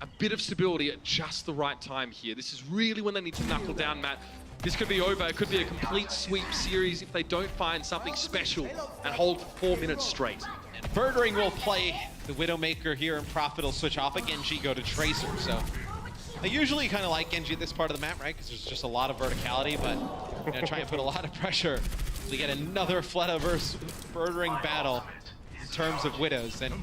a bit of stability at just the right time here. This is really when they need to knuckle down, Matt. This could be over. It could be a complete sweep series if they don't find something special and hold for 4 minutes straight. And Birdring will play the Widowmaker here, and Prophet will switch off again. Genji go to Tracer, so I usually kind of like Genji at this part of the map, right? Because there's just a lot of verticality, but I'm going to try and put a lot of pressure to get another Fleta versus Birdring battle in terms of Widows. And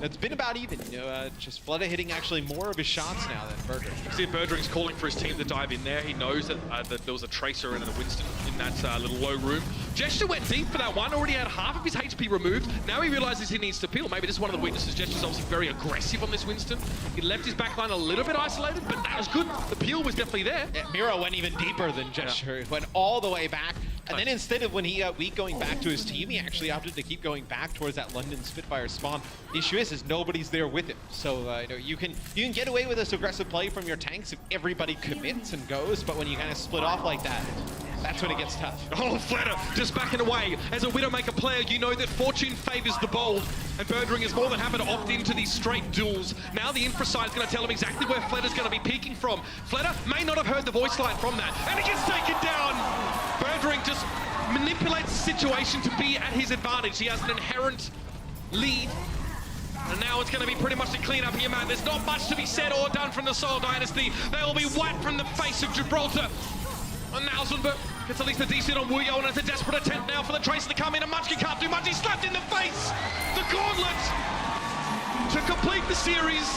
it's been about even, you know, just Fleta hitting actually more of his shots now than Birdring. You see Birdring's calling for his team to dive in there. He knows that, that there was a Tracer and a Winston in that little low room. Gesture went deep for that one, already had half of his HP removed. Now he realizes he needs to peel. Maybe this is one of the weaknesses. Gesture's obviously very aggressive on this Winston. He left his backline a little bit isolated, but that was good. The peel was definitely there. Yeah, Miro went even deeper than Gesture. Yeah. Went all the way back. And then instead of when he got weak going back to his team, he actually opted to keep going back towards that London Spitfire spawn. The issue is nobody's there with him. So you know, you can get away with this aggressive play from your tanks if everybody commits and goes, but when you kind of split off like that, that's when it gets tough. Oh, Fleta just backing away. As a Widowmaker player, you know that fortune favors the bold, and Birdring is more than happy to opt into these straight duels. Now the infra side is going to tell him exactly where Fleta's going to be peeking from. Fleta may not have heard the voice line from that, and he gets taken down. Birdring just manipulates the situation to be at his advantage. He has an inherent lead. And now it's going to be pretty much a clean up here, man. There's not much to be said or done from the Seoul Dynasty. They will be wiped from the face of Gibraltar. And now Zunberg gets at least a decent on Wuyo, and it's a desperate attempt now for the Tracer to come in, and Munchkin can't do much. He's slapped in the face! The gauntlet to complete the series.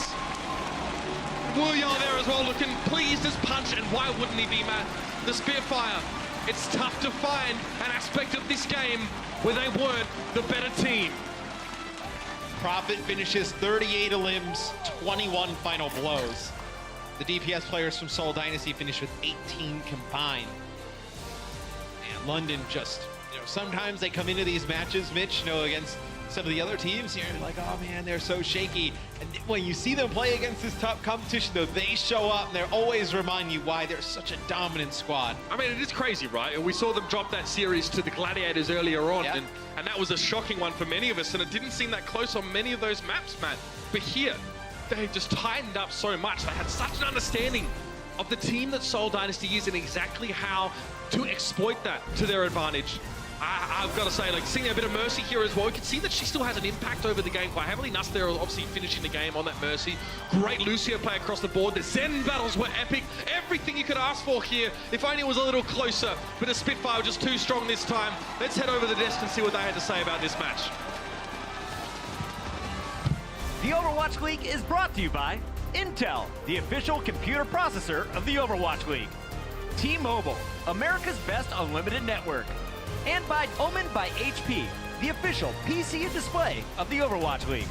Wuyo there as well, looking pleased as punch, and why wouldn't he be, man? The Spitfire. It's tough to find an aspect of this game where they weren't the better team. Prophet finishes 38 limbs, 21 final blows. The DPS players from Seoul Dynasty finished with 18 combined. And London just, you know, sometimes they come into these matches, Mitch, you know, against some of the other teams here, like, oh man, they're so shaky. And when you see them play against this top competition, though, they show up and they always remind you why they're such a dominant squad. I mean, it is crazy, right? We saw them drop that series to the Gladiators earlier on, yeah. and that was a shocking one for many of us, and it didn't seem that close on many of those maps, Matt. But here, they just tightened up so much. They had such an understanding of the team that Seoul Dynasty is and exactly how to exploit that to their advantage. I've got to say, like, seeing a bit of Mercy here as well, you can see that she still has an impact over the game quite heavily. Nuss there obviously finishing the game on that Mercy. Great Lucio play across the board. The Zen battles were epic. Everything you could ask for here. If only it was a little closer, but the Spitfire was just too strong this time. Let's head over the desk and see what they had to say about this match. The Overwatch League is brought to you by Intel, the official computer processor of the Overwatch League. T-Mobile, America's best unlimited network. And by Omen by HP, the official PC and display of the Overwatch League.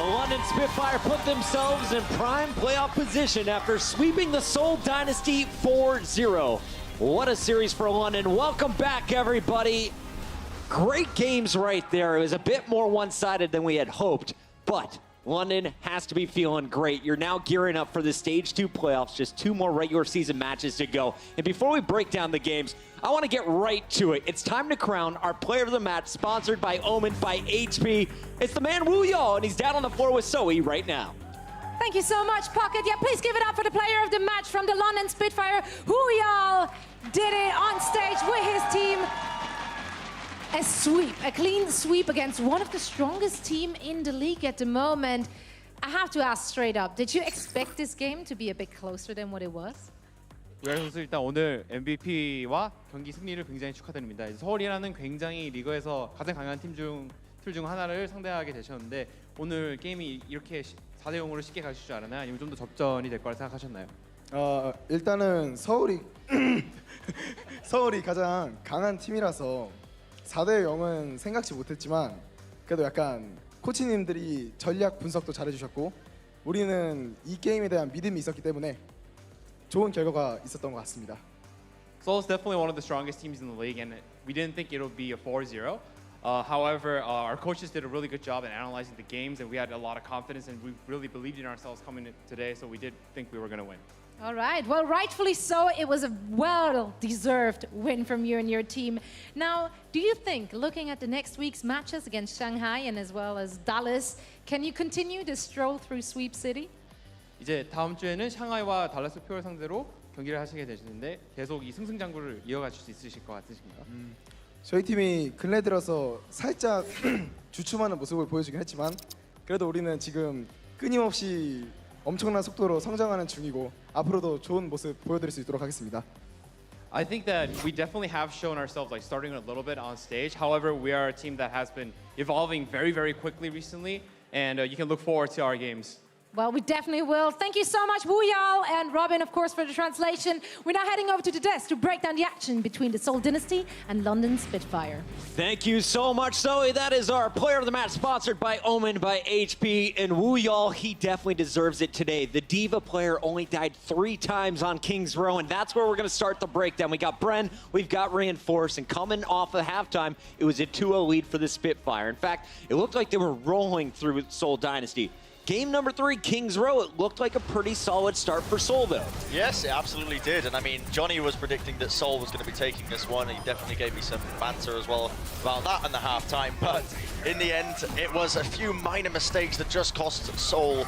London Spitfire put themselves in prime playoff position after sweeping the Seoul Dynasty 4-0. What a series for London. Welcome back, everybody. Great games right there. It was a bit more one-sided than we had hoped, but London has to be feeling great. You're now gearing up for the Stage 2 playoffs, just 2 more regular season matches to go. And before we break down the games, I want to get right to it. It's time to crown our player of the match, sponsored by Omen by HP. It's the man Woo Yall, and he's down on the floor with Zoe right now. Thank you so much, Pocket. Yeah, please give it up for the player of the match from the London Spitfire. Woo Yall did it on stage with his team. A sweep, a clean sweep against one of the strongest team in the league at the moment. I have to ask straight up, did you expect this game to be a bit closer than what it was? 우열 선수 일단 오늘 MVP와 경기 승리를 굉장히 축하드립니다. 서울이라는 굉장히 리그에서 가장 강한 팀 중 하나를 상대하게 되셨는데 오늘 게임이 이렇게 4대 0으로 쉽게 가실 줄 알았나요? 아니면 좀 더 접전이 될 거라 생각하셨나요? 일단은 서울이 가장 강한 팀이라서 4대 0은 생각지 못했지만 그래도 약간 코치님들이 전략 분석도 잘해주셨고 우리는 이 게임에 대한 믿음이 있었기 때문에 좋은 결과가 있었던 것 같습니다. Seoul's definitely one of the strongest teams in the league, and we didn't think it would be a 4-0. However, our coaches did a really good job in analyzing the games, and we had a lot of confidence, and we really believed in ourselves coming in today, so we did think we were going to win. All right, well, rightfully so. It was a well-deserved win from you and your team. Now, do you think, looking at the next week's matches against Shanghai and as well as Dallas, can you continue to stroll through Sweep City? 이제 다음 주에는 샹하이와 달라스 표를 상대로 경기를 하시게 되시는데 계속 이 승승장구를 이어가실 수 있으실 것 같으신가요? 저희 팀이 근래 들어서 살짝 주춤하는 모습을 보여주긴 했지만 그래도 우리는 지금 끊임없이 엄청난 속도로 성장하는 중이고 앞으로도 좋은 모습 보여드릴 수 있도록 하겠습니다. I think that we definitely have shown ourselves like starting a little bit on stage. However, we are a team that has been evolving very, very quickly recently, and you can look forward to our games. Well, we definitely will. Thank you so much, Woo Yall and Robin, of course, for the translation. We're now heading over to the desk to break down the action between the Seoul Dynasty and London Spitfire. Thank you so much, Zoe. That is our player of the match, sponsored by Omen by HP. And Woo Yall, he definitely deserves it today. The Diva player only died 3 times on King's Row, and that's where we're going to start the breakdown. We got Bren, we've got Reinforce, and coming off of halftime, it was a 2-0 lead for the Spitfire. In fact, it looked like they were rolling through Seoul Dynasty. Game number 3, King's Row, it looked like a pretty solid start for Seoul, though. Yes, it absolutely did. And I mean, Johnny was predicting that Seoul was going to be taking this one. He definitely gave me some banter as well about that in the halftime. But in the end, it was a few minor mistakes that just cost Seoul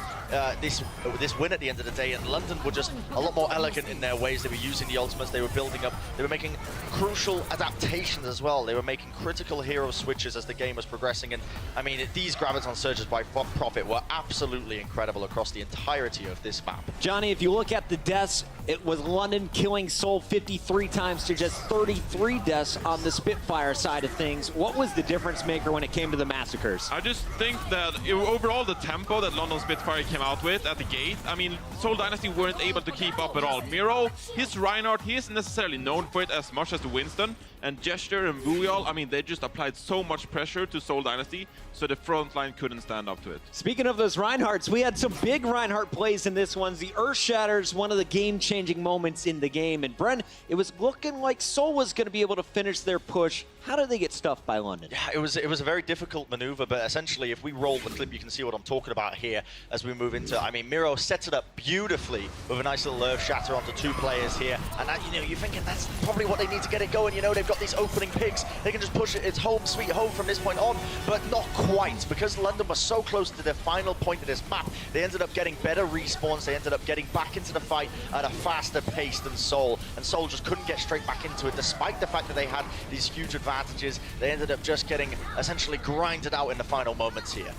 this win at the end of the day. And London were just a lot more elegant in their ways. They were using the ultimates, they were building up, they were making crucial adaptations as well. They were making critical hero switches as the game was progressing. And I mean, these Graviton surges by Profit were absolutely incredible across the entirety of this map. Johnny, if you look at the deaths, it was London killing Seoul 53 times to just 33 deaths on the Spitfire side of things. What was the difference maker when it came to the massacres? I just think that overall the tempo that London Spitfire came out with at the gate, I mean, Seoul Dynasty weren't able to keep up at all. Miro, his Reinhardt, he isn't necessarily known for it as much as the Winston, and Gesture and Wuyal, I mean, they just applied so much pressure to Seoul Dynasty, so the front line couldn't stand up to it. Speaking of those Reinhardts, we had some big Reinhardt plays in this one. The Earth Shatter's one of the game-changing moments in the game. And Bren, it was looking like Seoul was going to be able to finish their push. How did they get stuffed by London? Yeah, it was a very difficult maneuver, but essentially, if we roll the clip, you can see what I'm talking about here as we move into. I mean, Miro sets it up beautifully with a nice little Earth Shatter onto 2 players here, and that, you know, you're thinking that's probably what they need to get it going. You know, they've got these opening picks; they can just push it. It's home sweet home from this point on, but not quite, because London was so close to their final point of this map. They ended up getting better respawns. They ended up getting back into the fight at a faster pace than Seoul, and Seoul just couldn't get straight back into it, despite the fact that they had these huge advantages. They ended up just getting essentially grinded out in the final moments here.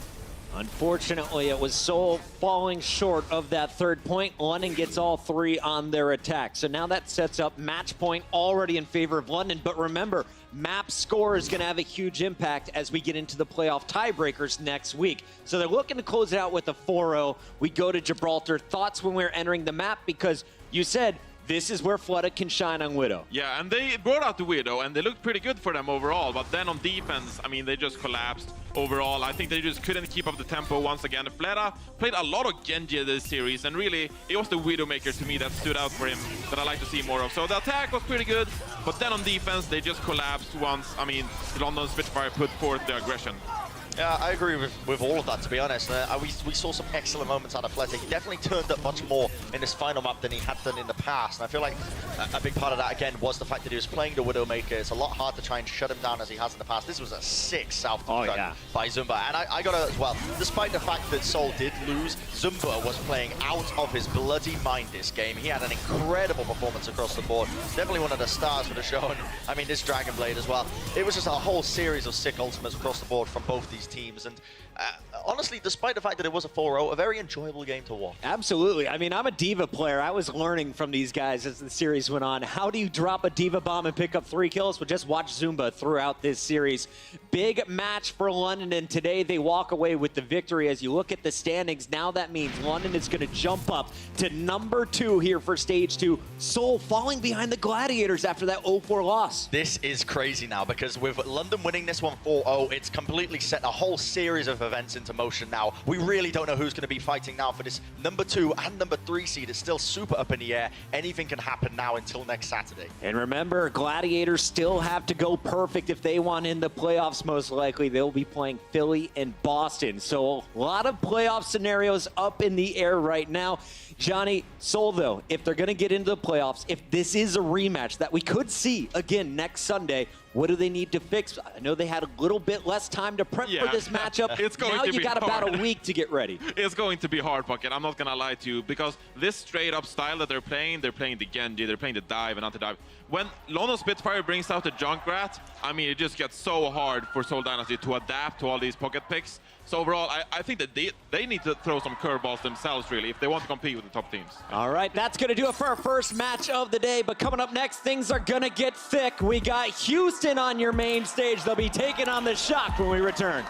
Unfortunately, it was Seoul falling short of that 3rd point. London gets all 3 on their attack. So now that sets up match point already in favor of London. But remember, map score is going to have a huge impact as we get into the playoff tiebreakers next week. So they're looking to close it out with a 4-0. We go to Gibraltar. Thoughts when we're entering the map? Because you said this is where Flooded can shine on Widow. Yeah, and they brought out the Widow, and they looked pretty good for them overall. But then on defense, I mean, they just collapsed overall. I think they just couldn't keep up the tempo once again. Flera played a lot of Genji this series, and really, it was the Widowmaker to me that stood out for him that I like to see more of. So the attack was pretty good, but then on defense, they just collapsed once, I mean, the London Spitfire put forth the aggression. Yeah, I agree with all of that, to be honest. We saw some excellent moments out of Fleta. He definitely turned up much more in this final map than he had done in the past. And I feel like a big part of that, again, was the fact that he was playing the Widowmaker. It's a lot hard to try and shut him down as he has in the past. This was a sick South by Zumba. And I got to, as well, despite the fact that Seoul did lose, Zumba was playing out of his bloody mind this game. He had an incredible performance across the board. Definitely one of the stars for the show. And I mean, this Dragon Blade as well. It was just a whole series of sick ultimates across the board from both these teams, and honestly, despite the fact that it was a 4-0, a very enjoyable game to watch. Absolutely. I mean, I'm a Diva player. I was learning from these guys as the series went on. How do you drop a Diva bomb and pick up 3 kills? Well, just watch Zumba throughout this series. Big match for London, and today they walk away with the victory. As you look at the standings, now that means London is going to jump up to number 2 here for Stage 2. Seoul falling behind the Gladiators after that 0-4 loss. This is crazy now, because with London winning this one 4-0, it's completely set a whole series of events into motion now. We really don't know who's going to be fighting now for this number 2 and number 3 seed. It's still super up in the air. Anything can happen now until next Saturday. And remember, Gladiators still have to go perfect if they want in the playoffs. Most likely they'll be playing Philly and Boston. So a lot of playoff scenarios up in the air right now. Johnny, Seoul, though, if they're going to get into the playoffs, if this is a rematch that we could see again next Sunday, what do they need to fix? I know they had a little bit less time to prep for this matchup. It's going now to you be got hard. about a week to get ready. It's going to be hard, Pocket. I'm not going to lie to you, because this straight-up style that they're playing the Genji, they're playing the dive and anti-dive. When London Spitfire brings out the Junkrat, I mean, it just gets so hard for Seoul Dynasty to adapt to all these pocket picks. So overall, I think that they need to throw some curveballs themselves, really, if they want to compete with the top teams. All right, that's going to do it for our first match of the day. But coming up next, things are going to get thick. We got Houston on your main stage. They'll be taking on the Shock when we return.